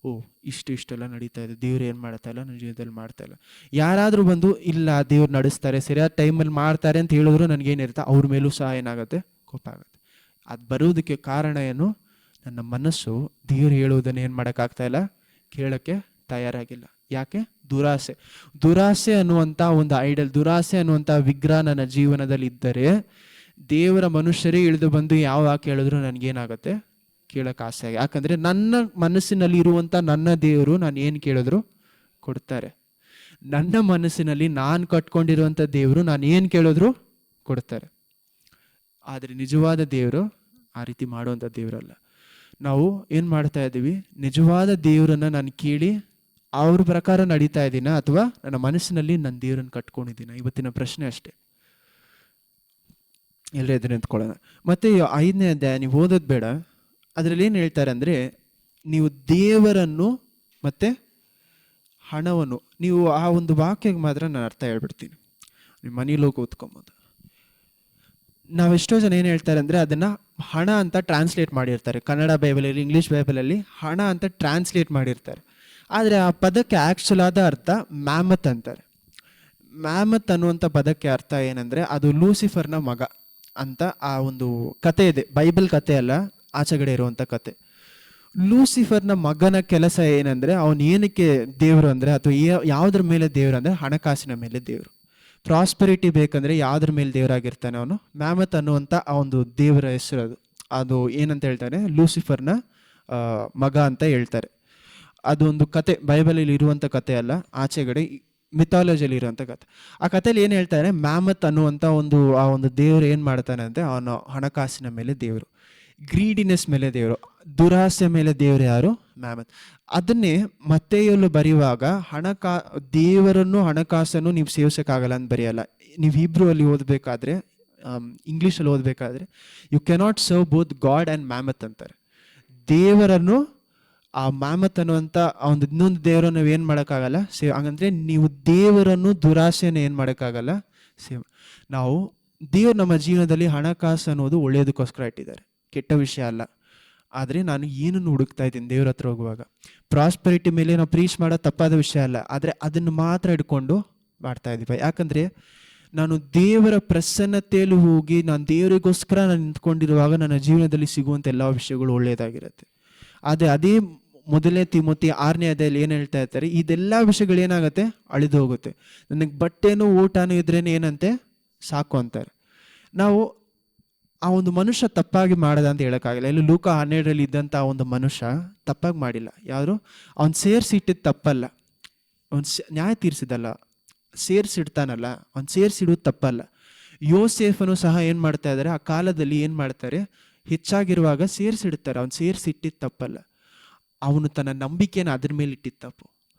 ಓ, ಇಷ್ಟೆಲ್ಲ ನಡೀತಾ ಇದೆ, ದೇವ್ರು ಏನು ಮಾಡ್ತಾ ಇಲ್ಲ, ನನ್ನ ಜೀವನದಲ್ಲಿ ಮಾಡ್ತಾ ಇಲ್ಲ. ಯಾರಾದರೂ ಬಂದು ಇಲ್ಲ ದೇವ್ರು ನಡೆಸ್ತಾರೆ, ಸರಿಯಾದ ಟೈಮಲ್ಲಿ ಮಾಡ್ತಾರೆ ಅಂತ ಹೇಳಿದ್ರು ನನಗೇನಿರುತ್ತೆ, ಅವ್ರ ಮೇಲೂ ಸಹ ಏನಾಗುತ್ತೆ? ಕೋಪ ಆಗುತ್ತೆ. ಅದು ಬರೋದಕ್ಕೆ ಕಾರಣ ಏನು? ನನ್ನ ಮನಸ್ಸು ದೇವ್ರು ಹೇಳುವುದನ್ನು ಏನು ಮಾಡೋಕ್ಕಾಗ್ತಾ ಇಲ್ಲ, ಕೇಳೋಕ್ಕೆ ತಯಾರಾಗಿಲ್ಲ. ಯಾಕೆ? ದುರಾಸೆ. ದುರಾಸೆ ಅನ್ನುವಂಥ ಒಂದು ಐಡಲ್, ದುರಾಸೆ ಅನ್ನುವಂಥ ವಿಗ್ರಹ ನನ್ನ ಜೀವನದಲ್ಲಿ ಇದ್ದರೆ ದೇವರ ಮನುಷ್ಯರೇ ಇಳಿದು ಬಂದು ಯಾವ ವಾಕ್ಯ ಹೇಳಿದ್ರು ನನಗೇನಾಗುತ್ತೆ? ಕೇಳೋಕ್ಕೆ ಆಸೆ ಆಗಿ. ಯಾಕಂದರೆ ನನ್ನ ಮನಸ್ಸಿನಲ್ಲಿ ಇರುವಂಥ ನನ್ನ ದೇವರು ನಾನು ಏನು ಕೇಳಿದ್ರು ಕೊಡ್ತಾರೆ. ನನ್ನ ಮನಸ್ಸಿನಲ್ಲಿ ನಾನು ಕಟ್ಕೊಂಡಿರುವಂಥ ದೇವರು ನಾನು ಏನು ಕೇಳಿದ್ರು ಕೊಡ್ತಾರೆ. ಆದರೆ ನಿಜವಾದ ದೇವರು ಆ ರೀತಿ ಮಾಡುವಂಥ ದೇವರಲ್ಲ. ನಾವು ಏನು ಮಾಡ್ತಾ ಇದ್ದೀವಿ? ನಿಜವಾದ ದೇವರನ್ನು ನಾನು ಕೇಳಿ ಅವ್ರ ಪ್ರಕಾರ ನಡೀತಾ ಇದ್ದೀನ, ಅಥವಾ ನನ್ನ ಮನಸ್ಸಿನಲ್ಲಿ ನನ್ನ ದೇವರನ್ನು ಕಟ್ಕೊಂಡಿದ್ದೀನ? ಇವತ್ತಿನ ಪ್ರಶ್ನೆ ಅಷ್ಟೇ. ಎಲ್ಲರೂ ಎದುರು ನಿಂತ್ಕೊಳ್ಳೋಣ. ಮತ್ತು 5ನೇ ಅಧ್ಯಾಯ ನೀವು ಓದೋದು ಬೇಡ. ಅದರಲ್ಲಿ ಏನು ಹೇಳ್ತಾರೆ ಅಂದರೆ, ನೀವು ದೇವರನ್ನು ಮತ್ತು ಹಣವನ್ನು, ನೀವು ಆ ಒಂದು ವಾಕ್ಯಕ್ಕೆ ಮಾತ್ರ ನಾನು ಅರ್ಥ ಹೇಳ್ಬಿಡ್ತೀನಿ, ನಿಮ್ಮ ಮನೇಲಿ ಹೋಗಿ ಓದ್ಕೊಬೋದು. ನಾವೆಷ್ಟೋ ಜನ ಏನು ಹೇಳ್ತಾರೆ ಅಂದರೆ, ಅದನ್ನು ಹಣ ಅಂತ ಟ್ರಾನ್ಸ್ಲೇಟ್ ಮಾಡಿರ್ತಾರೆ. ಕನ್ನಡ ಬೈಬಲಲ್ಲಿ, ಇಂಗ್ಲೀಷ್ ಬೈಬಲಲ್ಲಿ ಹಣ ಅಂತ ಟ್ರಾನ್ಸ್ಲೇಟ್ ಮಾಡಿರ್ತಾರೆ. ಆದರೆ ಆ ಪದಕ್ಕೆ ಆ್ಯಕ್ಚುಲ್ ಆದ ಅರ್ಥ ಮ್ಯಾಮತ್ ಅಂತಾರೆ. ಮ್ಯಾಮತ್ ಅನ್ನುವಂಥ ಪದಕ್ಕೆ ಅರ್ಥ ಏನಂದರೆ, ಅದು ಲೂಸಿಫರ್ನ ಮಗ ಅಂತ ಆ ಒಂದು ಕತೆ ಇದೆ. ಬೈಬಲ್ ಕತೆ ಅಲ್ಲ, ಆಚೆಗಡೆ ಇರುವಂಥ ಕತೆ. ಲೂಸಿಫರ್ನ ಮಗನ ಕೆಲಸ ಏನಂದರೆ, ಅವನು ಏನಕ್ಕೆ ದೇವರು ಅಂದರೆ, ಅಥವಾ ಯಾವುದ್ರ ಮೇಲೆ ದೇವರು ಅಂದರೆ ಹಣಕಾಸಿನ ಮೇಲೆ ದೇವರು. ಪ್ರಾಸ್ಪರಿಟಿ ಬೇಕಂದರೆ ಯಾವುದ್ರ ಮೇಲೆ ದೇವರಾಗಿರ್ತಾನೆ ಅವನು? ಮ್ಯಾಮತ್ ಅನ್ನುವಂಥ ಆ ಒಂದು ದೇವರ ಹೆಸರು ಅದು. ಅದು ಏನಂತ ಹೇಳ್ತಾರೆ? ಲೂಸಿಫರ್ನ ಮಗ ಅಂತ ಹೇಳ್ತಾರೆ. ಅದೊಂದು ಕತೆ, ಬೈಬಲಲ್ಲಿ ಇರುವಂಥ ಕತೆ ಅಲ್ಲ, ಆಚೆಗಡೆ ಮಿಥಾಲಜಿಯಲ್ಲಿ ಇರುವಂಥ ಕತೆ. ಆ ಕಥೆಯಲ್ಲಿ ಏನು ಹೇಳ್ತಾರೆ? ಮ್ಯಾಮತ್ ಅನ್ನುವಂಥ ಆ ಒಂದು ದೇವರು ಏನು ಮಾಡ್ತಾನೆ ಅಂದರೆ, ಅವನು ಹಣಕಾಸಿನ ಮೇಲೆ ದೇವರು, ಗ್ರೀಡಿನೆಸ್ ಮೇಲೆ ದೇವರು, ದುರಾಸೆ ಮೇಲೆ ದೇವರು ಯಾರು? ಮ್ಯಾಮತ್. ಅದನ್ನೇ ಮತ್ತೆಯಲ್ಲೂ ಬರೆಯುವಾಗ ದೇವರನ್ನು ಹಣಕಾಸನ್ನು ನೀವು ಸೇವಿಸೋಕ್ಕಾಗಲ್ಲ ಅಂತ ಬರೆಯಲ್ಲ. ನೀವು ಹೀಬ್ರೂ ಅಲ್ಲಿ ಓದಬೇಕಾದ್ರೆ, ಇಂಗ್ಲೀಷಲ್ಲಿ ಓದಬೇಕಾದ್ರೆ, you cannot serve both God and mammon ಅಂತಾರೆ. ದೇವರನ್ನು, ಆ ಮ್ಯಾಮತ್ ಅನ್ನುವಂಥ ಒಂದು ಇನ್ನೊಂದು ದೇವರನ್ನು ನಾವು ಏನು ಮಾಡೋಕ್ಕಾಗಲ್ಲ ಹಂಗಂದರೆ ನೀವು ದೇವರನ್ನು ದುರಾಸೆಯನ್ನು ಏನು ಮಾಡೋಕ್ಕಾಗಲ್ಲ ನಾವು ದೇವರು ನಮ್ಮ ಜೀವನದಲ್ಲಿ ಹಣಕಾಸು ಅನ್ನೋದು ಒಳ್ಳೆಯದಕ್ಕೋಸ್ಕರ ಇಟ್ಟಿದ್ದಾರೆ, ಕೆಟ್ಟ ವಿಷಯ ಅಲ್ಲ. ಆದರೆ ನಾನು ಏನನ್ನು ಹುಡುಕ್ತಾ ಇದ್ದೀನಿ ದೇವ್ರ ಹತ್ರ ಹೋಗುವಾಗ? ಪ್ರಾಸ್ಪರಿಟಿ ಮೇಲೆ ನಾವು ಪ್ರೀಚ್ ಮಾಡೋ ತಪ್ಪಾದ ವಿಷಯ ಅಲ್ಲ, ಆದರೆ ಅದನ್ನು ಮಾತ್ರ ಹಿಡ್ಕೊಂಡು ಮಾಡ್ತಾ ಇದ್ದೀವಿ. ಯಾಕಂದರೆ ನಾನು ದೇವರ ಪ್ರಸನ್ನತೆಯಲ್ಲಿ ಹೋಗಿ ನಾನು ದೇವರಿಗೋಸ್ಕರ ನಾನು ನಿಂತ್ಕೊಂಡಿರುವಾಗ ನನ್ನ ಜೀವನದಲ್ಲಿ ಸಿಗುವಂಥ ಎಲ್ಲ ವಿಷಯಗಳು ಒಳ್ಳೆಯದಾಗಿರುತ್ತೆ. ಆದರೆ ಅದೇ ಮೊದಲನೇ ತಿಮೋತಿ 6ನೇ ಅಧ್ಯಾಯದಲ್ಲಿ ಏನು ಹೇಳ್ತಾ ಇರ್ತಾರೆ? ಇದೆಲ್ಲ ವಿಷಯಗಳೇನಾಗುತ್ತೆ? ಅಳಿದು ಹೋಗುತ್ತೆ. ನನಗೆ ಬಟ್ಟೆನೂ ಊಟನೂ ಇದ್ರೇನೆ ಏನಂತೆ ಸಾಕು ಅಂತಾರೆ. ನಾವು ಆ ಒಂದು ಮನುಷ್ಯ ತಪ್ಪಾಗಿ ಮಾಡದ ಅಂತ ಹೇಳೋಕ್ಕಾಗಿಲ್ಲ. ಇಲ್ಲಿ ಲೂಕ 12ರಲ್ಲಿ ಇದ್ದಂಥ ಆ ಒಂದು ಮನುಷ್ಯ ತಪ್ಪಾಗಿ ಮಾಡಿಲ್ಲ. ಯಾರು? ಅವ್ನು ಸೇರಿಸಿಟ್ಟಿದ್ದು ತಪ್ಪಲ್ಲ, ಅವ್ನು ನ್ಯಾಯ ತೀರಿಸಿದಲ್ಲ, ಸೇರಿಸಿಡ್ತಾನಲ್ಲ, ಅವ್ನು ಸೇರಿಸಿಡೋದು ತಪ್ಪಲ್ಲ. ಯೋಸೇಫನು ಸಹ ಏನು ಮಾಡ್ತಾ ಇದ್ದಾರೆ? ಆ ಕಾಲದಲ್ಲಿ ಏನು ಮಾಡ್ತಾರೆ? ಹೆಚ್ಚಾಗಿರುವಾಗ ಸೇರಿಸಿಡ್ತಾರೆ. ಅವ್ನು ಸೇರಿಸಿಟ್ಟಿದ್ದು ತಪ್ಪಲ್ಲ, ಅವನು ತನ್ನ ನಂಬಿಕೆನ ಅದ್ರ ಮೇಲೆ ಇಟ್ಟಿದ್ದು ತಪ್ಪು.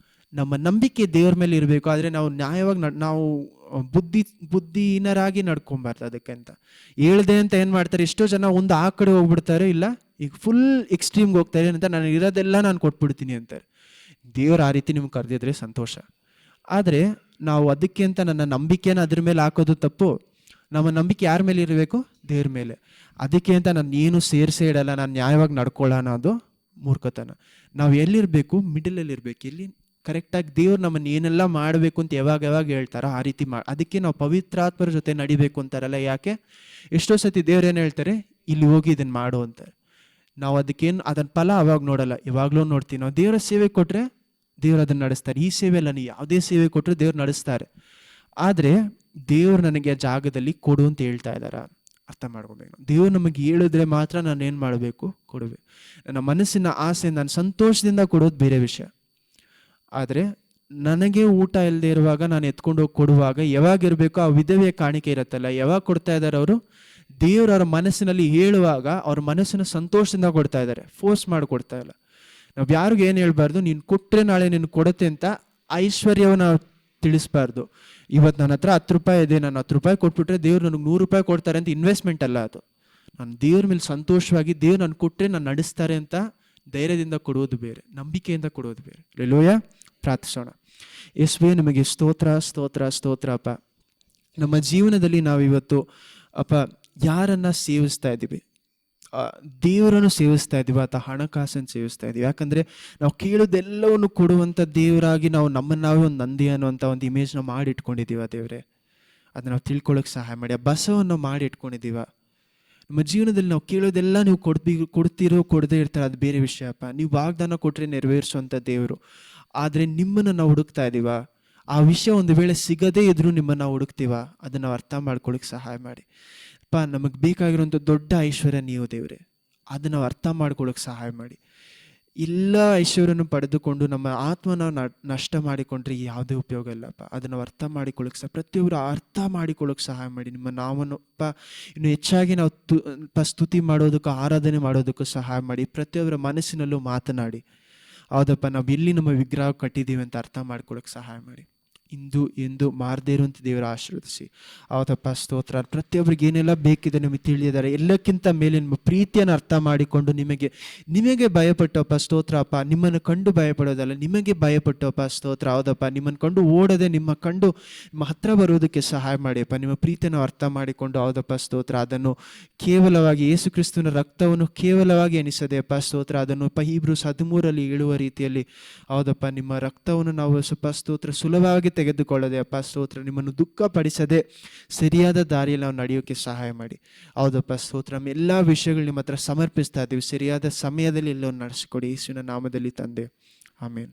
ನಮ್ಮ ನಂಬಿಕೆ ದೇವ್ರ ಮೇಲೆ ಇರಬೇಕು. ಆದರೆ ನಾವು ನ್ಯಾಯವಾಗಿ ನಾವು ಬುದ್ಧಿಹೀನರಾಗಿ ನಡ್ಕೊಬಾರ್ದು. ಅದಕ್ಕೆ ಅಂತ ಹೇಳ್ದೆ ಅಂತ ಏನು ಮಾಡ್ತಾರೆ? ಎಷ್ಟೋ ಜನ ಒಂದು ಆ ಕಡೆ ಹೋಗ್ಬಿಡ್ತಾರೆ, ಇಲ್ಲ ಈಗ ಫುಲ್ ಎಕ್ಸ್ಟ್ರೀಮ್ಗೆ ಹೋಗ್ತಾರೆ ಅಂತ, ನಾನು ಇರೋದೆಲ್ಲ ನಾನು ಕೊಟ್ಬಿಡ್ತೀನಿ ಅಂತಾರೆ. ದೇವ್ರು ಆ ರೀತಿ ನಿಮ್ಗೆ ಕರೆದಿದ್ರೆ ಸಂತೋಷ. ಆದರೆ ನಾವು ಅದಕ್ಕೆ ಅಂತ ನನ್ನ ನಂಬಿಕೆನ ಅದ್ರ ಮೇಲೆ ಹಾಕೋದು ತಪ್ಪು. ನಮ್ಮ ನಂಬಿಕೆ ಯಾರ ಮೇಲೆ ಇರಬೇಕು? ದೇವ್ರ ಮೇಲೆ. ಅದಕ್ಕೆ ಅಂತ ನಾನು ಏನು ಸೇರಿಸೇ ಇಡಲ್ಲ, ನಾನು ನ್ಯಾಯವಾಗಿ ನಡ್ಕೊಳ್ಳೋಣ, ಅದು ಮೂರ್ಖತನ. ನಾವು ಎಲ್ಲಿರಬೇಕು? ಮಿಡಲಲ್ಲಿ ಇರಬೇಕು. ಎಲ್ಲಿ ಕರೆಕ್ಟಾಗಿ ದೇವ್ರು ನಮ್ಮನ್ನು ಏನೆಲ್ಲ ಮಾಡಬೇಕು ಅಂತ ಯಾವಾಗ ಹೇಳ್ತಾರೋ ಆ ರೀತಿ ಅದಕ್ಕೆ ನಾವು ಪವಿತ್ರಾತ್ಮರ ಜೊತೆ ನಡಿಬೇಕು ಅಂತಾರಲ್ಲ. ಯಾಕೆ? ಎಷ್ಟೋ ಸತಿ ದೇವ್ರು ಏನು ಹೇಳ್ತಾರೆ? ಇಲ್ಲಿ ಹೋಗಿ ಇದನ್ನು ಮಾಡು ಅಂತಾರೆ. ನಾವು ಅದಕ್ಕೇನು ಅದನ್ನ ಫಲ ಅವಾಗ ನೋಡಲ್ಲ, ಯಾವಾಗಲೂ ನೋಡ್ತೀವಿ. ನಾವು ದೇವರ ಸೇವೆ ಕೊಟ್ಟರೆ ದೇವ್ರು ಅದನ್ನು ನಡೆಸ್ತಾರೆ. ಈ ಸೇವೆ ಅಲ್ಲ, ನೀವು ಯಾವುದೇ ಸೇವೆ ಕೊಟ್ಟರೆ ದೇವ್ರು ನಡೆಸ್ತಾರೆ. ಆದರೆ ದೇವ್ರು ನನಗೆ ಆ ಜಾಗದಲ್ಲಿ ಕೊಡು ಅಂತ ಹೇಳ್ತಾ ಇದ್ದಾರ? ಅರ್ಥ ಮಾಡ್ಕೋಬೇಕು. ದೇವ್ರು ನಮಗೆ ಹೇಳಿದ್ರೆ ಮಾತ್ರ ನಾನು ಏನು ಮಾಡಬೇಕು? ಕೊಡಬೇಕು. ನನ್ನ ಮನಸ್ಸಿನ ಆಸೆ ನಾನು ಸಂತೋಷದಿಂದ ಕೊಡೋದು ಬೇರೆ ವಿಷಯ. ಆದರೆ ನನಗೆ ಊಟ ಇಲ್ಲದೆ ಇರುವಾಗ ನಾನು ಎತ್ಕೊಂಡು ಹೋಗಿ ಕೊಡುವಾಗ ಯಾವಾಗಿರಬೇಕು? ಆ ವಿಧವೆಯ ಕಾಣಿಕೆ ಇರುತ್ತಲ್ಲ, ಯಾವಾಗ ಕೊಡ್ತಾ ಇದ್ದಾರೆ ಅವರು? ದೇವರು ಅವರ ಮನಸ್ಸಿನಲ್ಲಿ ಹೇಳುವಾಗ ಅವ್ರ ಮನಸ್ಸಿನ ಸಂತೋಷದಿಂದ ಕೊಡ್ತಾ ಇದ್ದಾರೆ, ಫೋರ್ಸ್ ಮಾಡಿ ಕೊಡ್ತಾ ಇಲ್ಲ. ನಾವು ಯಾರಿಗೂ ಏನು ಹೇಳ್ಬಾರ್ದು? ನೀನು ಕೊಟ್ಟರೆ ನಾಳೆ ನೀನು ಕೊಡುತ್ತೆ ಅಂತ ಐಶ್ವರ್ಯವನ್ನು ತಿಳಿಸ್ಬಾರ್ದು. ಇವತ್ತು ನನ್ನ ಹತ್ರ 10 ರೂಪಾಯಿ ಇದೆ, ನಾನು 10 ರೂಪಾಯಿ ಕೊಟ್ಬಿಟ್ರೆ ದೇವ್ರು ನನಗೆ 100 ರೂಪಾಯಿ ಕೊಡ್ತಾರೆ ಅಂತ ಇನ್ವೆಸ್ಟ್ಮೆಂಟ್ ಅಲ್ಲ ಅದು. ನಾನು ದೇವ್ರ ಮೇಲೆ ಸಂತೋಷವಾಗಿ ದೇವ್ರು ನಾನು ಕೊಟ್ಟರೆ ನಾನು ನಡೆಸ್ತಾರೆ ಅಂತ ಧೈರ್ಯದಿಂದ ಕೊಡುವುದು ಬೇರೆ, ನಂಬಿಕೆಯಿಂದ ಕೊಡುವುದು ಬೇರೆ. ಹಲ್ಲೆಲೂಯ. ಪ್ರಾರ್ಥಿಸೋಣ. ಯೇಸುವೇ, ನಿಮಗೆ ಸ್ತೋತ್ರ ಸ್ತೋತ್ರ ಸ್ತೋತ್ರ ಅಪ್ಪ. ನಮ್ಮ ಜೀವನದಲ್ಲಿ ನಾವಿವತ್ತು ಅಪ್ಪ ಯಾರನ್ನ ಸೇವಿಸ್ತಾ ಇದ್ದೀವಿ? ದೇವರನ್ನು ಸೇವಿಸ್ತಾ ಇದ್ದೀವಿ ಅಥವಾ ಹಣಕಾಸನ್ನು ಸೇವಿಸ್ತಾ ಇದ್ದೀವಿ? ಯಾಕಂದರೆ ನಾವು ಕೇಳೋದೆಲ್ಲವನ್ನು ಕೊಡುವಂಥ ದೇವರಾಗಿ ನಮ್ಮನ್ನು ನಾವೇ ಒಂದು ನಂದಿ ಅನ್ನುವಂಥ ಒಂದು ಇಮೇಜ್ನ ಮಾಡಿ ಇಟ್ಕೊಂಡಿದ್ದೀವ ದೇವರೇ? ಅದನ್ನ ನಾವು ತಿಳ್ಕೊಳ್ಳೋಕೆ ಸಹಾಯ ಮಾಡಿ. ಆ ಬಸವನ್ನು ಮಾಡಿ ಇಟ್ಕೊಂಡಿದ್ದೀವ? ನಮ್ಮ ಜೀವನದಲ್ಲಿ ನಾವು ಕೇಳೋದೆಲ್ಲ ನೀವು ಕೊಡ್ತೀರೋ ಕೊಡದೇ ಇರ್ತಾರೆ, ಅದು ಬೇರೆ ವಿಷಯಪ್ಪ. ನೀವು ವಾಗ್ದಾನ ಕೊಟ್ಟರೆ ನೆರವೇರಿಸುವಂಥ ದೇವರು. ಆದರೆ ನಿಮ್ಮನ್ನು ನಾವು ಹುಡುಕ್ತಾ ಇದ್ದೀವ? ಆ ವಿಷಯ ಒಂದು ವೇಳೆ ಸಿಗದೇ ಇದ್ರೂ ನಿಮ್ಮನ್ನು ನಾವು ಹುಡುಕ್ತೀವ? ಅದನ್ನು ನಾವು ಅರ್ಥ ಮಾಡ್ಕೊಳ್ಳಿಕ್ಕೆ ಸಹಾಯ ಮಾಡಿ ಅಪ್ಪ. ನಮಗೆ ಬೇಕಾಗಿರುವಂಥ ದೊಡ್ಡ ಐಶ್ವರ್ಯ ನೀವು ದೇವರೇ, ಅದನ್ನು ನಾವು ಅರ್ಥ ಮಾಡ್ಕೊಳ್ಳೋಕೆ ಸಹಾಯ ಮಾಡಿ. ಎಲ್ಲ ಐಶ್ವರ್ಯವನ್ನು ಪಡೆದುಕೊಂಡು ನಮ್ಮ ಆತ್ಮನ ನಷ್ಟ ಮಾಡಿಕೊಂಡ್ರೆ ಯಾವುದೇ ಉಪಯೋಗ ಇಲ್ಲಪ್ಪ. ಅದನ್ನು ಅರ್ಥ ಮಾಡಿಕೊಳ್ಳೋಕೆ ಪ್ರತಿಯೊಬ್ಬರು ಅರ್ಥ ಮಾಡಿಕೊಳ್ಳೋಕೆ ಸಹಾಯ ಮಾಡಿ. ನಿಮ್ಮ ನಾಮನಪ್ಪ ಇನ್ನು ಹೆಚ್ಚಾಗಿ ನಾವು ಸ್ತುತಿ ಮಾಡೋದಕ್ಕೂ ಆರಾಧನೆ ಮಾಡೋದಕ್ಕೂ ಸಹಾಯ ಮಾಡಿ. ಪ್ರತಿಯೊಬ್ಬರ ಮನಸ್ಸಿನಲ್ಲೂ ಮಾತನಾಡಿ. ಹೌದಪ್ಪ, ನಾವು ಎಲ್ಲಿ ನಮ್ಮ ವಿಗ್ರಹ ಕಟ್ಟಿದ್ದೀವಿ ಅಂತ ಅರ್ಥ ಮಾಡ್ಕೊಳ್ಳೋಕೆ ಸಹಾಯ ಮಾಡಿ. ಇಂದು ಎಂದು ಮಾರದೇ ಇರುವಂಥ ದೇವರ ಆಶೀರ್ವದಿಸಿ. ಹೌದಪ್ಪ, ಸ್ತೋತ್ರ. ಪ್ರತಿಯೊಬ್ಬರಿಗೆ ಏನೆಲ್ಲ ಬೇಕಿದೆ ನಿಮಗೆ ತಿಳಿದಿದ್ದಾರೆ. ಎಲ್ಲಕ್ಕಿಂತ ಮೇಲೆ ನಿಮ್ಮ ಪ್ರೀತಿಯನ್ನು ಅರ್ಥ ಮಾಡಿಕೊಂಡು ನಿಮಗೆ ಭಯಪಟ್ಟಪ್ಪ ಸ್ತೋತ್ರ ಅಪ್ಪ. ನಿಮ್ಮನ್ನು ಕಂಡು ಭಯಪಡೋದಲ್ಲ, ನಿಮಗೆ ಭಯಪಟ್ಟಪ್ಪ ಸ್ತೋತ್ರ. ಹೌದಪ್ಪ, ನಿಮ್ಮನ್ನು ಕಂಡು ಓಡದೆ ನಿಮ್ಮ ಹತ್ರ ಬರೋದಕ್ಕೆ ಸಹಾಯ ಮಾಡಿಯಪ್ಪ. ನಿಮ್ಮ ಪ್ರೀತಿಯನ್ನು ಅರ್ಥ ಮಾಡಿಕೊಂಡು ಹೌದಪ್ಪ ಸ್ತೋತ್ರ, ಅದನ್ನು ಕೇವಲವಾಗಿ ಯೇಸು ಕ್ರಿಸ್ತನ ರಕ್ತವನ್ನು ಕೇವಲವಾಗಿ ಎನಿಸದೆಯಪ್ಪ ಸ್ತೋತ್ರ. ಅದನ್ನು ಹೀಬ್ರೂ 13 ಹೇಳುವ ರೀತಿಯಲ್ಲಿ ಹೌದಪ್ಪ, ನಿಮ್ಮ ರಕ್ತವನ್ನು ನಾವು ಸ್ವಲ್ಪ ಸ್ತೋತ್ರ ಸುಲಭವಾಗಿ ತೆಗೆದುಕೊಳ್ಳದೆ ಅಪ್ಪ ಸ್ತೋತ್ರ, ನಿಮ್ಮನ್ನು ದುಃಖಪಡಿಸದೆ ಸರಿಯಾದ ದಾರಿಯಲ್ಲಿ ನಾವು ನಡೆಯೋಕ್ಕೆ ಸಹಾಯ ಮಾಡಿ. ಹೌದಪ್ಪ ಸ್ತೋತ್ರ, ನಮ್ಮ ಎಲ್ಲ ವಿಷಯಗಳು ನಿಮ್ಮ ಹತ್ರ ಸಮರ್ಪಿಸ್ತಾ ಇದ್ದೀವಿ. ಸರಿಯಾದ ಸಮಯದಲ್ಲಿ ಎಲ್ಲವನ್ನು ನಡೆಸಿಕೊಡಿ. ಯೇಸುವಿನ ನಾಮದಲ್ಲಿ ತಂದೆ, ಆಮೇನ್.